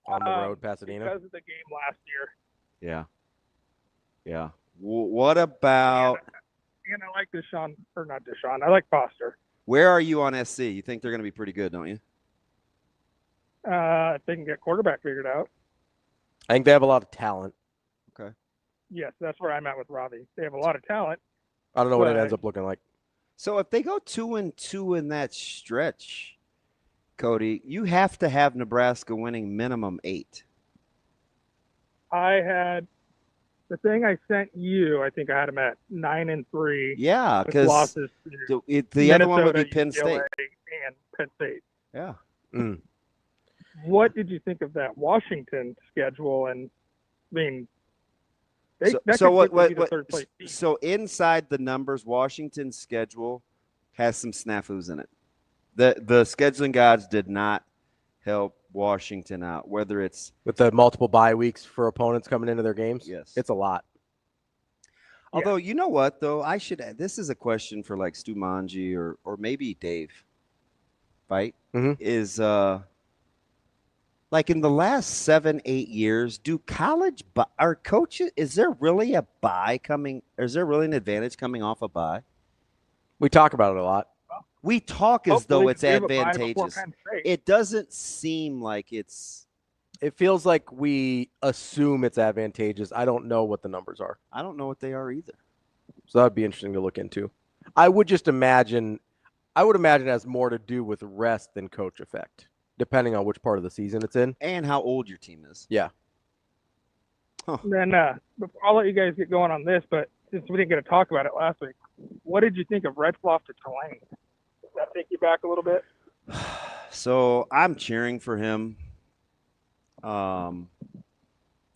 Speaker 6: On the road, Pasadena.
Speaker 20: Because of the game last year.
Speaker 7: Yeah. What about?
Speaker 20: And I like I like Foster.
Speaker 7: Where are you on SC? You think they're going to be pretty good, don't you?
Speaker 20: If they can get quarterback figured out.
Speaker 6: I think they have a lot of talent.
Speaker 7: Okay.
Speaker 20: Yes, that's where I'm at with Ravi. They have a lot of talent.
Speaker 6: I don't know what it ends up looking like.
Speaker 7: So if they go 2-2 in that stretch, Cody, you have to have Nebraska winning minimum 8.
Speaker 20: I had the thing I sent you. I think I had them at 9-3.
Speaker 7: Yeah, because
Speaker 20: losses
Speaker 7: the other one would be Penn State
Speaker 20: and Penn State.
Speaker 7: Yeah.
Speaker 20: What did you think of that Washington schedule? And I mean,
Speaker 7: So inside the numbers, Washington's schedule has some snafus in it. The scheduling gods did not help Washington out, whether it's
Speaker 6: with the multiple bye weeks for opponents coming into their games.
Speaker 7: Yes.
Speaker 6: It's a lot.
Speaker 7: Although, you know what, though? This is a question for like Stu Manji or maybe Dave, right?
Speaker 6: Mm-hmm.
Speaker 7: Is like in the last 7-8 years, do our coaches, is there really a bye coming? Is there really an advantage coming off a bye?
Speaker 6: We talk about it a lot.
Speaker 7: We talk as though it's advantageous.
Speaker 20: It
Speaker 7: It doesn't seem like it's.
Speaker 6: It feels like we assume it's advantageous. I don't know what the numbers are.
Speaker 7: I don't know what they are either.
Speaker 6: So that'd be interesting to look into. I would imagine it has more to do with rest than coach effect, depending on which part of the season it's in.
Speaker 7: And how old your team is.
Speaker 6: Yeah.
Speaker 20: Then I'll let you guys get going on this, but since we didn't get to talk about it last week, what did you think of Retzloff to Tulane? Does that take you back a little bit?
Speaker 7: So I'm cheering for him. I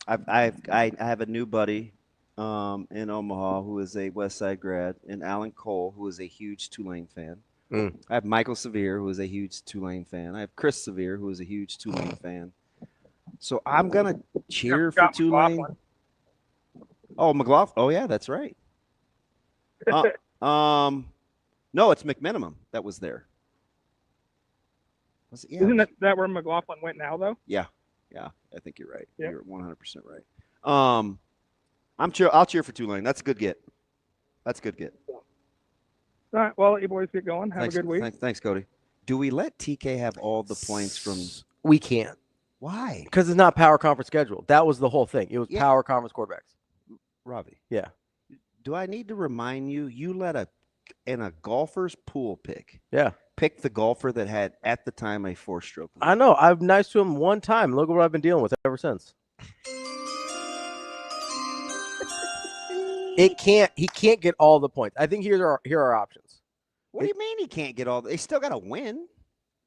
Speaker 7: have a new buddy in Omaha who is a West Side grad, and Alan Cole, who is a huge Tulane fan. I have Michael Severe, who is a huge Tulane fan. I have Chris Severe, who is a huge Tulane fan. So I'm gonna cheer for Tulane.
Speaker 20: McLaughlin.
Speaker 7: Oh, McLaughlin. Oh yeah, that's right. No, it's McMenamin that was there. Yeah.
Speaker 20: Isn't that where McLaughlin went now, though?
Speaker 7: Yeah, I think you're right.
Speaker 20: Yeah.
Speaker 7: You're 100% right. I'll cheer for Tulane. That's a good get. That's a good get.
Speaker 20: All right. Well, let you boys get going. Have
Speaker 7: Thanks,
Speaker 20: a good week.
Speaker 7: Thanks, Cody. Do we let TK have all the points from?
Speaker 6: We can't.
Speaker 7: Why?
Speaker 6: Because it's not power conference schedule. That was the whole thing. It was power conference quarterbacks.
Speaker 7: Robbie.
Speaker 6: Yeah.
Speaker 7: Do I need to remind you? You let in a golfer's pool pick.
Speaker 6: Yeah.
Speaker 7: Pick the golfer that had at the time a 4-stroke lead.
Speaker 6: I know. I've nice to him one time. Look at what I've been dealing with ever since. He can't get all the points. I think here are options.
Speaker 7: What do you mean he can't get all? They still got to win.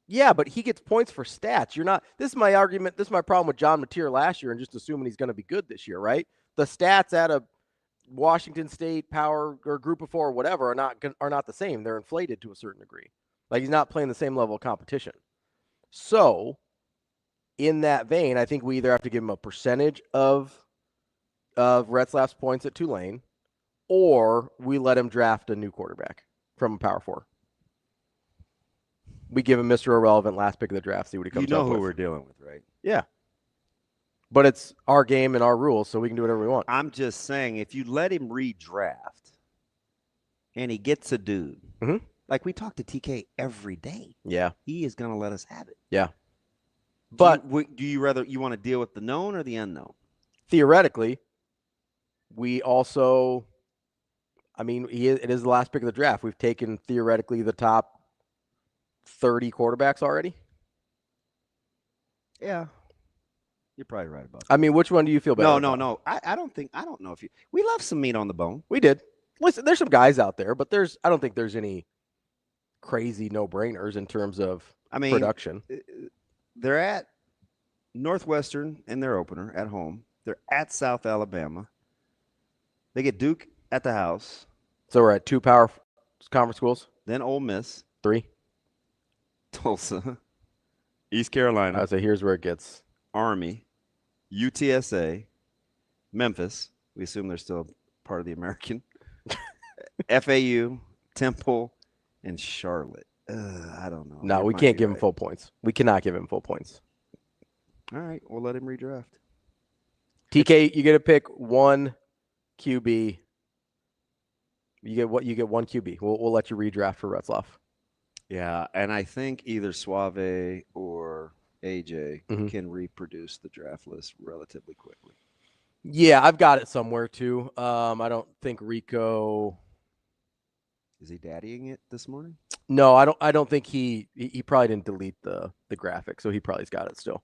Speaker 6: Yeah, but he gets points for stats. You're not. This is my argument. This is my problem with John Mateer last year, and just assuming he's going to be good this year, right? The stats at a Washington State Power or Group of Four or whatever are not the same. They're inflated to a certain degree. Like he's not playing the same level of competition. So, in that vein, I think we either have to give him a percentage of Retzlaff's points at Tulane, or we let him draft a new quarterback from a Power Four. We give him Mr. Irrelevant last pick of the draft, see what he comes up with.
Speaker 7: You know who we're dealing with, right?
Speaker 6: Yeah. But it's our game and our rules, so we can do whatever we want.
Speaker 7: I'm just saying, if you let him redraft and he gets a dude, like we talk to TK every day.
Speaker 6: Yeah.
Speaker 7: He is going to let us have it.
Speaker 6: Yeah. But
Speaker 7: do you want to deal with the known or the unknown?
Speaker 6: Theoretically, we also, it is the last pick of the draft. We've taken theoretically the top 30 quarterbacks already.
Speaker 7: Yeah. You're probably right about that.
Speaker 6: Which one do you feel better?
Speaker 7: No. I don't know if you. We left some meat on the bone.
Speaker 6: We did. Listen, there's some guys out there, but I don't think there's any crazy no-brainers in terms of production.
Speaker 7: They're at Northwestern in their opener at home. They're at South Alabama. They get Duke at the house.
Speaker 6: So we're at 2 power conference schools.
Speaker 7: Then Ole Miss.
Speaker 6: 3.
Speaker 7: Tulsa. East Carolina.
Speaker 6: I would say here's where it gets.
Speaker 7: Army. UTSA. Memphis. We assume they're still part of the American. FAU. Temple. And Charlotte. I don't know.
Speaker 6: No, we can't give him full points. We cannot give him full points.
Speaker 7: All right. We'll let him redraft.
Speaker 6: TK, you get to pick one QB. You get one QB. We'll let you redraft for Retzlaff.
Speaker 7: Yeah, and I think either Suave or AJ can reproduce the draft list relatively quickly.
Speaker 6: Yeah, I've got it somewhere too. I don't think Rico.
Speaker 7: Is he daddying it this morning?
Speaker 6: No, I don't think he probably didn't delete the graphic, so he probably's got it still.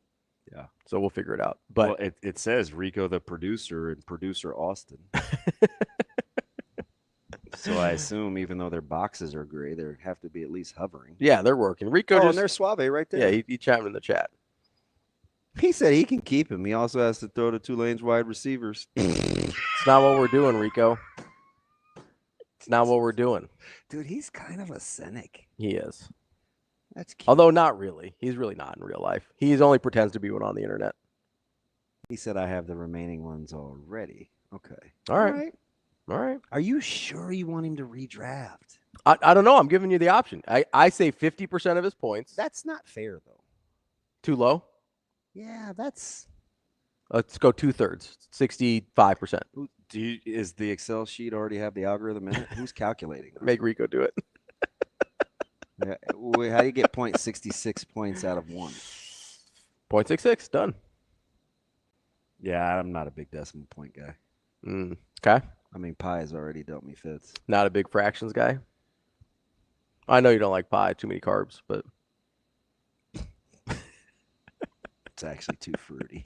Speaker 7: Yeah.
Speaker 6: So we'll figure it out. But
Speaker 7: it says Rico the producer and producer Austin. So I assume even though their boxes are gray, they have to be at least hovering.
Speaker 6: Yeah, they're working. Rico
Speaker 7: and there's Suave right there.
Speaker 6: Yeah, he chimed in the chat.
Speaker 7: He said he can keep him. He also has to throw to Tulane's wide receivers.
Speaker 6: It's not what we're doing, Rico. It's not what we're doing.
Speaker 7: Dude, he's kind of a cynic.
Speaker 6: He is.
Speaker 7: That's cute.
Speaker 6: Although not really. He's really not in real life. He only pretends to be one on the internet.
Speaker 7: He said I have the remaining ones already. Okay.
Speaker 6: All right.
Speaker 7: Are you sure you want him to redraft?
Speaker 6: I don't know. I'm giving you the option. I say 50% of his points.
Speaker 7: That's not fair, though.
Speaker 6: Too low?
Speaker 7: Yeah, that's...
Speaker 6: Let's go 2/3, 65%.
Speaker 7: Is the Excel sheet already have the algorithm in it? Who's calculating that?
Speaker 6: Make Rico do it.
Speaker 7: Yeah. Wait, how do you get 0.66 points out of 1?
Speaker 6: 0.66, done.
Speaker 7: Yeah, I'm not a big decimal point guy.
Speaker 6: Okay.
Speaker 7: I mean, pi has already dealt me fits.
Speaker 6: Not a big fractions guy. I know you don't like pie, too many carbs, but
Speaker 7: it's actually too fruity.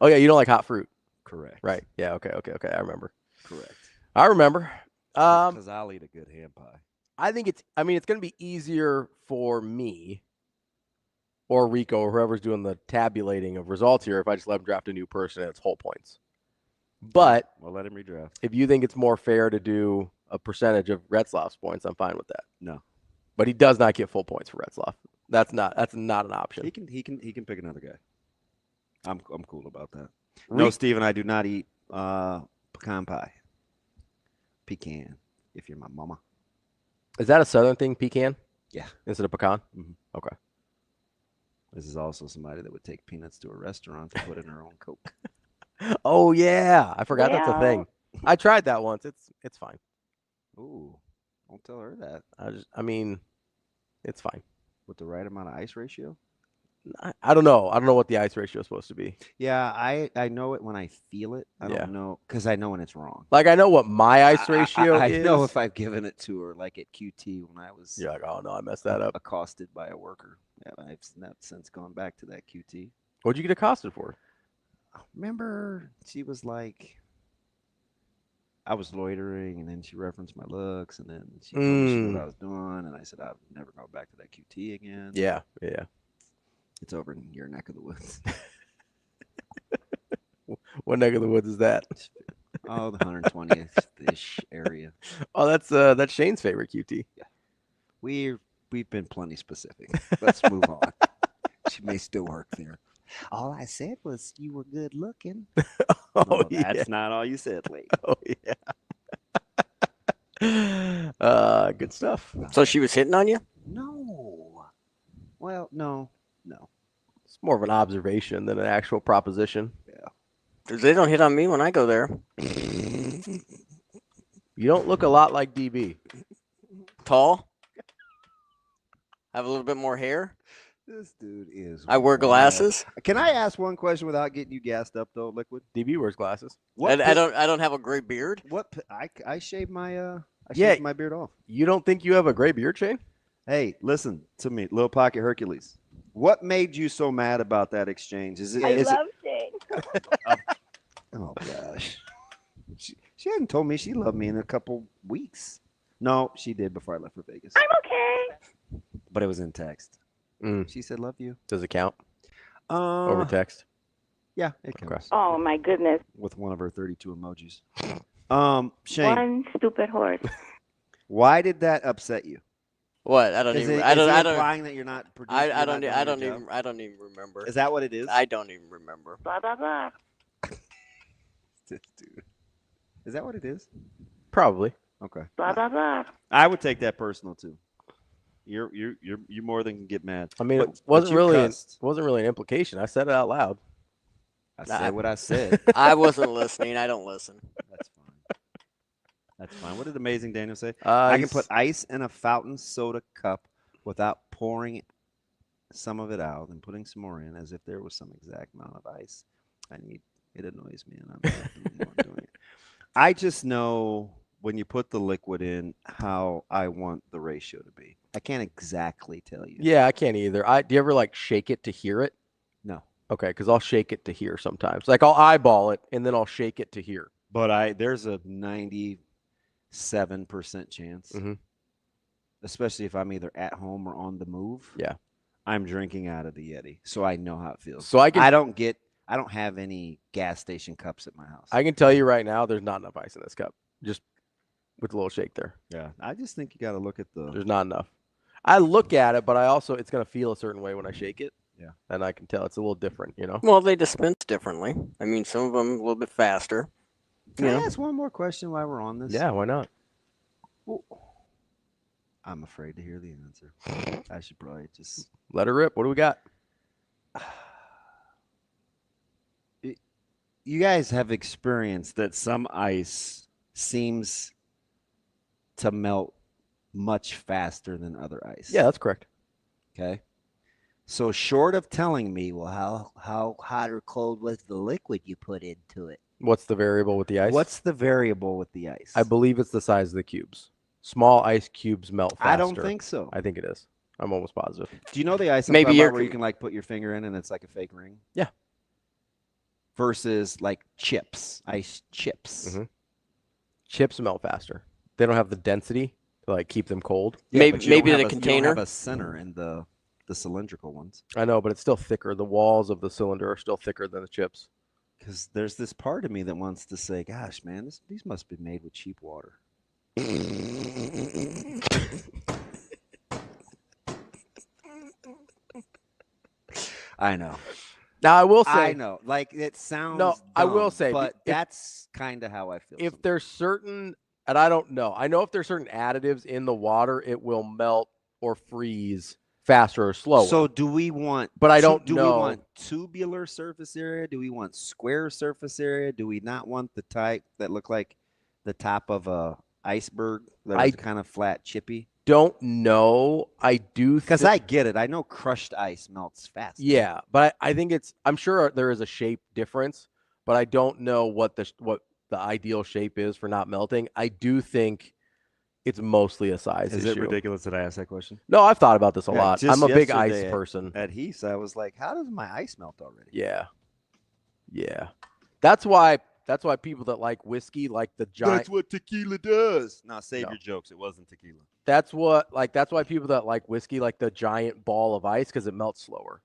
Speaker 6: Oh yeah, you don't like hot fruit.
Speaker 7: Correct.
Speaker 6: Right. Yeah. Okay. I remember.
Speaker 7: Correct.
Speaker 6: I remember.
Speaker 7: Because I'll eat a good ham pie.
Speaker 6: I think it's going to be easier for me or Rico or whoever's doing the tabulating of results here if I just let him draft a new person and it's whole points. But
Speaker 7: we'll let him redraft.
Speaker 6: If you think it's more fair to do a percentage of Retzlaff's points, I'm fine with that.
Speaker 7: No.
Speaker 6: But he does not get full points for Retzlaff. That's not an option.
Speaker 7: He can pick another guy. I'm cool about that. No, Steven, I do not eat pecan pie. Pecan, if you're my mama.
Speaker 6: Is that a Southern thing, pecan?
Speaker 7: Yeah.
Speaker 6: Instead of pecan?
Speaker 7: Mm-hmm.
Speaker 6: Okay.
Speaker 7: This is also somebody that would take peanuts to a restaurant to put in her own Coke.
Speaker 6: Oh, yeah. I forgot that's a thing. I tried that once. It's fine.
Speaker 7: Ooh. Don't tell her that.
Speaker 6: It's fine.
Speaker 7: With the right amount of ice ratio?
Speaker 6: I don't know. I don't know what the ice ratio is supposed to be.
Speaker 7: Yeah, I know it when I feel it. I don't know because I know when it's wrong.
Speaker 6: Like I know what my ice ratio is.
Speaker 7: I know if I've given it to her, like at QT when I was.
Speaker 6: You're like, oh no, I messed that up.
Speaker 7: Accosted by a worker. Yeah, I've not since gone back to that QT.
Speaker 6: What'd you get accosted for?
Speaker 7: Remember, she was like, I was loitering, and then she referenced my looks, and then she told me what I was doing, and I said I'd never go back to that QT again.
Speaker 6: Yeah.
Speaker 7: It's over in your neck of the woods.
Speaker 6: What neck of the woods is that?
Speaker 7: Oh, the 120th-ish area.
Speaker 6: Oh, that's Shane's favorite QT.
Speaker 7: Yeah. We've been plenty specific. Let's move on. She may still work there. All I said was you were good looking. That's not all you said, lady.
Speaker 6: Oh yeah. Good stuff.
Speaker 2: So she was hitting on you?
Speaker 7: No. Well, no.
Speaker 6: It's more of an observation than an actual proposition.
Speaker 7: Yeah.
Speaker 2: Because they don't hit on me when I go there.
Speaker 6: You don't look a lot like DB.
Speaker 2: Tall. Have a little bit more hair.
Speaker 7: This dude is.
Speaker 2: I wear glasses.
Speaker 7: Can I ask one question without getting you gassed up though, Liquid?
Speaker 6: DB wears glasses.
Speaker 2: I don't have a gray beard.
Speaker 7: What? I shaved my shaved my beard off.
Speaker 6: You don't think you have a gray beard, Shane?
Speaker 7: Hey, listen to me, Little Pocket Hercules. What made you so mad about that exchange?
Speaker 9: I love Shane.
Speaker 7: Oh gosh, she hadn't told me she loved me in a couple weeks. No, she did before I left for Vegas.
Speaker 9: I'm okay.
Speaker 7: But it was in text. She said, "Love you."
Speaker 6: Does it count? Over text?
Speaker 7: Yeah, it counts.
Speaker 9: Oh my goodness.
Speaker 7: With one of her 32 emojis. Shane.
Speaker 9: One stupid horse.
Speaker 7: Why did that upset you?
Speaker 2: What? I don't even.
Speaker 7: I don't. Implying that you're not producing.
Speaker 2: I don't even remember.
Speaker 7: Is that what it is?
Speaker 2: I don't even remember.
Speaker 9: Blah blah blah.
Speaker 7: Dude. Is that what it is?
Speaker 6: Probably.
Speaker 7: Okay.
Speaker 9: Blah blah blah.
Speaker 7: I would take that personal too. You more than can get mad.
Speaker 6: I mean, it wasn't really an implication. I said it out loud.
Speaker 7: I said what I said.
Speaker 2: I wasn't listening. I don't listen.
Speaker 7: That's fine. That's fine. What did Amazing Daniel say? I can put ice in a fountain soda cup without pouring some of it out and putting some more in, as if there was some exact amount of ice. It annoys me, and I'm doing it. I just know when you put the liquid in how I want the ratio to be. I can't exactly tell you.
Speaker 6: Yeah, I can't either. Do you ever shake it to hear it?
Speaker 7: No.
Speaker 6: Okay, because I'll shake it to hear sometimes. Like I'll eyeball it and then I'll shake it to hear.
Speaker 7: But there's a 97% chance, especially if I'm either at home or on the move.
Speaker 6: Yeah,
Speaker 7: I'm drinking out of the Yeti, so I know how it feels.
Speaker 6: So I
Speaker 7: don't have any gas station cups at my house.
Speaker 6: I can tell you right now, there's not enough ice in this cup. Just with a little shake there.
Speaker 7: Yeah, I just think you got to look at
Speaker 6: There's not enough. I look at it, but it's going to feel a certain way when I shake it.
Speaker 7: Yeah.
Speaker 6: And I can tell it's a little different,
Speaker 2: Well, they dispense differently. I mean, some of them a little bit faster.
Speaker 7: Can I ask one more question while we're on this?
Speaker 6: Yeah, why not?
Speaker 7: Well, I'm afraid to hear the answer. I should probably just
Speaker 6: let her rip. What do we got?
Speaker 7: You guys have experienced that some ice seems to melt much faster than other ice.
Speaker 6: Yeah, that's correct.
Speaker 7: Okay. So short of telling me, well, how hot or cold was the liquid you put into it?
Speaker 6: What's the variable with the ice?
Speaker 7: What's the variable with the ice?
Speaker 6: I believe it's the size of the cubes. Small ice cubes melt faster.
Speaker 7: I don't think so.
Speaker 6: I think it is. I'm almost positive.
Speaker 7: Do you know the ice I'm
Speaker 2: Maybe
Speaker 7: talking
Speaker 2: you're
Speaker 7: about where you can like put your finger in and it's like a fake ring?
Speaker 6: Yeah.
Speaker 7: Versus like chips, ice chips.
Speaker 6: Mm-hmm. Chips melt faster. They don't have the density to like keep them cold.
Speaker 7: Yeah,
Speaker 2: maybe the container.
Speaker 7: You don't have a center in the cylindrical ones.
Speaker 6: I know, but it's still thicker. The walls of the cylinder are still thicker than the chips.
Speaker 7: Because there's this part of me that wants to say, gosh, man, these must be made with cheap water. I know.
Speaker 6: Now, I will say.
Speaker 7: I know. Like, it sounds
Speaker 6: No, I will say.
Speaker 7: But that's kind of how I feel.
Speaker 6: If there's certain, and I don't know. I know if there's certain additives in the water, it will melt or freeze faster or slower.
Speaker 7: So do we want,
Speaker 6: but I don't
Speaker 7: do
Speaker 6: know.
Speaker 7: we want tubular surface area? Do we want square surface area? Do we not want the type that look like the top of a iceberg that is kind of flat, chippy?
Speaker 6: Don't know. I do.
Speaker 7: Because I get it. I know crushed ice melts fast.
Speaker 6: Yeah, but I think I'm sure there is a shape difference, but I don't know what the ideal shape is for not melting. I do think it's mostly a size issue.
Speaker 7: Is it ridiculous that I asked that question?
Speaker 6: No, I've thought about this a lot. I'm a big ice person.
Speaker 7: At Heath, I was like, how does my ice melt already?
Speaker 6: Yeah. Yeah. That's why people that like whiskey like the giant.
Speaker 7: That's what tequila does. No, save your jokes. It wasn't tequila.
Speaker 6: That's why people that like whiskey like the giant ball of ice because it melts slower.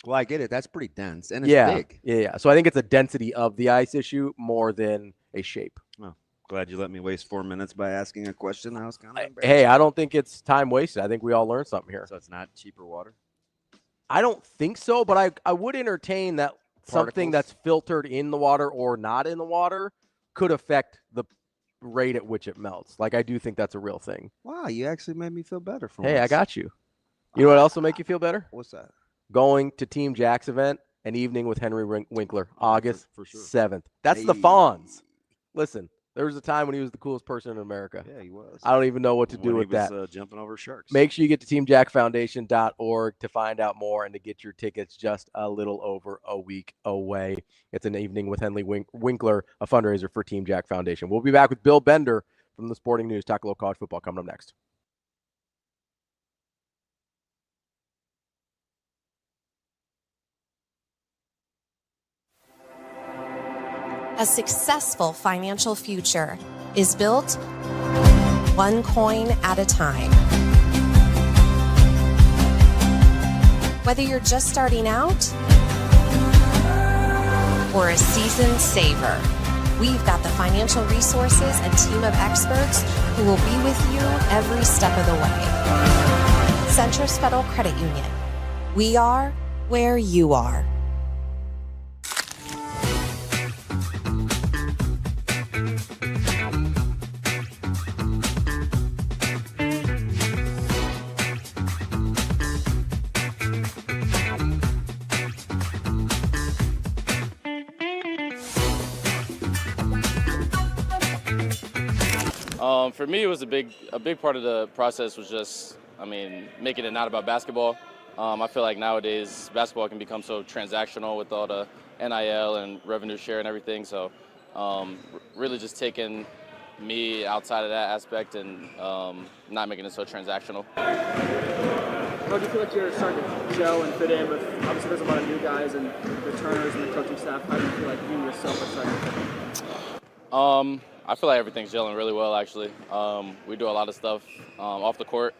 Speaker 7: Well, I get it. That's pretty dense and it's big.
Speaker 6: Yeah. So I think it's a density of the ice issue more than a shape.
Speaker 7: Oh, glad you let me waste 4 minutes by asking a question. I was kind of embarrassed.
Speaker 6: Hey, I don't think it's time wasted. I think we all learned something here.
Speaker 7: So it's not cheaper water?
Speaker 6: I don't think so, but I would entertain that something that's filtered in the water or not in the water could affect the rate at which it melts. Like, I do think that's a real thing.
Speaker 7: Wow, you actually made me feel better for once.
Speaker 6: Hey, I got you. You know what else will make you feel better?
Speaker 7: What's that?
Speaker 6: Going to Team Jack's event, An Evening with Henry Winkler, August
Speaker 7: for sure.
Speaker 6: 7th. That's the Fonz. Listen, there was a time when he was the coolest person in America.
Speaker 7: Yeah, he was.
Speaker 6: I don't even know what to do with that.
Speaker 7: Jumping over sharks.
Speaker 6: Make sure you get to teamjackfoundation.org to find out more and to get your tickets just a little over a week away. It's An Evening with Henry Winkler, a fundraiser for Team Jack Foundation. We'll be back with Bill Bender from the Sporting News. Talk a little college football coming up next.
Speaker 10: A successful financial future is built one coin at a time. Whether you're just starting out or a seasoned saver, we've got the financial resources and team of experts who will be with you every step of the way. Centris Federal Credit Union. We are where you are.
Speaker 11: For me, it was a big part of the process was just, making it not about basketball. I feel like nowadays basketball can become so transactional with all the NIL and revenue share and everything. So really just taking me outside of that aspect and not making it so transactional.
Speaker 12: How do you feel like you're starting to gel and fit in with, obviously there's a lot of new guys and returners and the coaching staff. How do you feel like you yourself are starting to fit in?
Speaker 11: I feel like everything's gelling really well, actually. We do a lot of stuff off the court,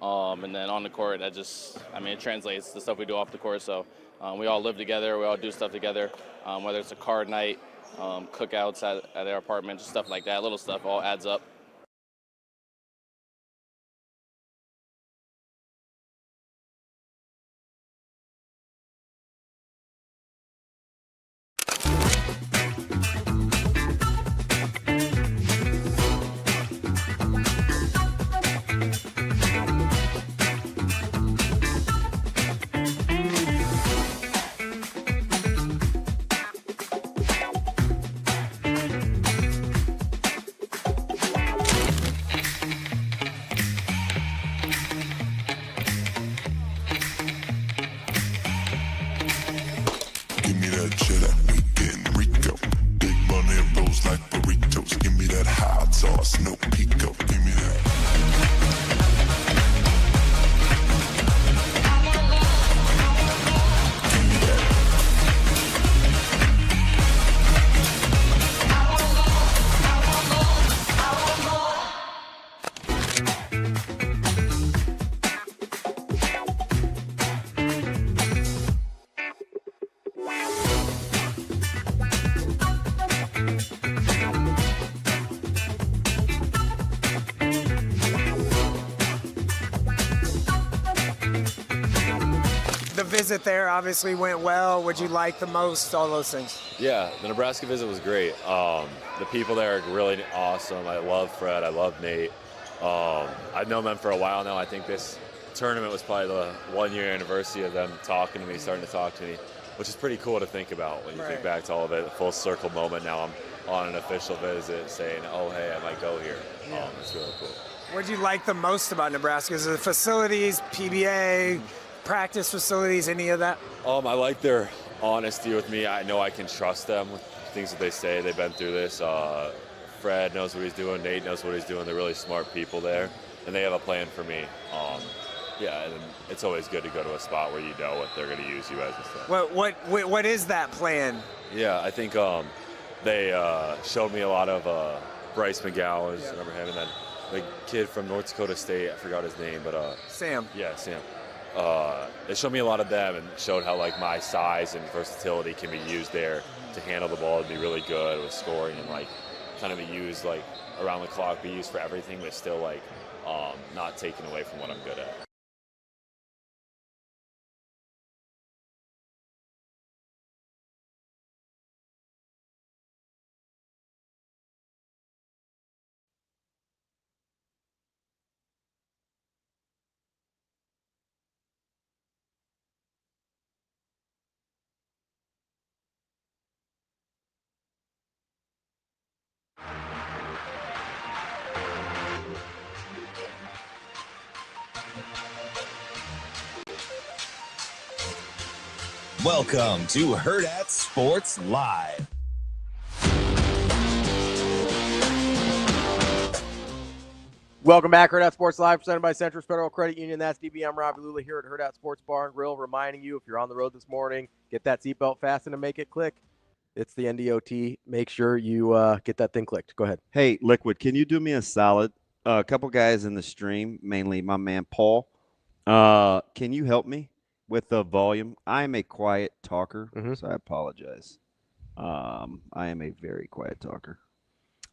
Speaker 11: and then on the court, it translates the stuff we do off the court. So we all live together, we all do stuff together, whether it's a card night, cookouts at our apartment, just stuff like that, little stuff all adds up.
Speaker 13: Visit there obviously went well. What'd you like the most? All those things.
Speaker 14: Yeah, the Nebraska visit was great. The people there are really awesome. I love Fred. I love Nate. I've known them for a while now. I think this tournament was probably the 1-year anniversary of them talking to me, starting to talk to me, which is pretty cool to think about when you think back to all of it. The full circle moment. Now I'm on an official visit saying, oh, hey, I might go here.
Speaker 13: Yeah.
Speaker 14: It's really cool.
Speaker 13: What'd you like the most about Nebraska? Is it the facilities, PBA, practice facilities, any of that?
Speaker 14: I like their honesty with me. I know I can trust them with things that they say. They've been through this. Fred knows what he's doing. Nate knows what he's doing. They're really smart people there, and they have a plan for me. Yeah, and it's always good to go to a spot where you know what they're going to use you as and stuff.
Speaker 13: What is that plan?
Speaker 14: Yeah, I think they showed me a lot of Bryce McGowan, I remember him, and then the kid from North Dakota State, I forgot his name, but
Speaker 13: Sam.
Speaker 14: Yeah, Sam. They showed me a lot of them and showed how like my size and versatility can be used there to handle the ball and be really good with scoring and like kind of be used like around the clock, be used for everything, but still like not taken away from what I'm good at.
Speaker 1: Welcome to Hurrdat Sports Live.
Speaker 6: Welcome back, Hurrdat Sports Live, presented by Central Federal Credit Union. That's DB. I'm Ravi and Lulla here at Hurrdat Sports Bar and Grill, reminding you if you're on the road this morning, get that seatbelt fastened and make it click. It's the NDOT. Make sure you get that thing clicked. Go ahead.
Speaker 7: Hey, Liquid, can you do me a solid? A couple guys in the stream, mainly my man Paul. Can you help me with the volume? I'm a quiet talker, so I apologize. I am a very quiet talker.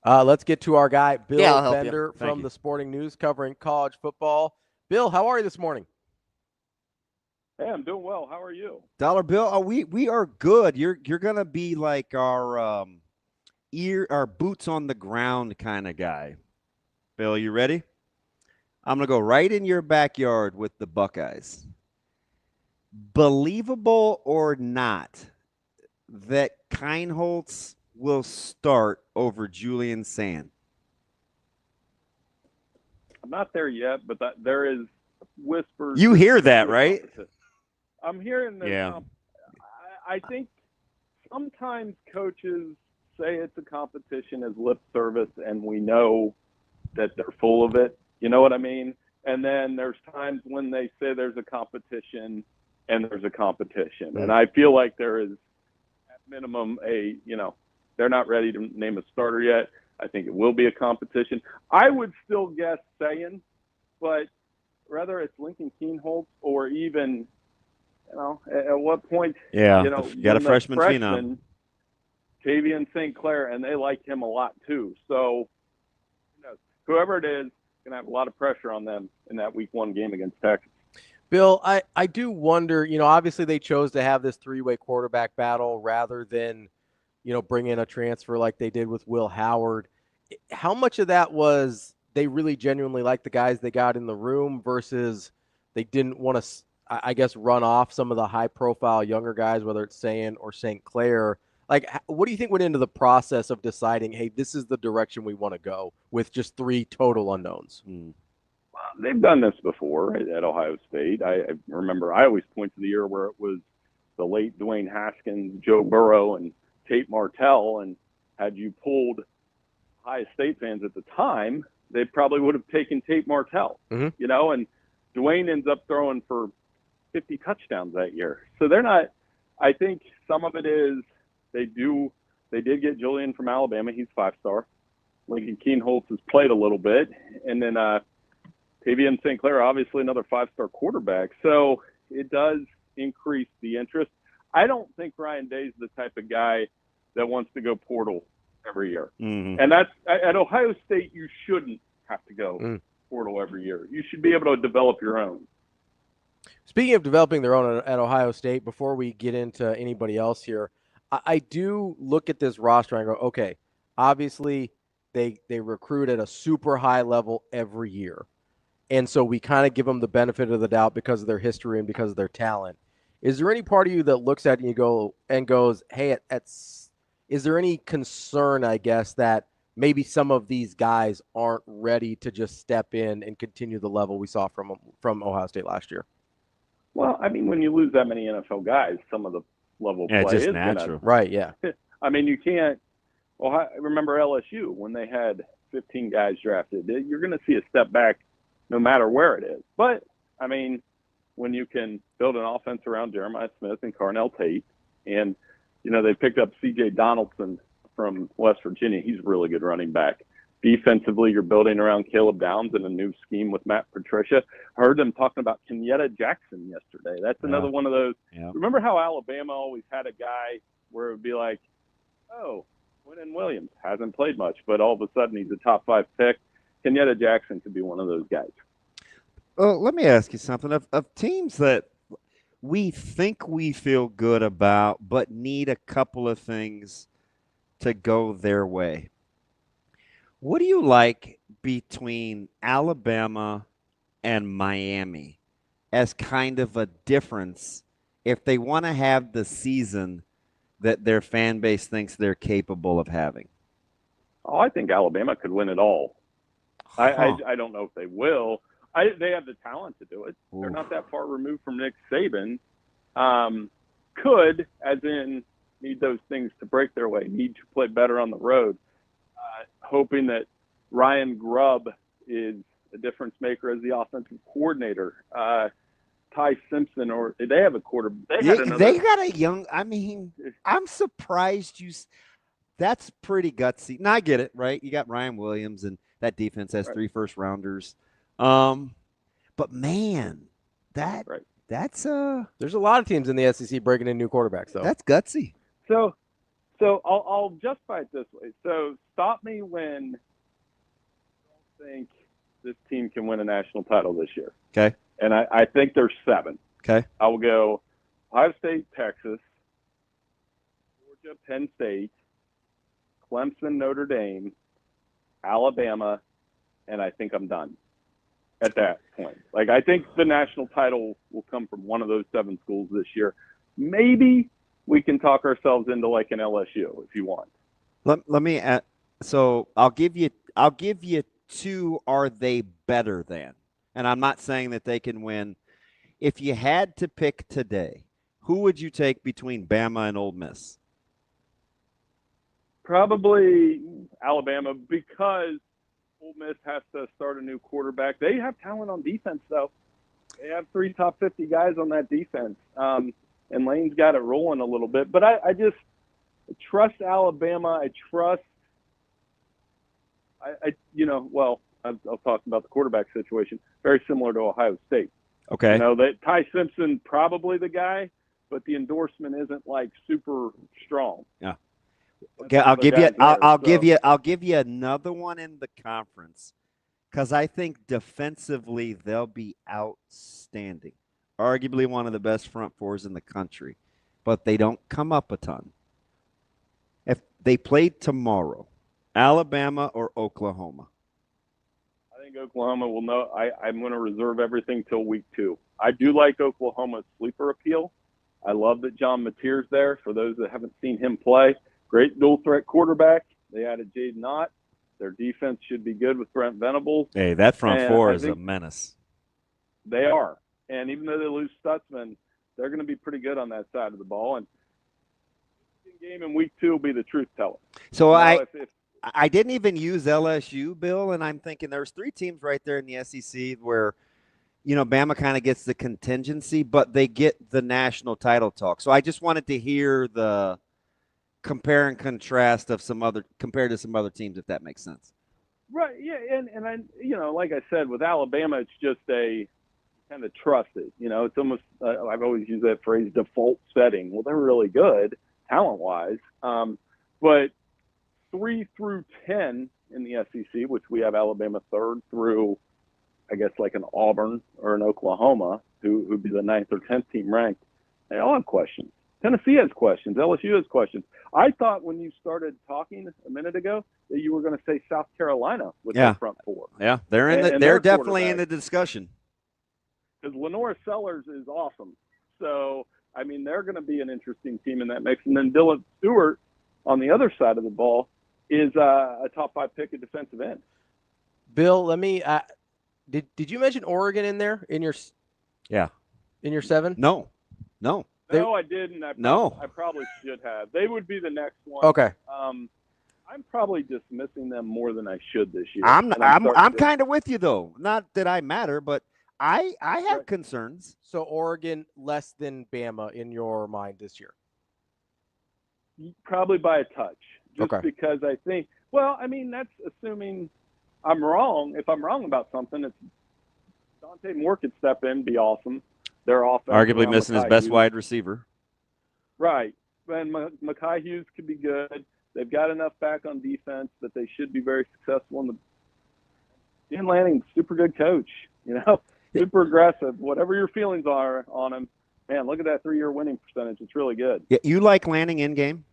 Speaker 6: Let's get to our guy, Bill
Speaker 7: I'll
Speaker 6: Bender from the Sporting News covering college football. Bill, how are you this morning?
Speaker 19: Hey, I'm doing well. How are you?
Speaker 7: Dollar Bill, we are good. You're gonna be like our boots on the ground kind of guy. Bill, you ready? I'm gonna go right in your backyard with the Buckeyes. Believable or not, that Kienholz will start over Julian Sand?
Speaker 19: I'm not there yet, but there is whispers.
Speaker 7: You hear that, right?
Speaker 19: I'm hearing that.
Speaker 7: Yeah.
Speaker 19: I think sometimes coaches say it's a competition as lip service, and we know that they're full of it. You know what I mean? And then there's times when they say there's a competition, and there's a competition. And I feel like there is, at minimum, they're not ready to name a starter yet. I think it will be a competition. I would still guess saying, but whether it's Lincoln Kienholz or even, at what point,
Speaker 7: you got a freshman phenom.
Speaker 19: Tavian St. Clair, and they like him a lot too. So, whoever it is, going to have a lot of pressure on them in that week 1 game against Texas.
Speaker 6: Bill, I do wonder, obviously they chose to have this 3-way quarterback battle rather than, bring in a transfer like they did with Will Howard. How much of that was they really genuinely liked the guys they got in the room versus they didn't want to, I guess, run off some of the high-profile younger guys, whether it's Sayin or St. Clair? Like, what do you think went into the process of deciding, hey, this is the direction we want to go with just 3 total unknowns?
Speaker 19: They've done this before at Ohio State. I remember I always point to the year where it was the late Dwayne Haskins, Joe Burrow, and Tate Martell, and had you pulled Ohio State fans at the time, they probably would have taken Tate Martell, you know, and Dwayne ends up throwing for 50 touchdowns that year. So they're not – I think some of it is they did get Julian from Alabama. He's 5-star. Lincoln Keenholz has played a little bit. And then Tavian St. Clair, obviously another 5-star quarterback. So it does increase the interest. I don't think Ryan Day is the type of guy that wants to go portal every year. And that's at Ohio State, you shouldn't have to go portal every year. You should be able to develop your own.
Speaker 6: Speaking of developing their own at Ohio State, before we get into anybody else here, I do look at this roster and go, okay, obviously they recruit at a super high level every year. And so we kind of give them the benefit of the doubt because of their history and because of their talent. Is there any part of you that looks at it and goes, hey, is there any concern, I guess, that maybe some of these guys aren't ready to just step in and continue the level we saw from Ohio State last year?
Speaker 19: Well, I mean, when you lose that many NFL guys, some of the level play
Speaker 7: just
Speaker 19: is
Speaker 7: natural.
Speaker 6: Right, yeah.
Speaker 19: I mean, you can't – well, I remember LSU when they had 15 guys drafted. You're going to see a step back no matter where it is. But, I mean, when you can build an offense around Jeremiah Smith and Carnell Tate, and, you know, they picked up C.J. Donaldson from West Virginia. He's a really good running back. Defensively, you're building around Caleb Downs in a new scheme with Matt Patricia. Heard them talking about Kenyatta Jackson yesterday. That's another one of those.
Speaker 7: Yeah.
Speaker 19: Remember how Alabama always had a guy where it would be like, oh, Quinnen Williams hasn't played much, but all of a sudden he's a top 5 pick. Kenyatta Jackson could be one of those guys.
Speaker 7: Well, let me ask you something. Of teams that we think we feel good about but need a couple of things to go their way, what do you like between Alabama and Miami as kind of a difference if they want to have the season that their fan base thinks they're capable of having?
Speaker 19: Oh, I think Alabama could win it all. I don't know if they will. They have the talent to do it. Ooh. They're not that far removed from Nick Saban. Could, as in need those things to break their way, need to play better on the road. Hoping that Ryan Grubb is a difference maker as the offensive coordinator. Ty Simpson, or they have a quarter. They
Speaker 7: got a young. I mean, I'm surprised that's pretty gutsy. Now I get it, right? You got Ryan Williams, and that defense has 3 first-rounders. But man, that's
Speaker 6: there's a lot of teams in the SEC breaking in new quarterbacks, though.
Speaker 7: That's gutsy.
Speaker 19: So I'll justify it this way. So stop me when you don't think this team can win a national title this year.
Speaker 7: Okay.
Speaker 19: And I think there's 7.
Speaker 7: Okay.
Speaker 19: I will go Ohio State, Texas, Georgia, Penn State, Clemson, Notre Dame, Alabama, and I think I'm done at that point. Like, I think the national title will come from one of those 7 schools this year. Maybe we can talk ourselves into like an LSU if you want.
Speaker 7: Let me add, so I'll give you 2. Are they better than? And I'm not saying that they can win. If you had to pick today, who would you take between Bama and Ole Miss?
Speaker 19: Probably Alabama, because Ole Miss has to start a new quarterback. They have talent on defense, though. They have 3 top 50 guys on that defense. And Lane's got it rolling a little bit. But I just trust Alabama. I trust I'll talk about the quarterback situation. Very similar to Ohio State.
Speaker 7: Okay.
Speaker 19: You know, that Ty Simpson probably the guy, but the endorsement isn't like super strong.
Speaker 7: Yeah. Okay, I'll give you another one in the conference, because I think defensively they'll be outstanding. Arguably one of the best front fours in the country, but they don't come up a ton. If they played tomorrow, Alabama or Oklahoma?
Speaker 19: I think Oklahoma will know. I'm going to reserve everything till week 2. I do like Oklahoma's sleeper appeal. I love that John Mateer's there. For those that haven't seen him play, great dual threat quarterback. They added Jaden Ott. Their defense should be good with Brent Venables.
Speaker 7: Hey, that front four is a menace.
Speaker 19: They are. And even though they lose Stutzman, they're going to be pretty good on that side of the ball. And game in week 2 will be the truth teller.
Speaker 7: So I didn't even use LSU, Bill, and I'm thinking there's 3 teams right there in the SEC where, Bama kind of gets the contingency, but they get the national title talk. So I just wanted to hear the compare and contrast of compared to some other teams, if that makes sense.
Speaker 19: Right. Yeah. And I, like I said, with Alabama, it's just a kind of trust it. It's almost, I've always used that phrase, default setting. Well, they're really good talent-wise. But 3 through 10 in the SEC, which we have Alabama 3rd through, I guess, like an Auburn or an Oklahoma, who would be the 9th or 10th team ranked, they all have questions. Tennessee has questions. LSU has questions. I thought when you started talking a minute ago that you were going to say South Carolina with their front 4.
Speaker 7: Yeah, they're definitely in the discussion.
Speaker 19: Because Lenora Sellers is awesome. So, I mean, they're going to be an interesting team in that mix. And then Dylan Stewart on the other side of the ball is a top 5 pick at defensive end.
Speaker 6: Bill, let me did you mention Oregon in there in your in your 7?
Speaker 19: No, I didn't. I probably should have. They would be the next one.
Speaker 6: Okay.
Speaker 19: I'm probably dismissing them more than I should this year.
Speaker 7: I'm kind of with you though. Not that I matter, but I have concerns.
Speaker 6: So Oregon less than Bama in your mind this year?
Speaker 19: Probably by a touch. Just
Speaker 6: okay.
Speaker 19: Because I think, well, I mean, that's assuming I'm wrong. If I'm wrong about something, it's Dante Moore could step in, be awesome. They're offense.
Speaker 7: Arguably missing his best wide receiver.
Speaker 19: Right. And Mekhi Hughes could be good. They've got enough back on defense that they should be very successful. In Dan Lanning, super good coach, super aggressive. Whatever your feelings are on him, man, look at that 3-year winning percentage. It's really good.
Speaker 7: Yeah, you like Lanning in game?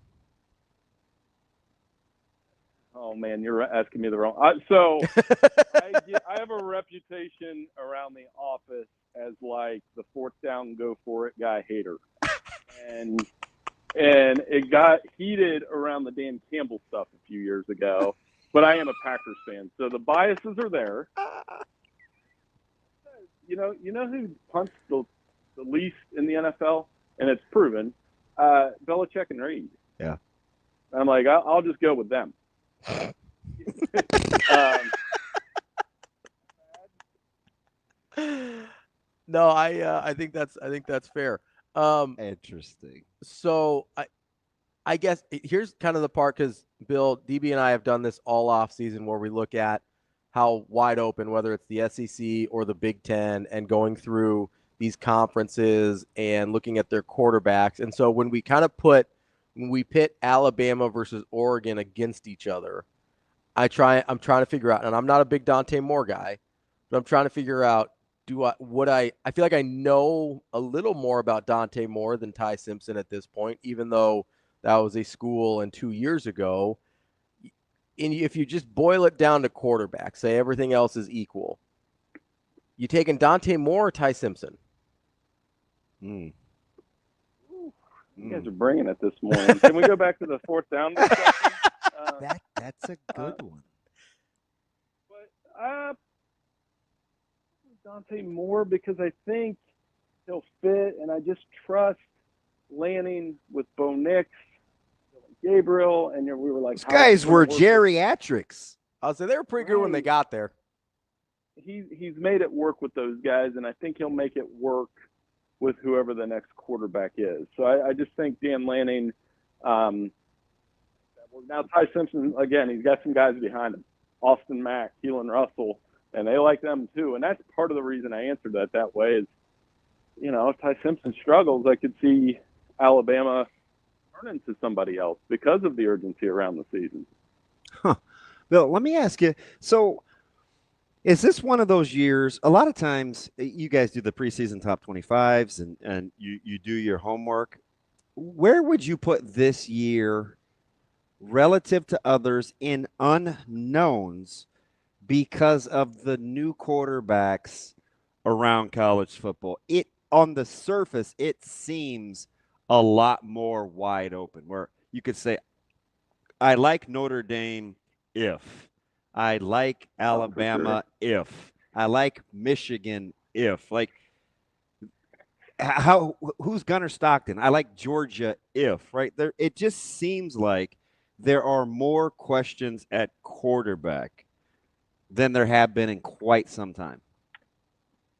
Speaker 19: Oh, man, you're asking me the wrong. I have a reputation around the office as like the 4th down, go for it guy hater. And it got heated around the Dan Campbell stuff a few years ago. But I am a Packers fan, so the biases are there. You know who punts the least in the NFL, and it's proven. Belichick and Reed.
Speaker 7: Yeah.
Speaker 19: I'm like, I'll just go with them.
Speaker 6: No, I think that's fair.
Speaker 7: Interesting.
Speaker 6: So I guess here's kind of the part, because Bill, DB and I have done this all off season where we look at how wide open, whether it's the SEC or the Big Ten, and going through these conferences and looking at their quarterbacks. And so when we pit Alabama versus Oregon against each other, I'm trying to figure out, and I'm not a big Dante Moore guy, but I'm trying to figure out, I feel like I know a little more about Dante Moore than Ty Simpson at this point, even though that was a school and 2 years ago. And if you just boil it down to quarterback, say everything else is equal, you taking Dante Moore or Ty Simpson?
Speaker 19: You guys are bringing it this morning. Can we go back to the 4th down discussion?
Speaker 7: That's a good one.
Speaker 19: But Dante Moore, because I think he'll fit, and I just trust Lanning with Bo Nix, Gabriel, and we were like,
Speaker 7: these guys were geriatrics.
Speaker 6: I'll say they were pretty good when they got there.
Speaker 19: He's made it work with those guys, and I think he'll make it work with whoever the next quarterback is. So I just think Dan Lanning. Now Ty Simpson, again, he's got some guys behind him, Austin Mack, Keelan Russell, and they like them too. And that's part of the reason I answered that way is, if Ty Simpson struggles, I could see Alabama turn into somebody else because of the urgency around the season.
Speaker 7: Huh. Bill, let me ask you, so is this one of those years, a lot of times you guys do the preseason top 25s and you do your homework. Where would you put this year relative to others in unknowns because of the new quarterbacks around college football? On the surface, it seems a lot more wide open, where you could say, I like Notre Dame if. I like Alabama if. I like Michigan if. Like, who's Gunnar Stockton? I like Georgia if, right? There, it just seems like there are more questions at quarterback than there have been in quite some time.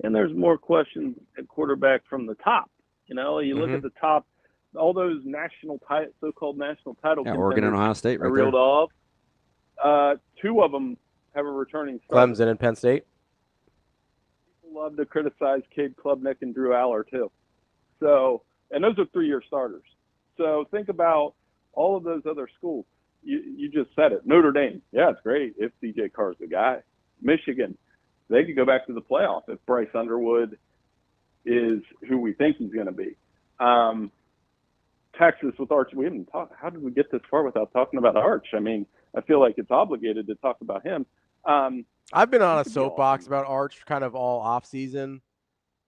Speaker 19: And there's more questions at quarterback from the top. You look at the top, all those so-called national title
Speaker 7: Yeah, Oregon and Ohio State right
Speaker 19: reeled
Speaker 7: there.
Speaker 19: off. Two of them have a returning starter.
Speaker 6: Clemson and Penn State.
Speaker 19: People love to criticize Cade Klubnik and Drew Aller too. So, and those are 3-year starters. So think about all of those other schools. You just said it. Notre Dame, yeah, it's great if DJ Carr's the guy. Michigan, they could go back to the playoff if Bryce Underwood is who we think he's going to be. Texas with Arch, we haven't talked. How did we get this far without talking about Arch? I mean, I feel like it's obligated to talk about him.
Speaker 6: I've been on a soapbox about Arch kind of all off season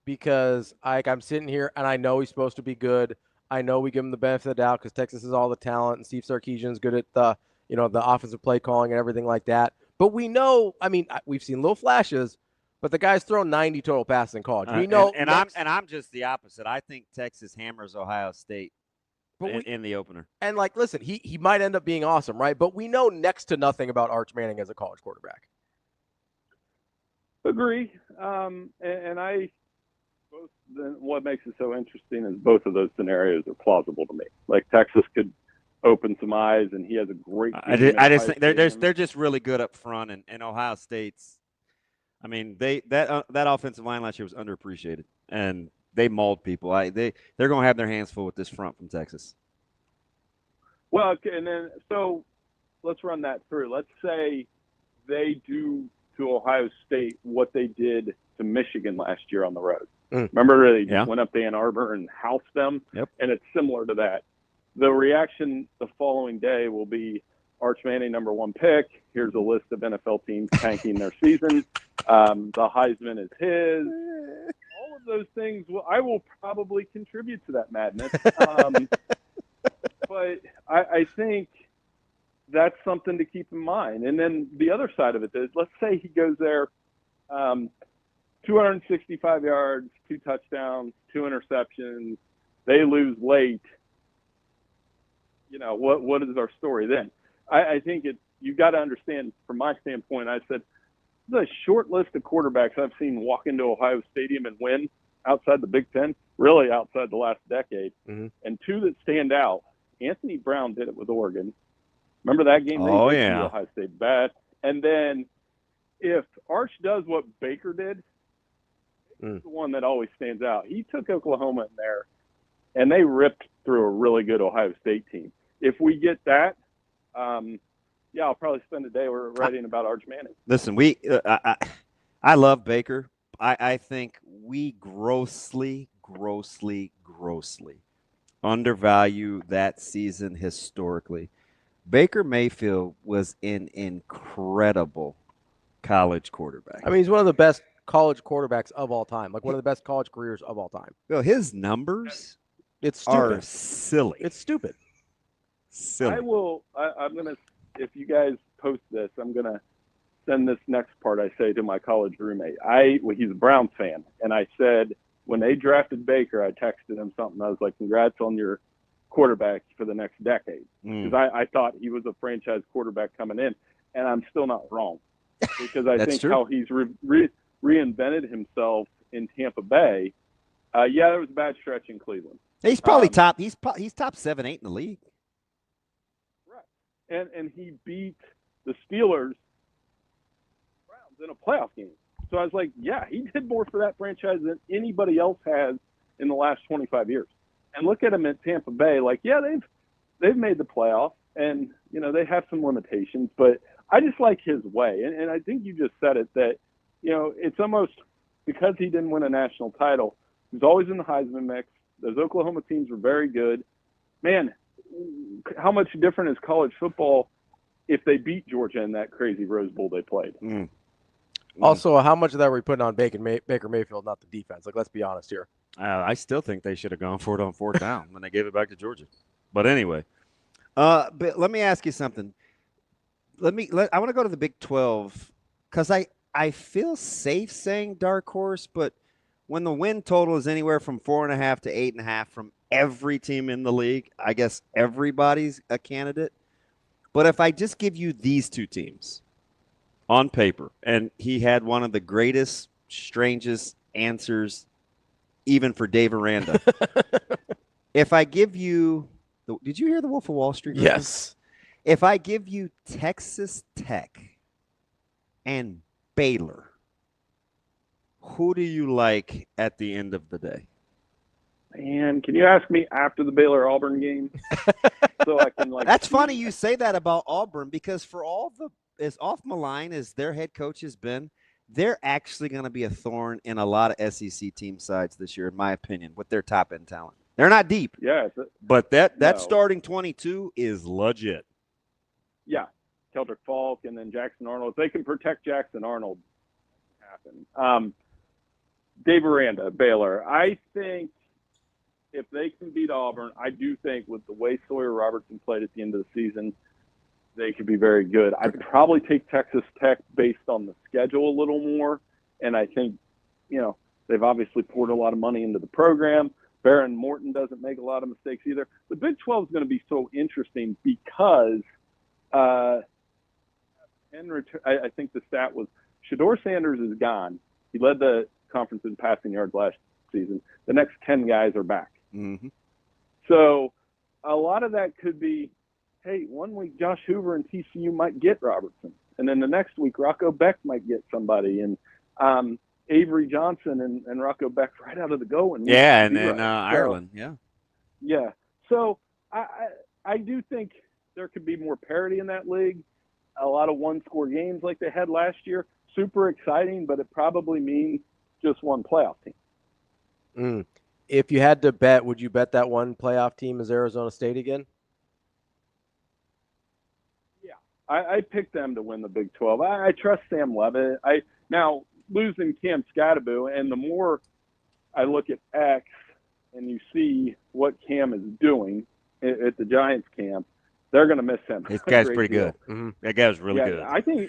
Speaker 6: because I'm sitting here and I know he's supposed to be good. I know we give him the benefit of the doubt because Texas has all the talent and Steve Sarkisian's good at the offensive play calling and everything like that. But we know, we've seen little flashes, but the guy's thrown 90 total passes in college. We know,
Speaker 7: I'm just the opposite. I think Texas hammers Ohio State in the opener.
Speaker 6: And listen, he might end up being awesome, right? But we know next to nothing about Arch Manning as a college quarterback.
Speaker 19: Agree. What makes it so interesting is both of those scenarios are plausible to me. Like Texas could open some eyes, and he has a great.
Speaker 7: I just think they're just really good up front, and Ohio State's. I mean, that offensive line last year was underappreciated, and they mauled people. They're going to have their hands full with this front from Texas.
Speaker 19: Well, okay, and then so let's run that through. Let's say they do to Ohio State what they did to Michigan last year on the road. Remember, they went up to Ann Arbor and housed them?
Speaker 7: Yep.
Speaker 19: And it's similar to that. The reaction the following day will be Arch Manning, number 1 pick. Here's a list of NFL teams tanking their season. The Heisman is his. All of those things, I will probably contribute to that madness. But I think that's something to keep in mind. And then the other side of it is, let's say he goes there 265 yards, 2 touchdowns, 2 interceptions. They lose late. What is our story then? I think you got to understand from my standpoint. I said the short list of quarterbacks I've seen walk into Ohio Stadium and win outside the Big Ten, really outside the last decade, and 2 that stand out. Anthony Brown did it with Oregon. Remember that game?
Speaker 7: Oh,
Speaker 19: they
Speaker 7: yeah.
Speaker 19: Ohio State bad. And then if Arch does what Baker did, the one that always stands out. He took Oklahoma in there, and they ripped through a really good Ohio State team. If we get that, I'll probably spend a day writing about Arch Manning.
Speaker 7: Listen, I love Baker. I think we grossly undervalue that season historically. Baker Mayfield was an incredible college quarterback.
Speaker 6: He's one of the best college quarterbacks of all time, one of the best college careers of all time.
Speaker 7: Well, his numbers
Speaker 6: are
Speaker 7: silly.
Speaker 6: It's stupid.
Speaker 7: Silly.
Speaker 19: I'm going to, if you guys post this, I'm going to send this next part I say to my college roommate. He's a Browns fan, and I said, when they drafted Baker, I texted him something. I was like, congrats on your quarterback for the next decade. Because I thought he was a franchise quarterback coming in, and I'm still not wrong. Because I think how he's reinvented himself in Tampa Bay. There was a bad stretch in Cleveland.
Speaker 7: He's probably top. He's top 7, 8 in the league.
Speaker 19: Right, and he beat the Steelers Browns in a playoff game. So I was like, he did more for that franchise than anybody else has in the last 25 years. And look at him at Tampa Bay. They've made the playoffs, and they have some limitations, but I just like his way. And I think you just said it that. It's almost because he didn't win a national title. He's always in the Heisman mix. Those Oklahoma teams were very good. Man, how much different is college football if they beat Georgia in that crazy Rose Bowl they played?
Speaker 6: Also, how much of that were we putting on Baker Mayfield, not the defense? Let's be honest here.
Speaker 7: I still think they should have gone for it on 4th down when they gave it back to Georgia. But anyway, but let me ask you something. I want to go to the Big 12 because I feel safe saying dark horse, but when the win total is anywhere from 4.5 to 8.5 from every team in the league, I guess everybody's a candidate. But if I just give you these two teams on paper, and he had one of the greatest, strangest answers even for Dave Aranda. If I give you – did you hear the Wolf of Wall Street?
Speaker 6: Yes.
Speaker 7: If I give you Texas Tech and Baylor, who do you like at the end of the day?
Speaker 19: Man, can you ask me after the Baylor-Auburn game? So I can
Speaker 7: That's funny you say that about Auburn, because for all as off malign as their head coach has been, they're actually going to be a thorn in a lot of SEC team sides this year, in my opinion, with their top-end talent. They're not deep.
Speaker 19: Yeah.
Speaker 7: But that
Speaker 19: No.
Speaker 7: starting 22 is legit.
Speaker 19: Yeah. Keldrick Falk and then Jackson Arnold. If they can protect Jackson Arnold, happen. Dave Aranda, Baylor. I think if they can beat Auburn, I do think with the way Sawyer Robertson played at the end of the season, they could be very good. I'd probably take Texas Tech based on the schedule a little more. And I think, they've obviously poured a lot of money into the program. Baron Morton doesn't make a lot of mistakes either. The Big 12 is going to be so interesting because I think the stat was Shedeur Sanders is gone. He led the conference in passing yards last season. The next 10 guys are back.
Speaker 7: Mm-hmm.
Speaker 19: So a lot of that could be, hey, 1 week Josh Hoover and TCU might get Robertson. And then the next week Rocco Beck might get somebody. And Avery Johnson and Rocco Beck right out of the go. And
Speaker 7: Ireland, yeah.
Speaker 19: Yeah. So I do think there could be more parity in that league. A lot of one-score games like they had last year. Super exciting, but it probably means just one playoff team.
Speaker 6: If you had to bet, would you bet that one playoff team is Arizona State again?
Speaker 19: Yeah. I picked them to win the Big 12. I trust Sam Leavitt. Now, losing Cam Scatterbo, and the more I look at X and you see what Cam is doing at the Giants camp, they're going to miss him.
Speaker 7: This guy's pretty good. Mm-hmm. That guy's really good.
Speaker 19: I think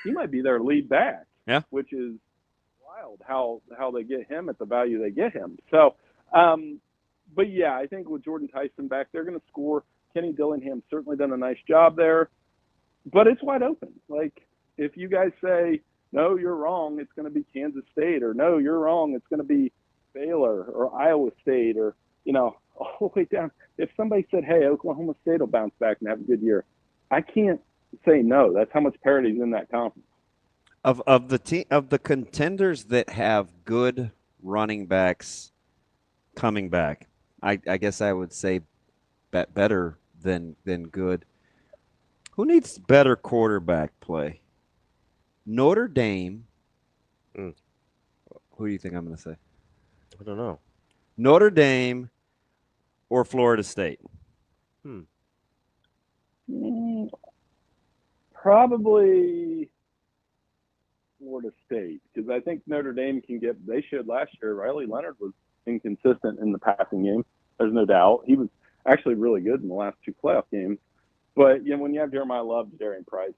Speaker 19: he might be their lead back.
Speaker 7: Yeah.
Speaker 19: Which is wild how they get him at the value they get him. So, but yeah, I think with Jordan Tyson back, they're going to score. Kenny Dillingham's certainly done a nice job there, but it's wide open. Like, if you guys say, no, you're wrong, it's going to be Kansas State, or no, you're wrong, it's going to be Baylor or Iowa State, or, all the way down. If somebody said, hey, Oklahoma State will bounce back and have a good year, I can't say no. That's how much parity is in that conference.
Speaker 7: Of the contenders that have good running backs coming back, I guess I would say better than good. Who needs better quarterback play? Notre Dame. Who do you think I'm going to say?
Speaker 6: I don't know.
Speaker 7: Notre Dame or Florida State?
Speaker 19: Probably Florida State, because I think Notre Dame they showed last year Riley Leonard was inconsistent in the passing game. There's no doubt. He was actually really good in the last 2 playoff games. But when you have Jeremiah Love, Darian Price,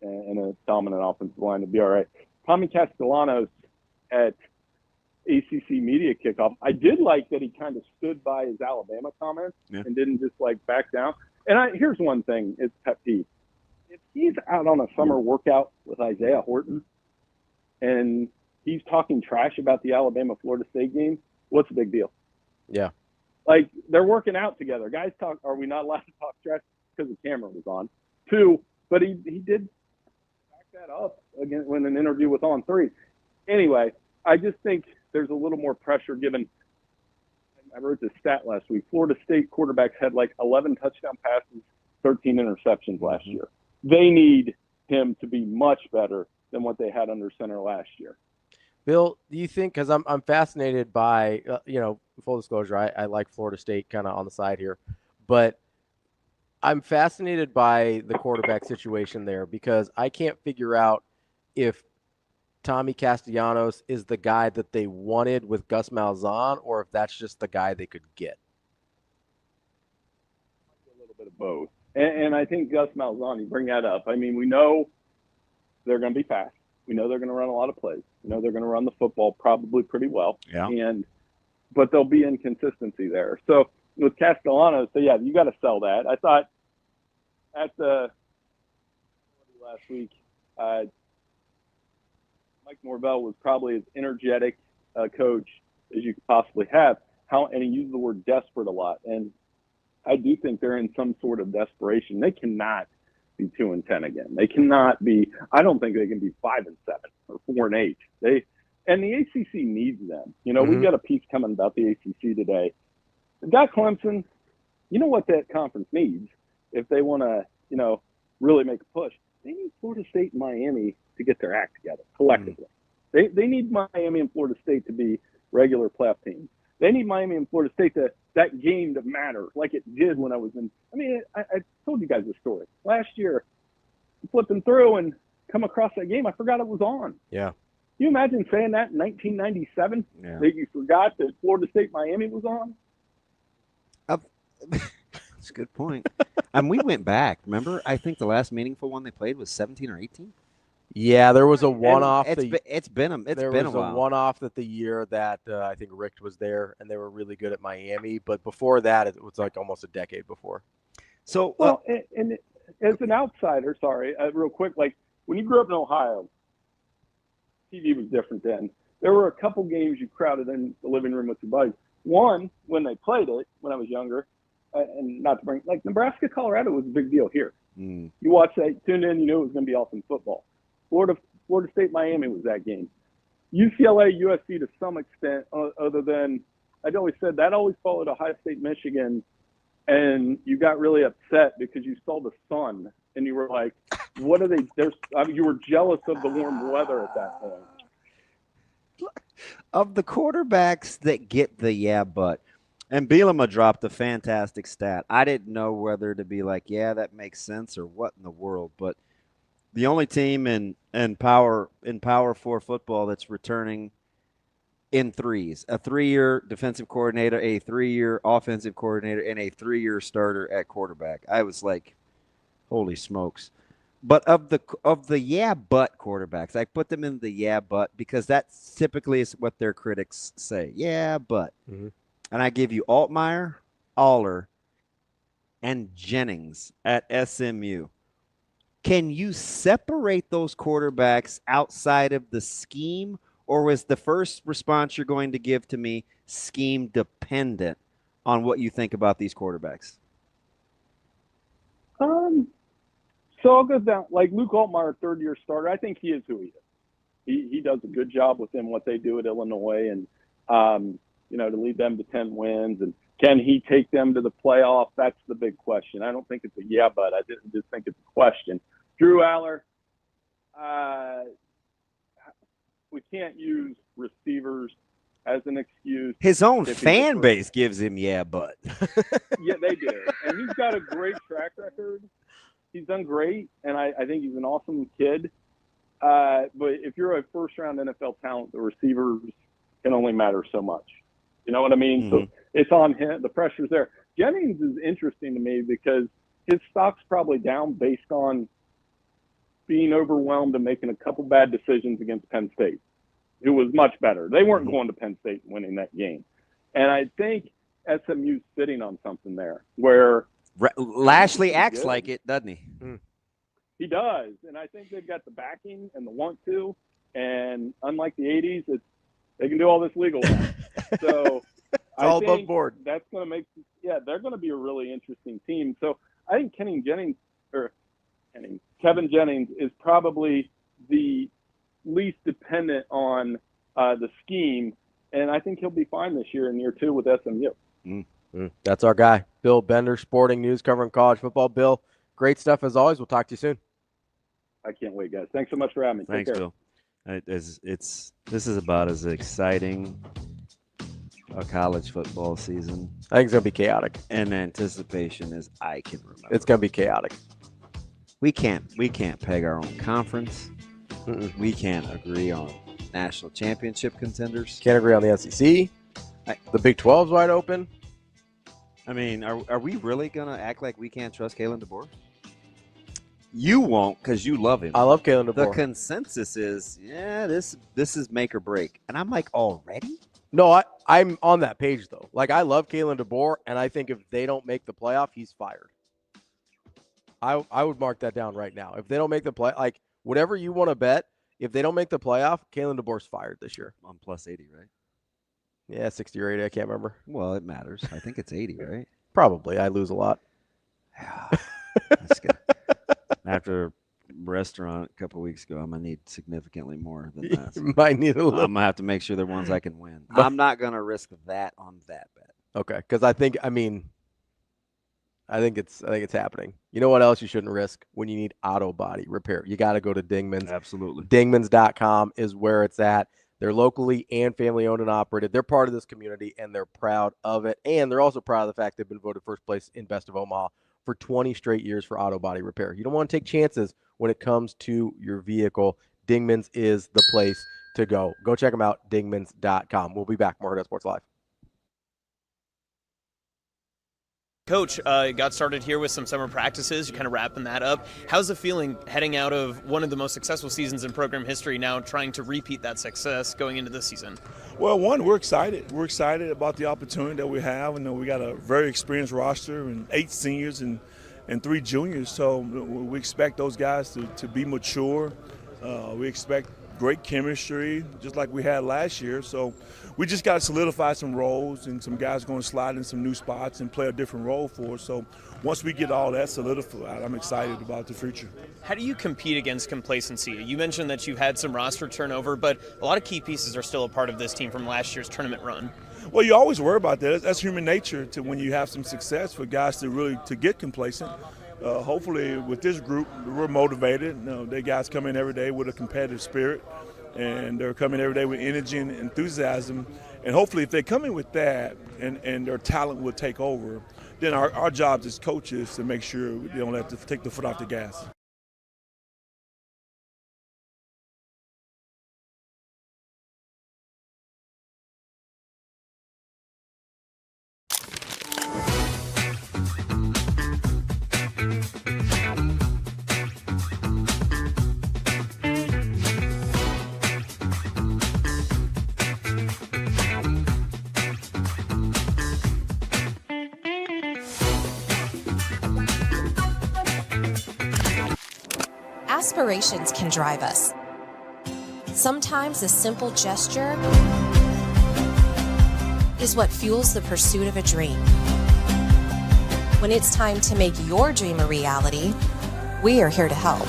Speaker 19: and a dominant offensive line, it'd be all right. Tommy Castellanos at ACC media kickoff, I did like that he kind of stood by his Alabama comments and didn't just back down. And here's one thing, it's pet peeve. If he's out on a summer workout with Isaiah Horton and he's talking trash about the Alabama-Florida State game, what's the big deal?
Speaker 6: Yeah.
Speaker 19: They're working out together. Guys talk, are we not allowed to talk trash because the camera was on? 2, but he did back that up again when an interview was on 3. Anyway, I just think there's a little more pressure given. I wrote this stat last week. Florida State quarterbacks had 11 touchdown passes, 13 interceptions last year. They need him to be much better than what they had under center last year.
Speaker 6: Bill, do you think, because I'm fascinated by, full disclosure, I like Florida State kind of on the side here, but I'm fascinated by the quarterback situation there because I can't figure out if Tommy Castellanos is the guy that they wanted with Gus Malzahn or if that's just the guy they could get.
Speaker 19: A little bit of both. And I think Gus Malzahn, you bring that up. I mean, we know they're going to be fast. We know they're going to run a lot of plays. We know they're going to run the football probably pretty well.
Speaker 7: Yeah.
Speaker 19: But there'll be inconsistency there. So with Castellanos, you got to sell that. I thought at the last week. Mike Norvell was probably as energetic a coach as you could possibly have. And he used the word desperate a lot. And I do think they're in some sort of desperation. They cannot be 2-10 again. They cannot be. I don't think they can be 5-7 or 4-8. And the ACC needs them. We've got a piece coming about the ACC today. They've got Clemson. You know what that conference needs if they want to, really make a push? They need Florida State and Miami to get their act together collectively. They need Miami and Florida State to be regular playoff teams. They need Miami and Florida State that game to matter like it did when I was in. I told you guys the story. Last year, flipping through and come across that game, I forgot it was on.
Speaker 6: Yeah.
Speaker 19: Can you imagine saying that in 1997?
Speaker 7: Yeah.
Speaker 19: That you forgot that Florida State Miami was on?
Speaker 7: That's a good point. We went back. Remember, I think the last meaningful one they played was 17 or 18.
Speaker 6: Yeah, there was a one-off.
Speaker 7: It's been a while.
Speaker 6: One-off that the year that I think Rick was there, and they were really good at Miami. But before that, it was like almost a decade before.
Speaker 7: So,
Speaker 19: and as an outsider, sorry, real quick, like when you grew up in Ohio, TV was different then. There were a couple games you crowded in the living room with your buddies. One, when they played it, when I was younger, and not to bring, like Nebraska, Colorado was a big deal here. You watched that, tuned in, you knew it was going to be awesome football. Florida State, Miami was that game. UCLA, USC to some extent, other than I'd always said that always followed Ohio State, Michigan, and you got really upset because you saw the sun and you were like, "What are they?" You were jealous of the warm weather at that point.
Speaker 7: Of the quarterbacks that get the yeah, but, and Bielema dropped a fantastic stat. I didn't know whether to be like, yeah, that makes sense or what in the world, but the only team in Power 4 football that's returning in threes, a 3-year defensive coordinator, a 3-year offensive coordinator, and a 3-year starter at quarterback. I was like, holy smokes. But of the yeah but quarterbacks, I put them in the yeah but because that typically is what their critics say. Yeah, but. Mm-hmm. And I give you Altmaier, Aller, and Jennings at SMU. Can you separate those quarterbacks outside of the scheme, or was the first response you're going to give to me scheme dependent on what you think about these quarterbacks?
Speaker 19: So I'll go down, like Luke Altmaier, third-year starter. I think he is who he is. He does a good job with them, what they do at Illinois, and to lead them to 10 wins. And can he take them to the playoff? That's the big question. I don't think it's a yeah, but I just think it's a question. Drew Aller, we can't use receivers as an excuse.
Speaker 7: His own fan base gives him yeah, but.
Speaker 19: Yeah, they do. And he's got a great track record. He's done great, and I think he's an awesome kid. But if you're a first-round NFL talent, the receivers can only matter so much. You know what I mean? Mm-hmm. So it's on him. The pressure's there. Jennings is interesting to me because his stock's probably down based on being overwhelmed and making a couple bad decisions against Penn State, who was much better. They weren't going to Penn State and winning that game. And I think SMU's sitting on something there where
Speaker 7: Lashley acts like it, doesn't he?
Speaker 19: He does. And I think they've got the backing and the want to. And unlike the 80s, they can do all this legal work. So I think board. That's going to make they're going to be a really interesting team. So I think Kevin Jennings is probably the least dependent on the scheme, and I think he'll be fine this year in year 2 with SMU.
Speaker 6: That's our guy, Bill Bender, Sporting News, covering college football. Bill, great stuff as always. We'll talk to you soon.
Speaker 19: I can't wait, guys. Thanks so much for having me.
Speaker 7: Thanks, Bill. This is about as exciting a college football season.
Speaker 6: I think it's going to be chaotic.
Speaker 7: And anticipation as I can remember.
Speaker 6: It's going to be chaotic.
Speaker 7: We can't peg our own conference. We can't agree on national championship contenders.
Speaker 6: Can't agree on the SEC. The Big 12's wide open.
Speaker 7: I mean, are we really going to act like we can't trust Kalen DeBoer? You won't because you love him.
Speaker 6: I love Kalen DeBoer.
Speaker 7: The consensus is, this is make or break. And I'm like, already?
Speaker 6: No, I'm on that page, though. Like, I love Kalen DeBoer, and I think if they don't make the playoff, he's fired. I would mark that down right now. If they don't make the play, like whatever you want to bet, if they don't make the playoff, Kalen DeBoer's fired this year.
Speaker 7: On plus 80, right?
Speaker 6: Yeah, 60 or 80. I can't remember.
Speaker 7: Well, it matters. I think it's 80, right?
Speaker 6: Probably. I lose a lot.
Speaker 7: That's good. After restaurant a couple of weeks ago, I'm going to need significantly more than that.
Speaker 6: You might need a little.
Speaker 7: I'm going to have to make sure they're ones I can win. I'm not going to risk that on that bet.
Speaker 6: Okay, because I think it's happening. You know what else you shouldn't risk when you need auto body repair? You got to go to Dingman's.
Speaker 7: Absolutely.
Speaker 6: Dingmans.com is where it's at. They're locally and family owned and operated. They're part of this community, and they're proud of it. And they're also proud of the fact they've been voted first place in Best of Omaha for 20 straight years for auto body repair. You don't want to take chances when it comes to your vehicle. Dingman's is the place to go. Go check them out, dingmans.com. We'll be back. More Hurrdat Sports Live.
Speaker 16: Coach, got started here with some summer practices. You're kind of wrapping that up. How's the feeling heading out of one of the most successful seasons in program history, now trying to repeat that success going into this season?
Speaker 17: Well, we're excited. We're excited about the opportunity that we have. And we got a very experienced roster and 8 seniors and 3 juniors. So we expect those guys to be mature. We expect great chemistry, just like we had last year. So we just got to solidify some roles, and some guys going to slide in some new spots and play a different role for us. So once we get all that solidified, I'm excited about the future.
Speaker 16: How do you compete against complacency? You mentioned that you've had some roster turnover, but a lot of key pieces are still a part of this team from last year's tournament run.
Speaker 17: Well, you always worry about that. That's human nature to when you have some success for guys to get complacent. Hopefully with this group, we're motivated. They guys come in every day with a competitive spirit, and they're coming every day with energy and enthusiasm. And hopefully if they come in with that and their talent will take over, then our job as coaches to make sure they don't have to take the foot off the gas.
Speaker 10: Aspirations can drive us. Sometimes a simple gesture is what fuels the pursuit of a dream. When it's time to make your dream a reality, we are here to help.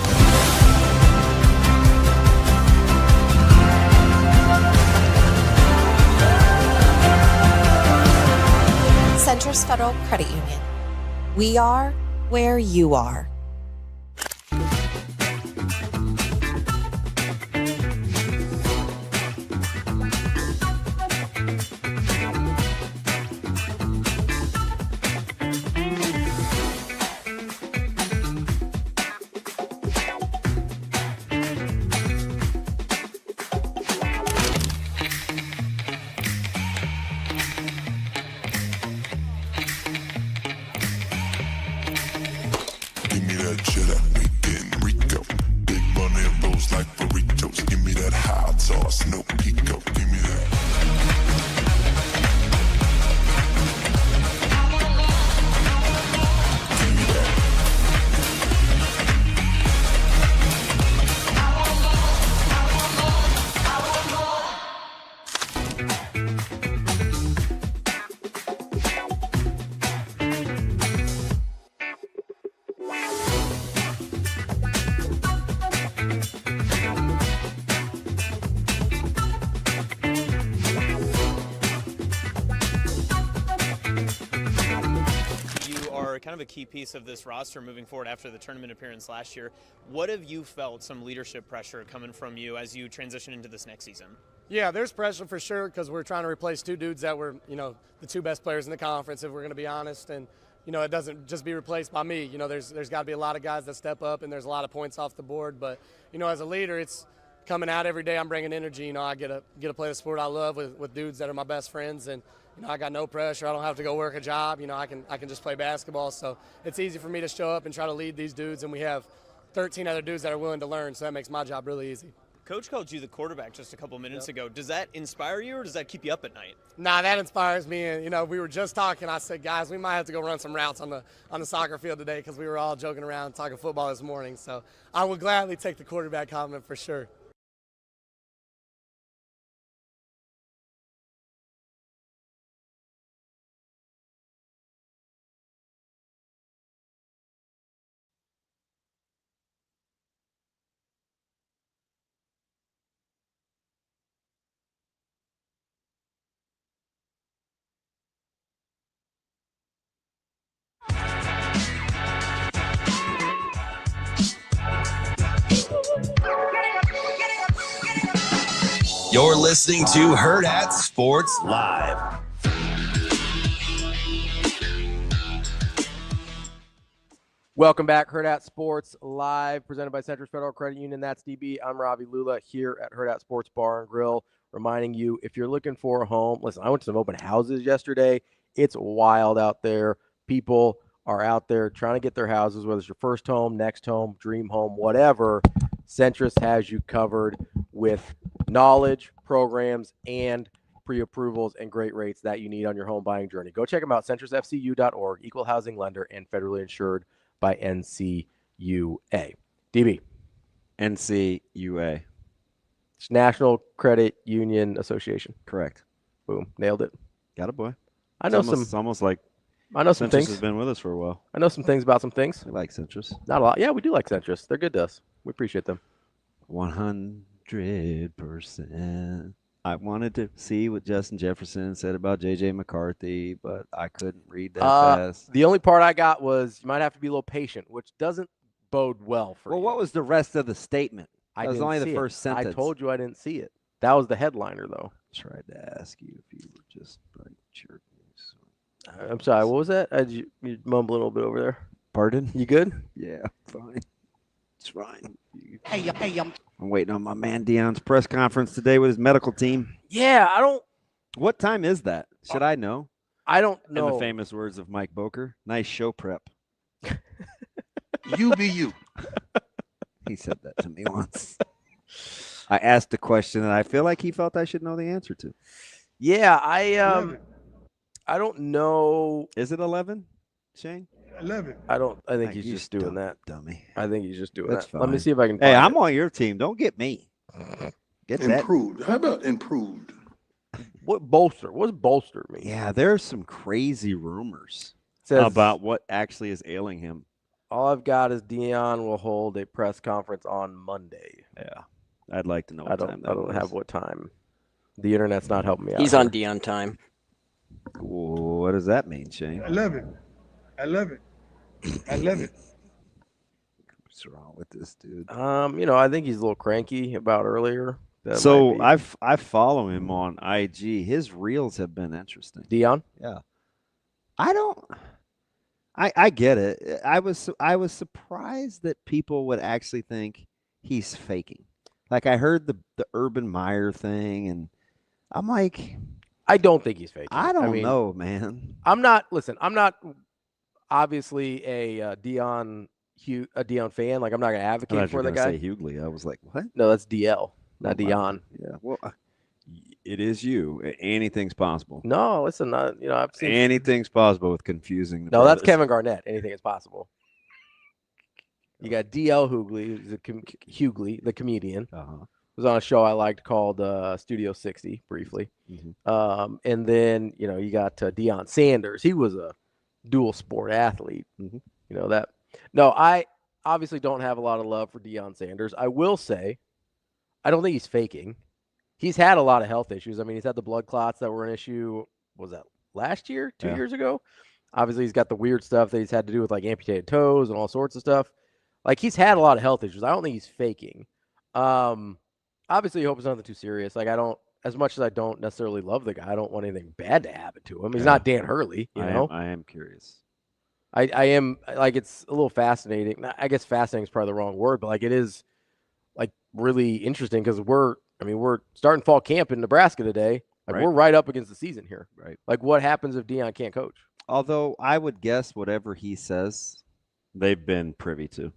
Speaker 10: Centris Federal Credit Union. We are where you are.
Speaker 16: Kind of a key piece of this roster moving forward after the tournament appearance last year. What have you felt some leadership pressure coming from you as you transition into this next season?
Speaker 18: Yeah, there's pressure for sure because we're trying to replace 2 dudes that were, the 2 best players in the conference, if we're going to be honest. And, it doesn't just be replaced by me. There's got to be a lot of guys that step up, and there's a lot of points off the board. But, as a leader, it's coming out every day. I'm bringing energy. I get to play the sport I love with dudes that are my best friends. And, I got no pressure. I don't have to go work a job. I can just play basketball. So it's easy for me to show up and try to lead these dudes. And we have 13 other dudes that are willing to learn. So that makes my job really easy.
Speaker 16: Coach called you the quarterback just a couple minutes ago. Does that inspire you or does that keep you up at night?
Speaker 18: Nah, that inspires me. And, we were just talking. I said, guys, we might have to go run some routes on the soccer field today because we were all joking around talking football this morning. So I would gladly take the quarterback comment for sure.
Speaker 1: You're listening to Hurrdat Sports Live.
Speaker 6: Welcome back, Hurrdat Sports Live, presented by Central Federal Credit Union. That's DB. I'm Ravi Lulla here at Hurrdat Sports Bar and Grill, reminding you, if you're looking for a home, listen, I went to some open houses yesterday. It's wild out there. People are out there trying to get their houses, whether it's your first home, next home, dream home, whatever. Centrist has you covered with knowledge, programs, and pre-approvals and great rates that you need on your home buying journey. Go check them out, centristfcu.org, equal housing lender, and federally insured by NCUA. DB.
Speaker 7: NCUA.
Speaker 6: It's National Credit Union Association.
Speaker 7: Correct.
Speaker 6: Boom. Nailed it.
Speaker 7: Got it, boy.
Speaker 6: I know
Speaker 7: It's almost like
Speaker 6: I know some
Speaker 7: Centrist
Speaker 6: things.
Speaker 7: has been with us for a while.
Speaker 6: I know some things about some things.
Speaker 7: We like Centrist.
Speaker 6: Not a lot. Yeah, we do like Centrist. They're good to us. We appreciate them.
Speaker 7: 100%. I wanted to see what Justin Jefferson said about J.J. McCarthy, but I couldn't read that fast.
Speaker 6: The only part I got was you might have to be a little patient, which doesn't bode well for you.
Speaker 7: Well, what was the rest of the statement? That was only the first sentence.
Speaker 6: I told you I didn't see it. That was the headliner, though.
Speaker 7: Tried to ask you if you were just like jerking.
Speaker 6: I'm sorry. What was that? You mumbled a little bit over there.
Speaker 7: Pardon?
Speaker 6: You good?
Speaker 7: Yeah, fine. It's fine. I'm waiting on my man Deion's press conference today with his medical team.
Speaker 6: Yeah, I don't.
Speaker 7: What time is that? Should I know?
Speaker 6: I don't know.
Speaker 7: In the famous words of Mike Boker, nice show prep.
Speaker 21: You be you.
Speaker 7: He said that to me once. I asked a question that I feel like he felt I should know the answer to.
Speaker 6: Yeah, I don't know.
Speaker 7: Is it 11, Shane?
Speaker 21: 11.
Speaker 6: I think he's just doing that.
Speaker 7: Dummy.
Speaker 6: I think he's just doing
Speaker 7: That's
Speaker 6: that.
Speaker 7: fine.
Speaker 6: Let me see if I can.
Speaker 7: Hey,
Speaker 6: find
Speaker 7: I'm
Speaker 6: it.
Speaker 7: on your team. Don't get me. Get
Speaker 21: Improved. How about improved?
Speaker 6: What bolster? What's bolster mean?
Speaker 7: Yeah, there's some crazy rumors
Speaker 6: Says,
Speaker 7: about what actually is ailing him.
Speaker 6: All I've got is Deion will hold a press conference on Monday.
Speaker 7: Yeah, I'd like to know
Speaker 6: I
Speaker 7: what
Speaker 6: don't.
Speaker 7: time
Speaker 6: I
Speaker 7: that
Speaker 6: don't
Speaker 7: was.
Speaker 6: have what time. The internet's not helping me out.
Speaker 2: He's on Deion time.
Speaker 7: What does that mean, Shane?
Speaker 21: 11. 11. 11.
Speaker 7: What's wrong with this dude?
Speaker 6: I think he's a little cranky about earlier.
Speaker 7: So I follow him on IG. His reels have been interesting.
Speaker 6: Deion?
Speaker 7: Yeah. I get it. I was surprised that people would actually think he's faking. Like I heard the Urban Meyer thing, and I'm like,
Speaker 6: I don't think he's faking.
Speaker 7: I don't know, man.
Speaker 6: I'm not obviously a Deion fan. Like I'm not going to advocate for the guy.
Speaker 7: Say Hughley. I was like, what?
Speaker 6: No, that's DL, not Deion.
Speaker 7: Yeah. Well, it is you. Anything's possible.
Speaker 6: No, listen, I've seen
Speaker 7: anything's possible with confusing.
Speaker 6: No, that's Kevin Garnett. Anything is possible. You got DL Hughley, the comedian. Was on a show I liked called Studio 60 briefly.
Speaker 7: Mm-hmm.
Speaker 6: And then, you got Deion Sanders. He was a dual sport athlete.
Speaker 7: Mm-hmm.
Speaker 6: You know that. No, I obviously don't have a lot of love for Deion Sanders. I will say, I don't think he's faking. He's had a lot of health issues. I mean, he's had the blood clots that were an issue. Was that last year, 2 years ago? Obviously, he's got the weird stuff that he's had to do with like amputated toes and all sorts of stuff. Like he's had a lot of health issues. I don't think he's faking. Obviously, I hope it's nothing too serious. Like as much as I don't necessarily love the guy, I don't want anything bad to happen to him. He's not Dan Hurley, you know.
Speaker 7: I am curious.
Speaker 6: I am like, it's a little fascinating. I guess fascinating is probably the wrong word, but like it is like really interesting because we're starting fall camp in Nebraska today. Like we're right up against the season here.
Speaker 7: Right.
Speaker 6: Like what happens if Deion can't coach?
Speaker 7: Although I would guess whatever he says, they've been privy to.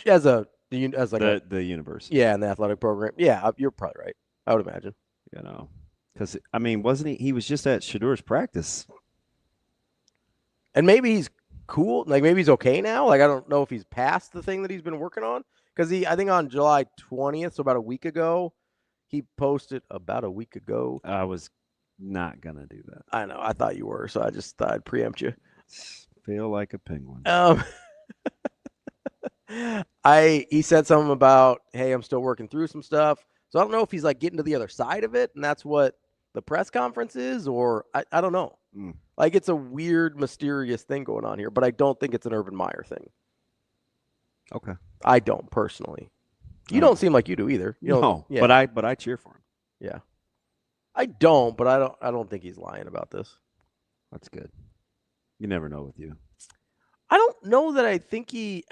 Speaker 6: As a As like
Speaker 7: the university.
Speaker 6: Yeah, in the athletic program. Yeah, you're probably right. I would imagine.
Speaker 7: Because I mean, wasn't he? He was just at Shadur's practice,
Speaker 6: and maybe he's cool. Like maybe he's okay now. Like I don't know if he's past the thing that he's been working on. Because I think on July 20th, so about a week ago, he posted about a week ago.
Speaker 7: I was not gonna do that.
Speaker 6: I know. I thought you were, so I just thought I'd preempt you.
Speaker 7: Feel like a penguin.
Speaker 6: He said something about, hey, I'm still working through some stuff. So I don't know if he's like getting to the other side of it, and that's what the press conference is, or I don't know. Like it's a weird, mysterious thing going on here, but I don't think it's an Urban Meyer thing.
Speaker 7: Okay.
Speaker 6: I don't personally. You don't seem like you do either. You
Speaker 7: no,
Speaker 6: yeah.
Speaker 7: but I cheer for him.
Speaker 6: Yeah. I don't, but I don't think he's lying about this.
Speaker 7: That's good. You never know with you.
Speaker 6: I don't know that I think he.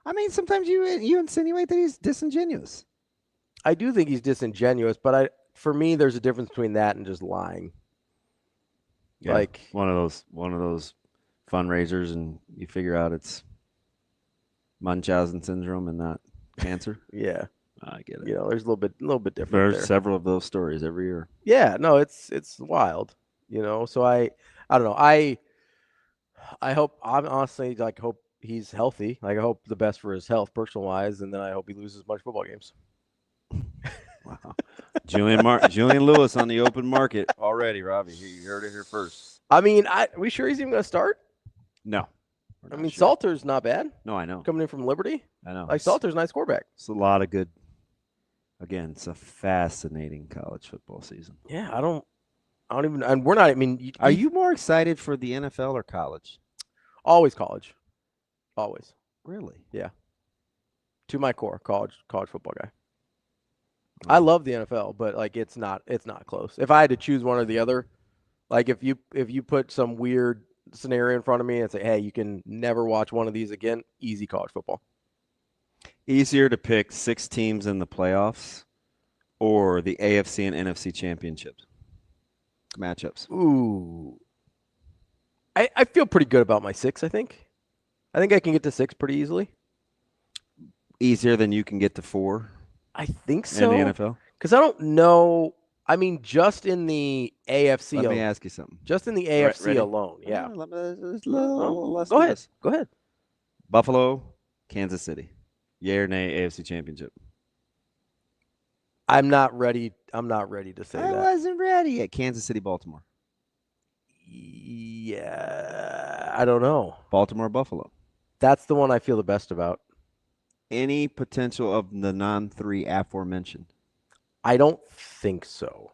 Speaker 7: I mean, sometimes you insinuate that he's disingenuous.
Speaker 6: I do think he's disingenuous, but for me, there's a difference between that and just lying.
Speaker 7: Yeah,
Speaker 6: like
Speaker 7: one of those fundraisers, and you figure out it's Munchausen syndrome and not cancer.
Speaker 6: Yeah,
Speaker 7: I get it.
Speaker 6: There's a little bit different.
Speaker 7: There's
Speaker 6: there.
Speaker 7: several of those stories every year.
Speaker 6: Yeah, no, it's wild. So I don't know. I hope, I honestly hope he's healthy. Like I hope the best for his health, personal wise, and then I hope he loses a bunch of football games.
Speaker 7: Wow. Julian Lewis on the open market already, Ravi. You heard it here first.
Speaker 6: I mean, are we sure he's even going to start?
Speaker 7: No.
Speaker 6: I mean, sure. Salter's not bad.
Speaker 7: No, I know.
Speaker 6: Coming in from Liberty.
Speaker 7: I know.
Speaker 6: Like Salter's a nice quarterback.
Speaker 7: It's a lot of good. Again, it's a fascinating college football season.
Speaker 6: Yeah, I don't even, and we're not, I mean.
Speaker 7: Are you more excited for the NFL or college?
Speaker 6: Always college. Always.
Speaker 7: Really?
Speaker 6: Yeah. To my core, college football guy. I love the NFL, but like it's not close. If I had to choose one or the other, like if you put some weird scenario in front of me and say, hey, you can never watch one of these again, easy college football.
Speaker 7: Easier to pick 6 teams in the playoffs or the AFC and NFC Championships matchups?
Speaker 6: Ooh. I feel pretty good about my 6, I think. I think I can get to 6 pretty easily.
Speaker 7: Easier than you can get to 4?
Speaker 6: I think so.
Speaker 7: In the NFL?
Speaker 6: Because I don't know. I mean, just in the AFC.
Speaker 7: Let me ask you something.
Speaker 6: Just in the AFC alone, yeah.
Speaker 7: Go
Speaker 6: Go ahead.
Speaker 7: Buffalo, Kansas City. Yay or nay, AFC Championship?
Speaker 6: I'm not ready to say that.
Speaker 7: I wasn't ready yet. Kansas City, Baltimore.
Speaker 6: Yeah, I don't know.
Speaker 7: Baltimore, Buffalo.
Speaker 6: That's the one I feel the best about.
Speaker 7: Any potential of the non-3 aforementioned?
Speaker 6: I don't think so.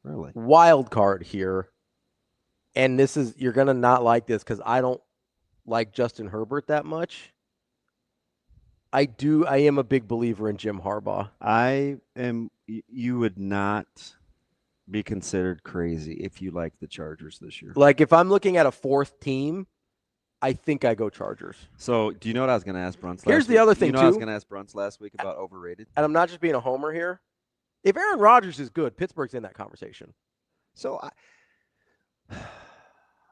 Speaker 7: Really?
Speaker 6: Wild card here, and you're gonna not like this because I don't like Justin Herbert that much. I am a big believer in Jim Harbaugh.
Speaker 7: You would not be considered crazy if you like the Chargers this year.
Speaker 6: Like if I'm looking at a 4th team, I think I go Chargers.
Speaker 7: So, do you know what I was going to ask Brunts last
Speaker 6: Here's the other thing,
Speaker 7: too. I was going to ask Brunts last week about overrated.
Speaker 6: And I'm not just being a homer here. If Aaron Rodgers is good, Pittsburgh's in that conversation.
Speaker 7: So,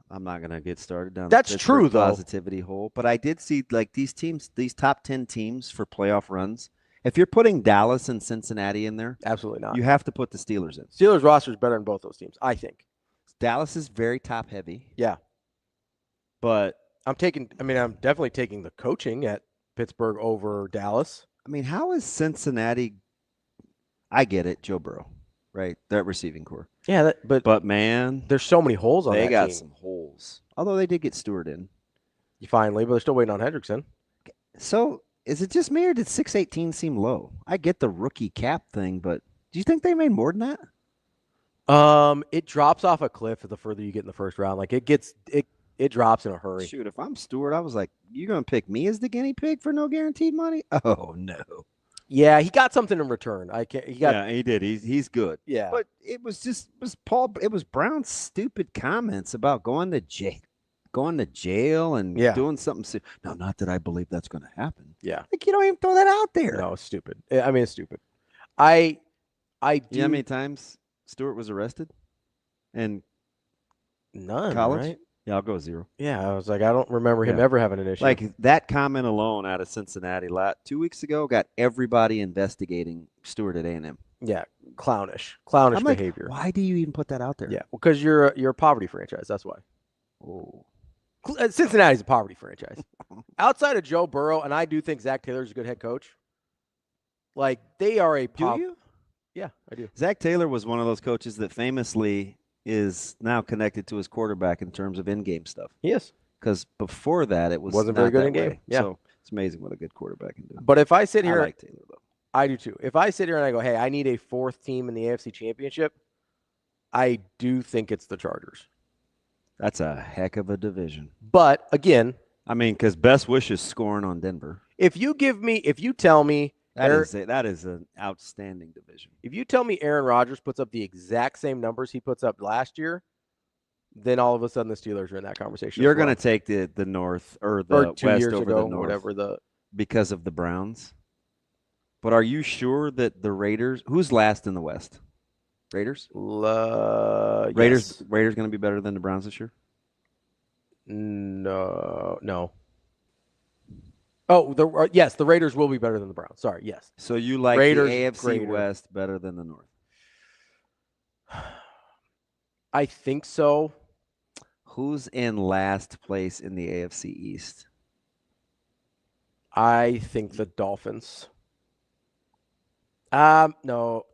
Speaker 7: I'm not going to get started down
Speaker 6: That's
Speaker 7: the
Speaker 6: true, though.
Speaker 7: Positivity hole. But I did see, like, these teams, these top 10 teams for playoff runs, if you're putting Dallas and Cincinnati in there,
Speaker 6: absolutely not.
Speaker 7: You have to put the Steelers in.
Speaker 6: Steelers roster is better than both those teams, I think.
Speaker 7: Dallas is very top-heavy.
Speaker 6: Yeah.
Speaker 7: But
Speaker 6: I'm definitely taking the coaching at Pittsburgh over Dallas.
Speaker 7: I mean, how is Cincinnati? I get it, Joe Burrow, right? That receiving core.
Speaker 6: Yeah,
Speaker 7: but man,
Speaker 6: there's so many holes on that team.
Speaker 7: They got some holes. Although they did get Stewart in.
Speaker 6: Finally, but they're still waiting on Hendrickson.
Speaker 7: So is it just me or did 618 seem low? I get the rookie cap thing, but do you think they made more than that?
Speaker 6: It drops off a cliff the further you get in the first round. Like it drops in a hurry.
Speaker 7: Shoot, if I'm Stewart, I was like, you're going to pick me as the guinea pig for no guaranteed money? Oh, no.
Speaker 6: Yeah, he got something in return.
Speaker 7: Yeah, he did. He's good.
Speaker 6: Yeah.
Speaker 7: But it was Brown's stupid comments about going to jail and doing something. No, not that I believe that's going to happen.
Speaker 6: Yeah.
Speaker 7: Like, you don't even throw that out there.
Speaker 6: No, it's stupid. I mean, it's stupid. I do.
Speaker 7: You know how many times Stewart was arrested? And
Speaker 6: none,
Speaker 7: college?
Speaker 6: right?
Speaker 7: Yeah, I'll go 0.
Speaker 6: Yeah, I was like, I don't remember him ever having an issue.
Speaker 7: Like that comment alone out of Cincinnati 2 weeks ago got everybody investigating Stewart at A&M.
Speaker 6: Yeah, clownish
Speaker 7: I'm like,
Speaker 6: behavior.
Speaker 7: Why do you even put that out there?
Speaker 6: Yeah, because you're a poverty franchise. That's why.
Speaker 7: Oh,
Speaker 6: Cincinnati's a poverty franchise. Outside of Joe Burrow, and I do think Zach Taylor's a good head coach. Like they are a.
Speaker 7: Do you?
Speaker 6: Yeah, I do.
Speaker 7: Zach Taylor was one of those coaches that famously is now connected to his quarterback in terms of in-game stuff.
Speaker 6: Yes.
Speaker 7: Because before that, it
Speaker 6: wasn't very good in game. Yeah.
Speaker 7: So it's amazing what a good quarterback can do.
Speaker 6: But if I sit here,
Speaker 7: I like Taylor though.
Speaker 6: I do too. If I sit here and I go, hey, I need a 4th team in the AFC Championship, I do think it's the Chargers.
Speaker 7: That's a heck of a division.
Speaker 6: But again,
Speaker 7: I mean, because best wishes scoring on Denver.
Speaker 6: If you tell me
Speaker 7: that is an outstanding division.
Speaker 6: If you tell me Aaron Rodgers puts up the exact same numbers he puts up last year, then all of a sudden the Steelers are in that conversation.
Speaker 7: You're going to take the North or the
Speaker 6: 2
Speaker 7: West
Speaker 6: years
Speaker 7: over
Speaker 6: ago,
Speaker 7: the North,
Speaker 6: whatever
Speaker 7: because of the Browns. But are you sure that the Raiders? Who's last in the West? Raiders.
Speaker 6: Raiders.
Speaker 7: Yes. Raiders going to be better than the Browns this year?
Speaker 6: No. Oh, yes, the Raiders will be better than the Browns. Sorry, yes.
Speaker 7: So you like
Speaker 6: Raiders,
Speaker 7: the AFC
Speaker 6: greater.
Speaker 7: West better than the North?
Speaker 6: I think so.
Speaker 7: Who's in last place in the AFC East?
Speaker 6: I think the Dolphins. No.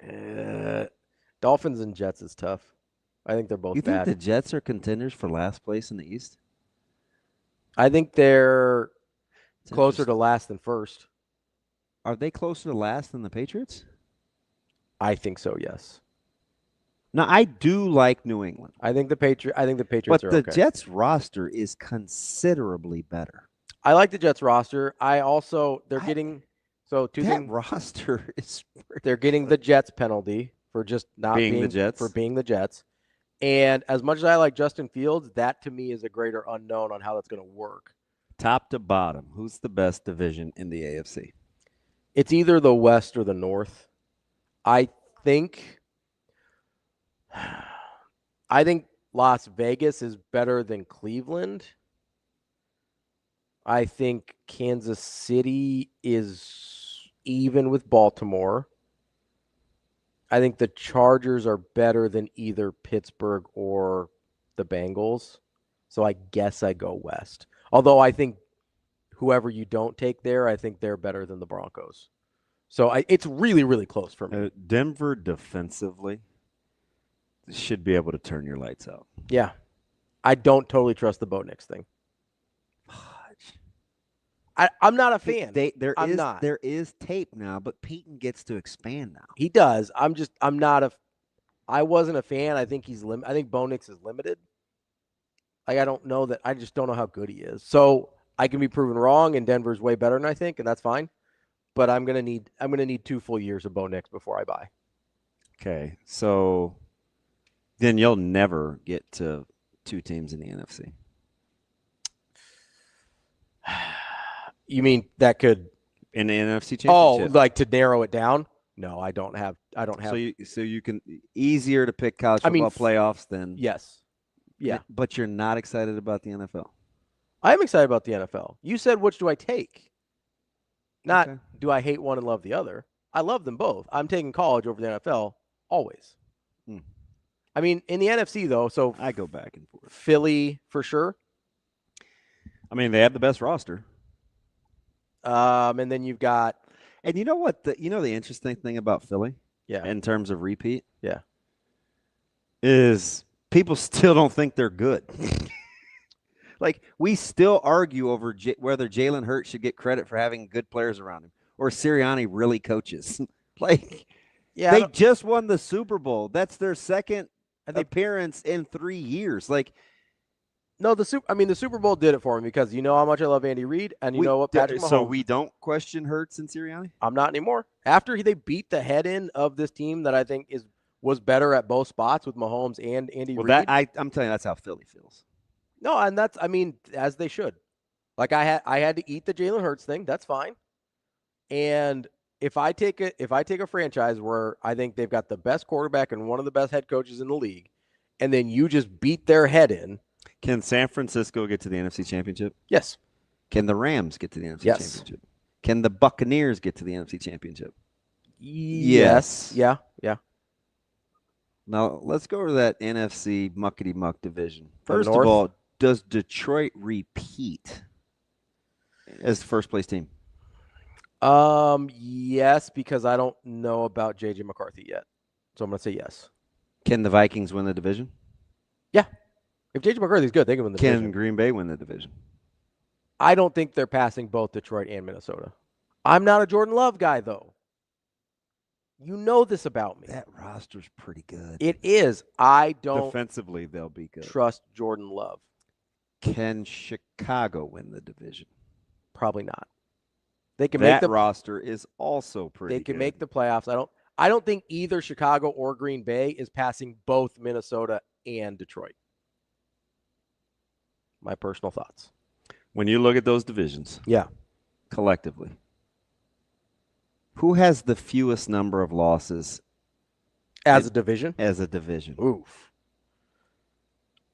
Speaker 6: Dolphins and Jets is tough. I think they're both
Speaker 7: You
Speaker 6: bad.
Speaker 7: think the Jets are contenders for last place in the East?
Speaker 6: I think they're closer to last than first.
Speaker 7: Are they closer to last than the Patriots?
Speaker 6: I think so, yes.
Speaker 7: Now, I do like New England.
Speaker 6: I think the Patriots
Speaker 7: But
Speaker 6: are
Speaker 7: the
Speaker 6: okay.
Speaker 7: Jets roster is considerably better.
Speaker 6: I like the Jets roster. They're getting two things.
Speaker 7: Roster is
Speaker 6: they're getting the Jets penalty for just not being
Speaker 7: the Jets.
Speaker 6: For being the Jets. And as much as I like Justin Fields, that to me is a greater unknown on how that's going to work.
Speaker 7: Top to bottom, who's the best division in the AFC?
Speaker 6: It's either the West or the North. I think Las Vegas is better than Cleveland. I think Kansas City is even with Baltimore. I think the Chargers are better than either Pittsburgh or the Bengals. So I guess I go West. Although I think whoever you don't take there, I think they're better than the Broncos. So it's really, really close for me.
Speaker 7: Denver defensively should be able to turn your lights out.
Speaker 6: Yeah. I don't totally trust the Bo Nix thing. I'm not a fan.
Speaker 7: There is tape now, but Peyton gets to expand now.
Speaker 6: He does. I wasn't a fan. I think I think Bo Nix is limited. Like, I don't know that. I just don't know how good he is. So I can be proven wrong, and Denver's way better than I think, and that's fine. But I'm gonna need 2 full years of Bo Nix before I buy.
Speaker 7: Okay, so then you'll never get to 2 teams in the NFC.
Speaker 6: You mean that could
Speaker 7: in the NFC Championship?
Speaker 6: Oh, like to narrow it down? No, I don't have.
Speaker 7: So you can easier to pick college football playoffs than
Speaker 6: yes, yeah.
Speaker 7: But you're not excited about the NFL.
Speaker 6: I am excited about the NFL. You said which do I take? Not do I hate one and love the other. I love them both. I'm taking college over the NFL always. I mean, in the NFC though, so
Speaker 7: I go back and forth.
Speaker 6: Philly for sure.
Speaker 7: I mean, they have the best roster.
Speaker 6: And then you've got,
Speaker 7: and you know what? The interesting thing about Philly, in terms of repeat, is people still don't think they're good. Like, we still argue over whether Jalen Hurts should get credit for having good players around him or Sirianni really coaches. Like, they just won the Super Bowl. That's their second appearance in 3 years. Like.
Speaker 6: No, the Super Bowl did it for me because you know how much I love Andy Reid, and you know what Patrick Mahomes.
Speaker 7: So we don't question Hurts and Sirianni?
Speaker 6: I'm not anymore. After they beat the head in of this team that I think was better at both spots with Mahomes and Andy Reid.
Speaker 7: I'm telling you, that's how Philly feels.
Speaker 6: No, and as they should. Like I had to eat the Jalen Hurts thing. That's fine. And if I take a franchise where I think they've got the best quarterback and one of the best head coaches in the league, and then you just beat their head in.
Speaker 7: Can San Francisco get to the NFC Championship?
Speaker 6: Yes.
Speaker 7: Can the Rams get to the NFC Championship? Can the Buccaneers get to the NFC Championship?
Speaker 6: Yes. Yeah.
Speaker 7: Now, let's go to that NFC muckety-muck division.
Speaker 6: The
Speaker 7: First
Speaker 6: North?
Speaker 7: of all, does Detroit repeat as the first-place team?
Speaker 6: Yes, because I don't know about J.J. McCarthy yet. So I'm going to say yes.
Speaker 7: Can the Vikings win the division?
Speaker 6: Yeah. If J.J. McCarthy's good, they can win the division.
Speaker 7: Can Green Bay win the division?
Speaker 6: I don't think they're passing both Detroit and Minnesota. I'm not a Jordan Love guy, though. You know this about me.
Speaker 7: That roster's pretty good.
Speaker 6: It is. I don't
Speaker 7: Defensively, they'll be good.
Speaker 6: trust Jordan Love.
Speaker 7: Can Chicago win the division?
Speaker 6: Probably not. They can
Speaker 7: That
Speaker 6: make the
Speaker 7: roster is also pretty
Speaker 6: They can
Speaker 7: good.
Speaker 6: make the playoffs. I don't think either Chicago or Green Bay is passing both Minnesota and Detroit. My personal thoughts.
Speaker 7: When you look at those divisions,
Speaker 6: Yeah.
Speaker 7: collectively, who has the fewest number of losses
Speaker 6: As a division?
Speaker 7: As a division.
Speaker 6: Oof.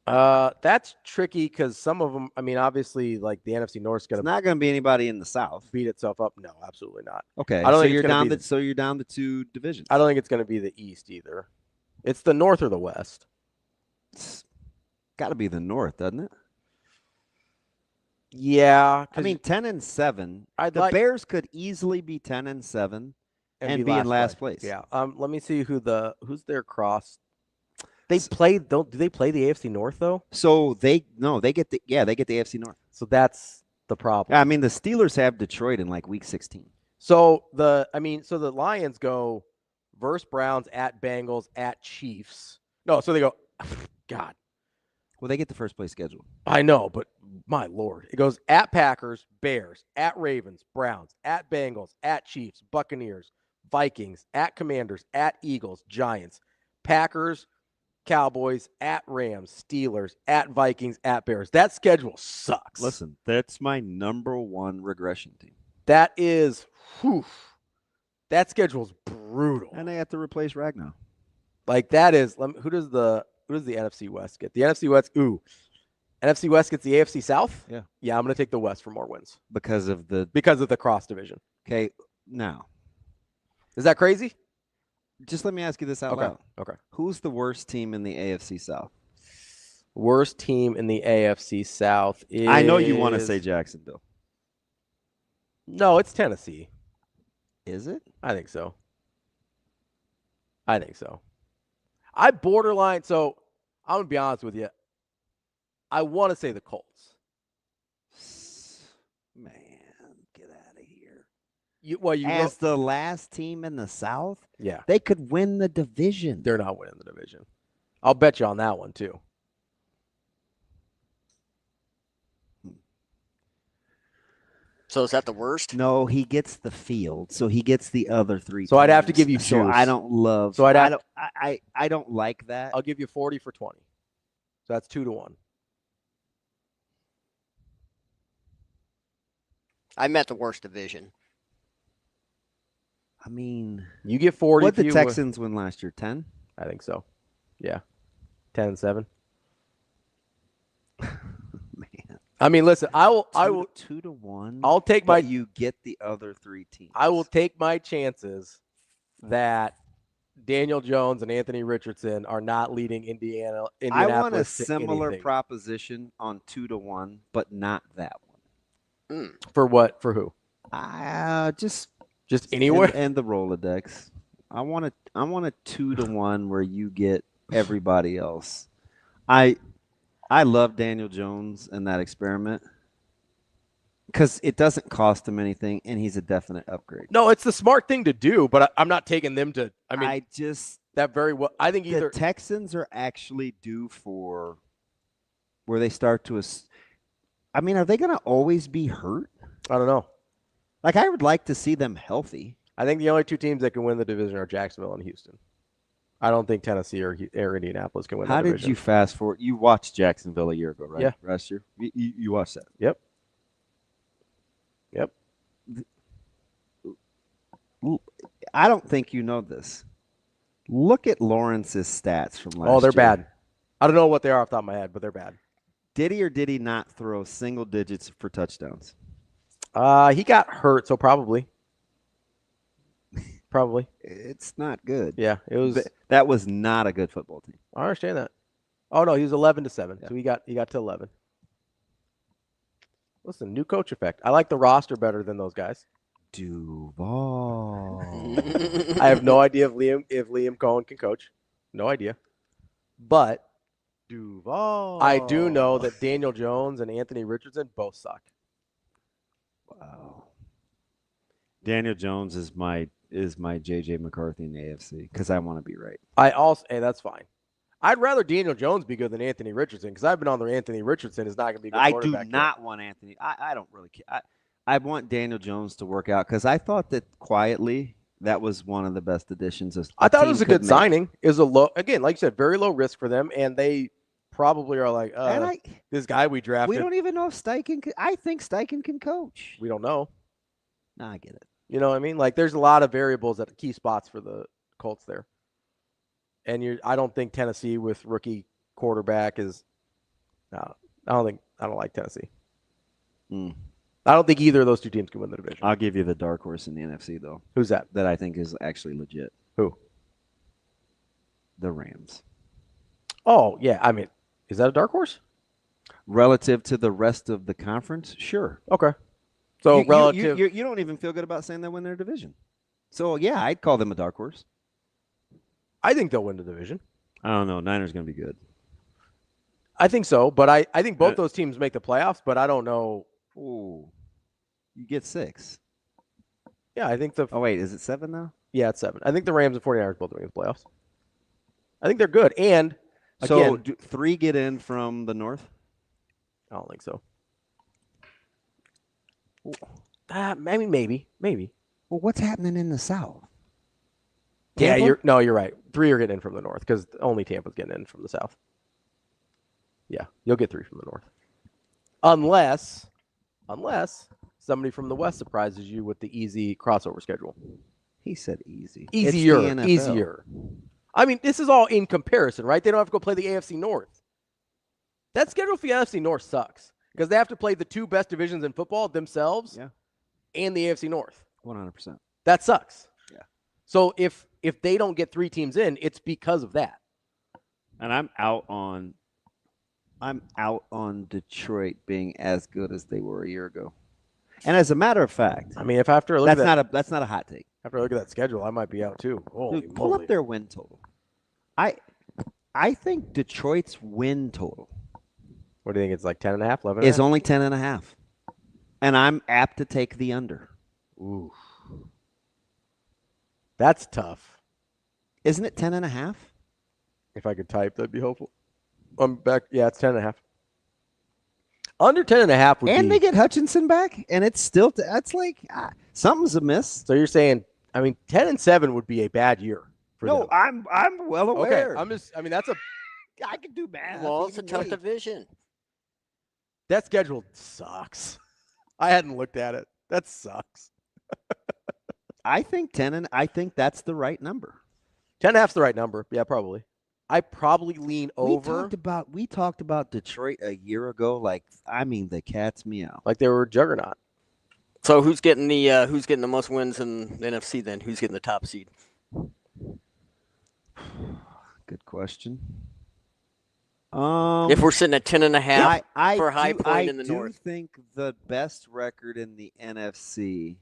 Speaker 6: That's tricky because some of them, I mean, obviously, like the NFC North's going to.
Speaker 7: It's not going to be anybody in the South.
Speaker 6: Beat itself up. No, absolutely not.
Speaker 7: Okay,
Speaker 6: I don't
Speaker 7: so
Speaker 6: think
Speaker 7: you're
Speaker 6: it's gonna
Speaker 7: down
Speaker 6: be
Speaker 7: to you're down to two divisions.
Speaker 6: I don't think it's going to be the East either. It's the North or the West.
Speaker 7: It's got to be the North, doesn't it?
Speaker 6: Yeah,
Speaker 7: I mean 10-7.
Speaker 6: I'd
Speaker 7: The
Speaker 6: like-
Speaker 7: Bears could easily be 10-7 and be in last place.
Speaker 6: Yeah. Let me see who's their cross. They play. Do they play the AFC North though?
Speaker 7: So they get the AFC North.
Speaker 6: So that's the problem.
Speaker 7: I mean, the Steelers have Detroit in like week 16.
Speaker 6: So the Lions go versus Browns at Bengals at Chiefs. No, so they go. God.
Speaker 7: Well, they get the first place schedule.
Speaker 6: I know, but my Lord. It goes at Packers, Bears, at Ravens, Browns, at Bengals, at Chiefs, Buccaneers, Vikings, at Commanders, at Eagles, Giants, Packers, Cowboys, at Rams, Steelers, at Vikings, at Bears. That schedule sucks.
Speaker 7: Listen, that's my number one regression team.
Speaker 6: That is, that schedule's brutal.
Speaker 7: And they have to replace Ragnar.
Speaker 6: Like that is, who does the NFC West get? The NFC West, NFC West gets the AFC South?
Speaker 7: Yeah.
Speaker 6: Yeah, I'm going to take the West for more wins.
Speaker 7: Because of the
Speaker 6: cross division.
Speaker 7: Okay, now.
Speaker 6: Is that crazy?
Speaker 7: Just let me ask you this out loud.
Speaker 6: Okay.
Speaker 7: Who's the worst team in the AFC South?
Speaker 6: Worst team in the AFC South is...
Speaker 7: I know you want to say Jacksonville.
Speaker 6: No, it's Tennessee.
Speaker 7: Is it?
Speaker 6: I think so. I borderline, so I'm going to be honest with you. I want to say the Colts.
Speaker 7: Man, get out of here.
Speaker 6: As
Speaker 7: the last team in the South?
Speaker 6: Yeah.
Speaker 7: They could win the division.
Speaker 6: They're not winning the division. I'll bet you on that one, too.
Speaker 2: So is that the worst?
Speaker 7: No, he gets the field, so he gets the other three.
Speaker 6: So I'd have to give you
Speaker 7: So
Speaker 6: juice.
Speaker 7: I don't love.
Speaker 6: So
Speaker 7: I don't like that.
Speaker 6: I'll give you 40 for 20. So that's 2-1.
Speaker 2: I meant the worst division.
Speaker 7: I mean,
Speaker 6: you get 40.
Speaker 7: What did the Texans win last year? 10?
Speaker 6: I think so. Yeah, 10-7.
Speaker 7: Man,
Speaker 6: I mean, listen, I will
Speaker 7: 2-1.
Speaker 6: I'll take my.
Speaker 7: You get the other three teams.
Speaker 6: I will take my chances that Daniel Jones and Anthony Richardson are not leading Indianapolis.
Speaker 7: I want a
Speaker 6: to
Speaker 7: similar
Speaker 6: anything.
Speaker 7: proposition on 2-1, but not that one.
Speaker 6: For what? For who?
Speaker 7: Just
Speaker 6: anywhere.
Speaker 7: And the Rolodex. I want a 2-1 where you get everybody else. I love Daniel Jones and that experiment because it doesn't cost him anything, and he's a definite upgrade.
Speaker 6: No, it's the smart thing to do, but I'm not taking them to. I mean, that very well. I think either
Speaker 7: the Texans are actually due for where they start to. I mean, are they going to always be hurt?
Speaker 6: I don't know.
Speaker 7: Like, I would like to see them healthy.
Speaker 6: I think the only two teams that can win the division are Jacksonville and Houston. I don't think Tennessee or Indianapolis can win the division.
Speaker 7: How did you fast forward? You watched Jacksonville a year ago, right?
Speaker 6: Yeah.
Speaker 7: Last year? You watched that?
Speaker 6: Yep.
Speaker 7: I don't think you know this. Look at Lawrence's stats from last year.
Speaker 6: Oh, they're bad. I don't know what they are off the top of my head, but they're bad.
Speaker 7: Did he or did he not throw single digits for touchdowns?
Speaker 6: He got hurt, so probably. Probably.
Speaker 7: It's not good.
Speaker 6: Yeah, it was.
Speaker 7: That was not a good football team.
Speaker 6: I understand that. Oh no, he was 11-7, so he got to 11. Listen, new coach effect. I like the roster better than those guys.
Speaker 7: Duval.
Speaker 6: I have no idea if Liam Cohen can coach. No idea. But
Speaker 7: Duval.
Speaker 6: I do know that Daniel Jones and Anthony Richardson both suck.
Speaker 7: Wow. Daniel Jones is my JJ McCarthy in the AFC because I want to be right.
Speaker 6: Hey, that's fine. I'd rather Daniel Jones be good than Anthony Richardson because I've been on there. Anthony Richardson is not going to be a good quarterback.
Speaker 7: I do not want Anthony. I don't really care. I want Daniel Jones to work out because I thought that quietly that was one of the best additions.
Speaker 6: I thought it was a good signing. It was again, like you said, very low risk for them, and they probably are like, this guy we drafted.
Speaker 7: We don't even know if Steichen can. I think Steichen can coach.
Speaker 6: We don't know.
Speaker 7: Nah, I get it.
Speaker 6: You know what I mean? Like, there's a lot of variables at key spots for the Colts there. And I don't think Tennessee with rookie quarterback is. No, I don't like Tennessee. I don't think either of those two teams can win the division.
Speaker 7: I'll give you the dark horse in the NFC though.
Speaker 6: Who's that?
Speaker 7: That I think is actually legit.
Speaker 6: Who?
Speaker 7: The Rams.
Speaker 6: Oh yeah, I mean, is that a dark horse?
Speaker 7: Relative to the rest of the conference, sure.
Speaker 6: Okay. So
Speaker 7: you don't even feel good about saying they win their division. So yeah, I'd call them a dark horse.
Speaker 6: I think they'll win the division.
Speaker 7: I don't know. Niners going to be good.
Speaker 6: I think so, but I think both those teams make the playoffs, but I don't know.
Speaker 7: Ooh, you get 6.
Speaker 6: Yeah, I think
Speaker 7: Oh wait, is it 7 now?
Speaker 6: Yeah, it's 7. I think the Rams and 49ers both make the playoffs. I think they're good, and
Speaker 7: so
Speaker 6: again,
Speaker 7: 3 get in from the north.
Speaker 6: I don't think so. Maybe.
Speaker 7: Well, what's happening in the south?
Speaker 6: Yeah,
Speaker 7: Tampa?
Speaker 6: you're right. 3 are getting in from the north because only Tampa's getting in from the south. Yeah, you'll get 3 from the north, unless somebody from the west surprises you with the easy crossover schedule.
Speaker 7: He said easy.
Speaker 6: Easier. I mean, this is all in comparison, right? They don't have to go play the AFC North. That schedule for the NFC North sucks because they have to play the 2 best divisions in football themselves, and the AFC North.
Speaker 7: 100%.
Speaker 6: That sucks.
Speaker 7: Yeah.
Speaker 6: So if they don't get 3 teams in, it's because of that.
Speaker 7: And I'm out on Detroit being as good as they were a year ago. And as a matter of fact,
Speaker 6: I mean, if after look
Speaker 7: that's not a hot take.
Speaker 6: After I look at that schedule, I might be out too.
Speaker 7: Dude, pull up their win total. I think Detroit's win total.
Speaker 6: What do you think? It's like 10.5, 11.
Speaker 7: Is only 10.5, and I'm apt to take the under.
Speaker 6: Ooh, that's tough.
Speaker 7: Isn't it 10.5?
Speaker 6: If I could type, that'd be helpful. I'm back. Yeah, it's 10.5. Under 10.5 would be.
Speaker 7: And they get Hutchinson back, and it's still. That's like something's amiss.
Speaker 6: So you're saying, 10-7 would be a bad year for them.
Speaker 7: I'm well aware.
Speaker 6: Okay, that's a.
Speaker 7: I can do math.
Speaker 2: Well, it's a tough division.
Speaker 6: That schedule sucks. I hadn't looked at it. That sucks.
Speaker 7: I think 10, and I think that's the right number.
Speaker 6: 10.5's the right number. Yeah, probably. I probably lean over.
Speaker 7: We talked about Detroit a year ago. The cat's meow.
Speaker 6: Like they were a juggernaut.
Speaker 2: So who's getting the most wins in the NFC then? Who's getting the top seed?
Speaker 7: Good question.
Speaker 2: If we're sitting at 10.5 for High Point in the North,
Speaker 7: I do think the best record in the NFC.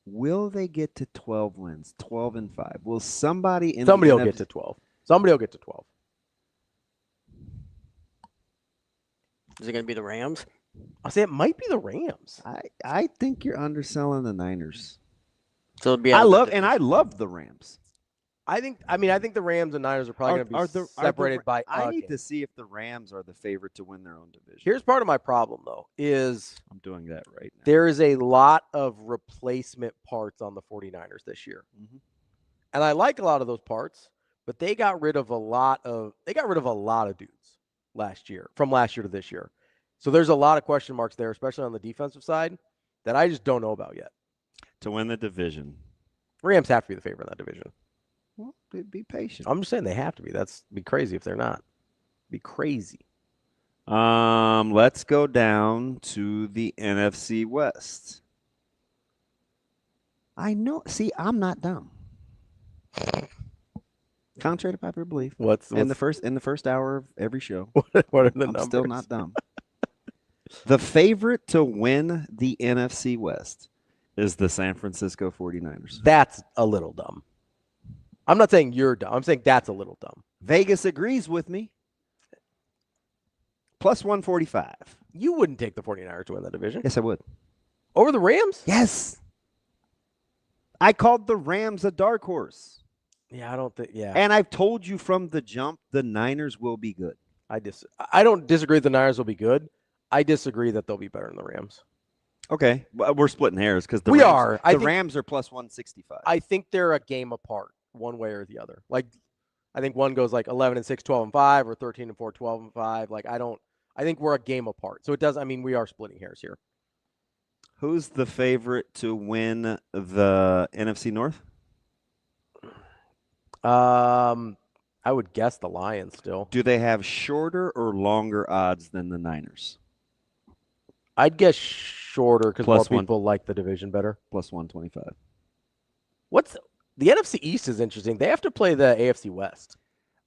Speaker 7: Will they get to 12 wins? 12-5. Will somebody in
Speaker 6: somebody
Speaker 7: the
Speaker 6: will get to 12? Somebody will get to 12.
Speaker 2: Is it going to be the Rams?
Speaker 6: I'll say it might be the Rams.
Speaker 7: I think you're underselling the Niners.
Speaker 2: So it'd be.
Speaker 7: I love the Rams.
Speaker 6: I think the Rams and Niners are probably going to be separated by.
Speaker 7: I need to see if the Rams are the favorite to win their own division.
Speaker 6: Here's part of my problem, though, is
Speaker 7: I'm doing that right now.
Speaker 6: There is a lot of replacement parts on the 49ers this year, and I like a lot of those parts, but they got rid of a lot of dudes from last year to this year. So there's a lot of question marks there, especially on the defensive side, that I just don't know about yet.
Speaker 7: To win the division,
Speaker 6: Rams have to be the favorite in that division.
Speaker 7: Well, be patient.
Speaker 6: I'm just saying they have to be. Be crazy if they're not. Be crazy.
Speaker 7: Let's go down to the NFC West. I know. See, I'm not dumb. Contrary to popular belief.
Speaker 6: What's
Speaker 7: in the first hour of every show?
Speaker 6: What are the
Speaker 7: I'm
Speaker 6: numbers?
Speaker 7: still not dumb. The favorite to win the NFC West is the San Francisco 49ers.
Speaker 6: That's a little dumb. I'm not saying you're dumb. I'm saying that's a little dumb.
Speaker 7: Vegas agrees with me. Plus 145.
Speaker 6: You wouldn't take the 49ers to win that division.
Speaker 7: Yes, I would.
Speaker 6: Over the Rams?
Speaker 7: Yes. I called the Rams a dark horse.
Speaker 6: Yeah, I don't think. Yeah.
Speaker 7: And I've told you from the jump, the Niners will be good.
Speaker 6: I don't disagree that the Niners will be good. I disagree that they'll be better than the Rams.
Speaker 7: Okay. Well, we're splitting hairs because the Rams are plus 165.
Speaker 6: I think they're a game apart, one way or the other. Like, I think one goes like 11-6, 12-5, or 13-4, 12-5. Like, I think we're a game apart. So it does. I mean, we are splitting hairs here.
Speaker 7: Who's the favorite to win the NFC North?
Speaker 6: I would guess the Lions still.
Speaker 7: Do they have shorter or longer odds than the Niners?
Speaker 6: I'd guess shorter because more
Speaker 7: Plus
Speaker 6: people like the division better.
Speaker 7: Plus 125.
Speaker 6: The NFC East is interesting. They have to play the AFC West.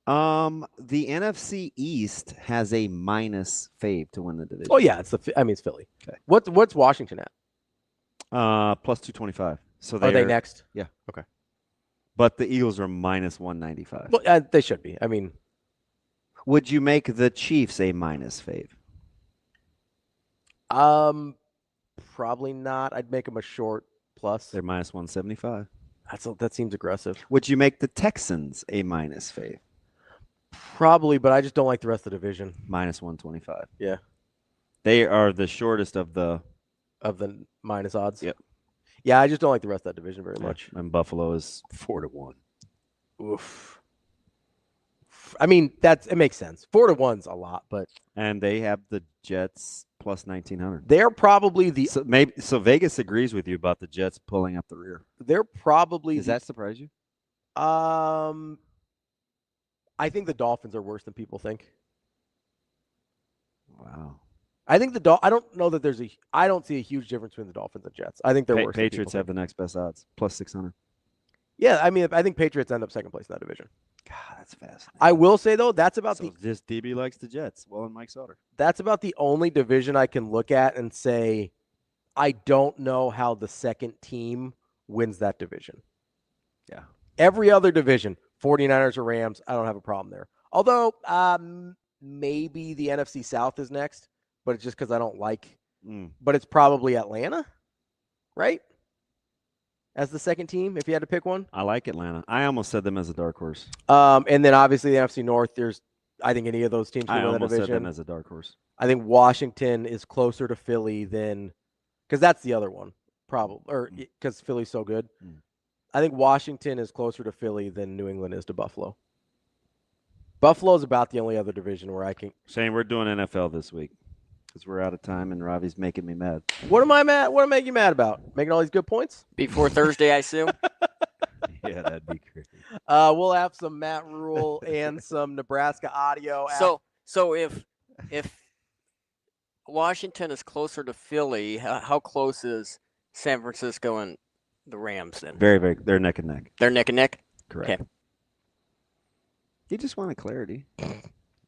Speaker 7: The NFC East has a minus fave to win the division.
Speaker 6: Oh yeah, it's Philly. Okay. What's Washington at?
Speaker 7: Plus 225. So
Speaker 6: are they next?
Speaker 7: Yeah.
Speaker 6: Okay.
Speaker 7: But the Eagles are minus 195.
Speaker 6: Well, they should be. I mean,
Speaker 7: would you make the Chiefs a minus fave?
Speaker 6: Probably not. I'd make them a short plus.
Speaker 7: They're minus 175.
Speaker 6: That seems aggressive.
Speaker 7: Would you make the Texans a minus fave?
Speaker 6: Probably, but I just don't like the rest of the division.
Speaker 7: Minus 125.
Speaker 6: Yeah.
Speaker 7: They are the shortest of the
Speaker 6: minus odds.
Speaker 7: Yep.
Speaker 6: Yeah, I just don't like the rest of that division very much.
Speaker 7: And Buffalo is 4-1.
Speaker 6: Oof. I mean, it makes sense. 4-1's a lot, but
Speaker 7: and they have the Jets plus 1900.
Speaker 6: They're probably
Speaker 7: so Vegas agrees with you about the Jets pulling up the rear.
Speaker 6: They're probably
Speaker 7: Does that surprise you?
Speaker 6: I think the Dolphins are worse than people think.
Speaker 7: Wow.
Speaker 6: I think I don't know that I don't see a huge difference between the Dolphins and Jets. I think they're worse.
Speaker 7: Patriots have the next best odds, plus 600.
Speaker 6: Yeah, I mean, I think Patriots end up second place in that division.
Speaker 7: God, that's fascinating.
Speaker 6: I will say though, that's about
Speaker 7: just DB likes the Jets. Well, and Mike Sauter.
Speaker 6: That's about the only division I can look at and say, I don't know how the second team wins that division.
Speaker 7: Yeah.
Speaker 6: Every other division, 49ers or Rams, I don't have a problem there. Although maybe the NFC South is next, but it's just because I don't like. But it's probably Atlanta, right? As the second team, if you had to pick one.
Speaker 7: I like Atlanta. I almost said them as a dark horse.
Speaker 6: And then obviously the NFC North, I think any of those teams can win that division.
Speaker 7: I almost said them as a dark horse.
Speaker 6: I think Washington is closer to Philly because that's the other one, probably, or because Philly's so good. I think Washington is closer to Philly than New England is to Buffalo. Buffalo is about the only other division where I can.
Speaker 7: Shane, we're doing NFL this week because we're out of time and Ravi's making me mad.
Speaker 6: What am I mad? What am I making you mad about? Making all these good points?
Speaker 2: Before Thursday, I assume.
Speaker 7: Yeah, that'd be great.
Speaker 6: We'll have some Matt Rule and some Nebraska audio.
Speaker 2: So if Washington is closer to Philly, how close is San Francisco and the Rams then?
Speaker 7: Very, very. They're neck and neck.
Speaker 2: They're neck and neck?
Speaker 7: Correct.
Speaker 2: Okay.
Speaker 7: You just wanted clarity.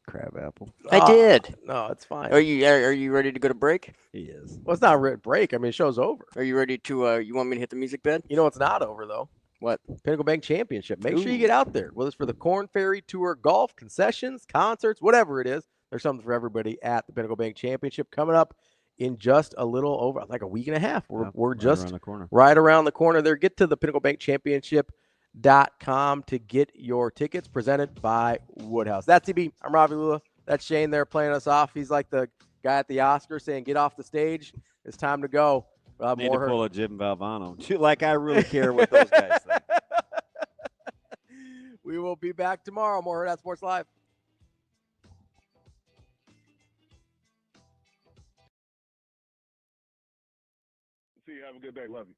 Speaker 7: Crab apple.
Speaker 2: I did.
Speaker 6: No, it's fine.
Speaker 2: Are you ready to go to break?
Speaker 7: He is.
Speaker 6: Well, it's not a break. I mean, the show's over.
Speaker 2: Are you ready to? You want me to hit the music bed?
Speaker 6: You know what's not over though?
Speaker 2: What?
Speaker 6: Pinnacle Bank Championship. Make sure you get out there. Whether it's for the Corn Ferry Tour, golf, concessions, concerts, whatever it is, there's something for everybody at the Pinnacle Bank Championship coming up in just a little over like a week and a half. We're just
Speaker 7: around the corner.
Speaker 6: Right around the corner there. Get to the Pinnacle Bank Championship.com to get your tickets, presented by Woodhouse. That's TB. I'm Ravi Lulla. That's Shane there playing us off. He's like the guy at the Oscars saying, get off the stage. It's time to go.
Speaker 7: Need to pull a Jim Valvano. Like I really care what those guys think.
Speaker 6: We will be back tomorrow. More Hurrdat Sports Live.
Speaker 21: See you. Have a good day. Love you.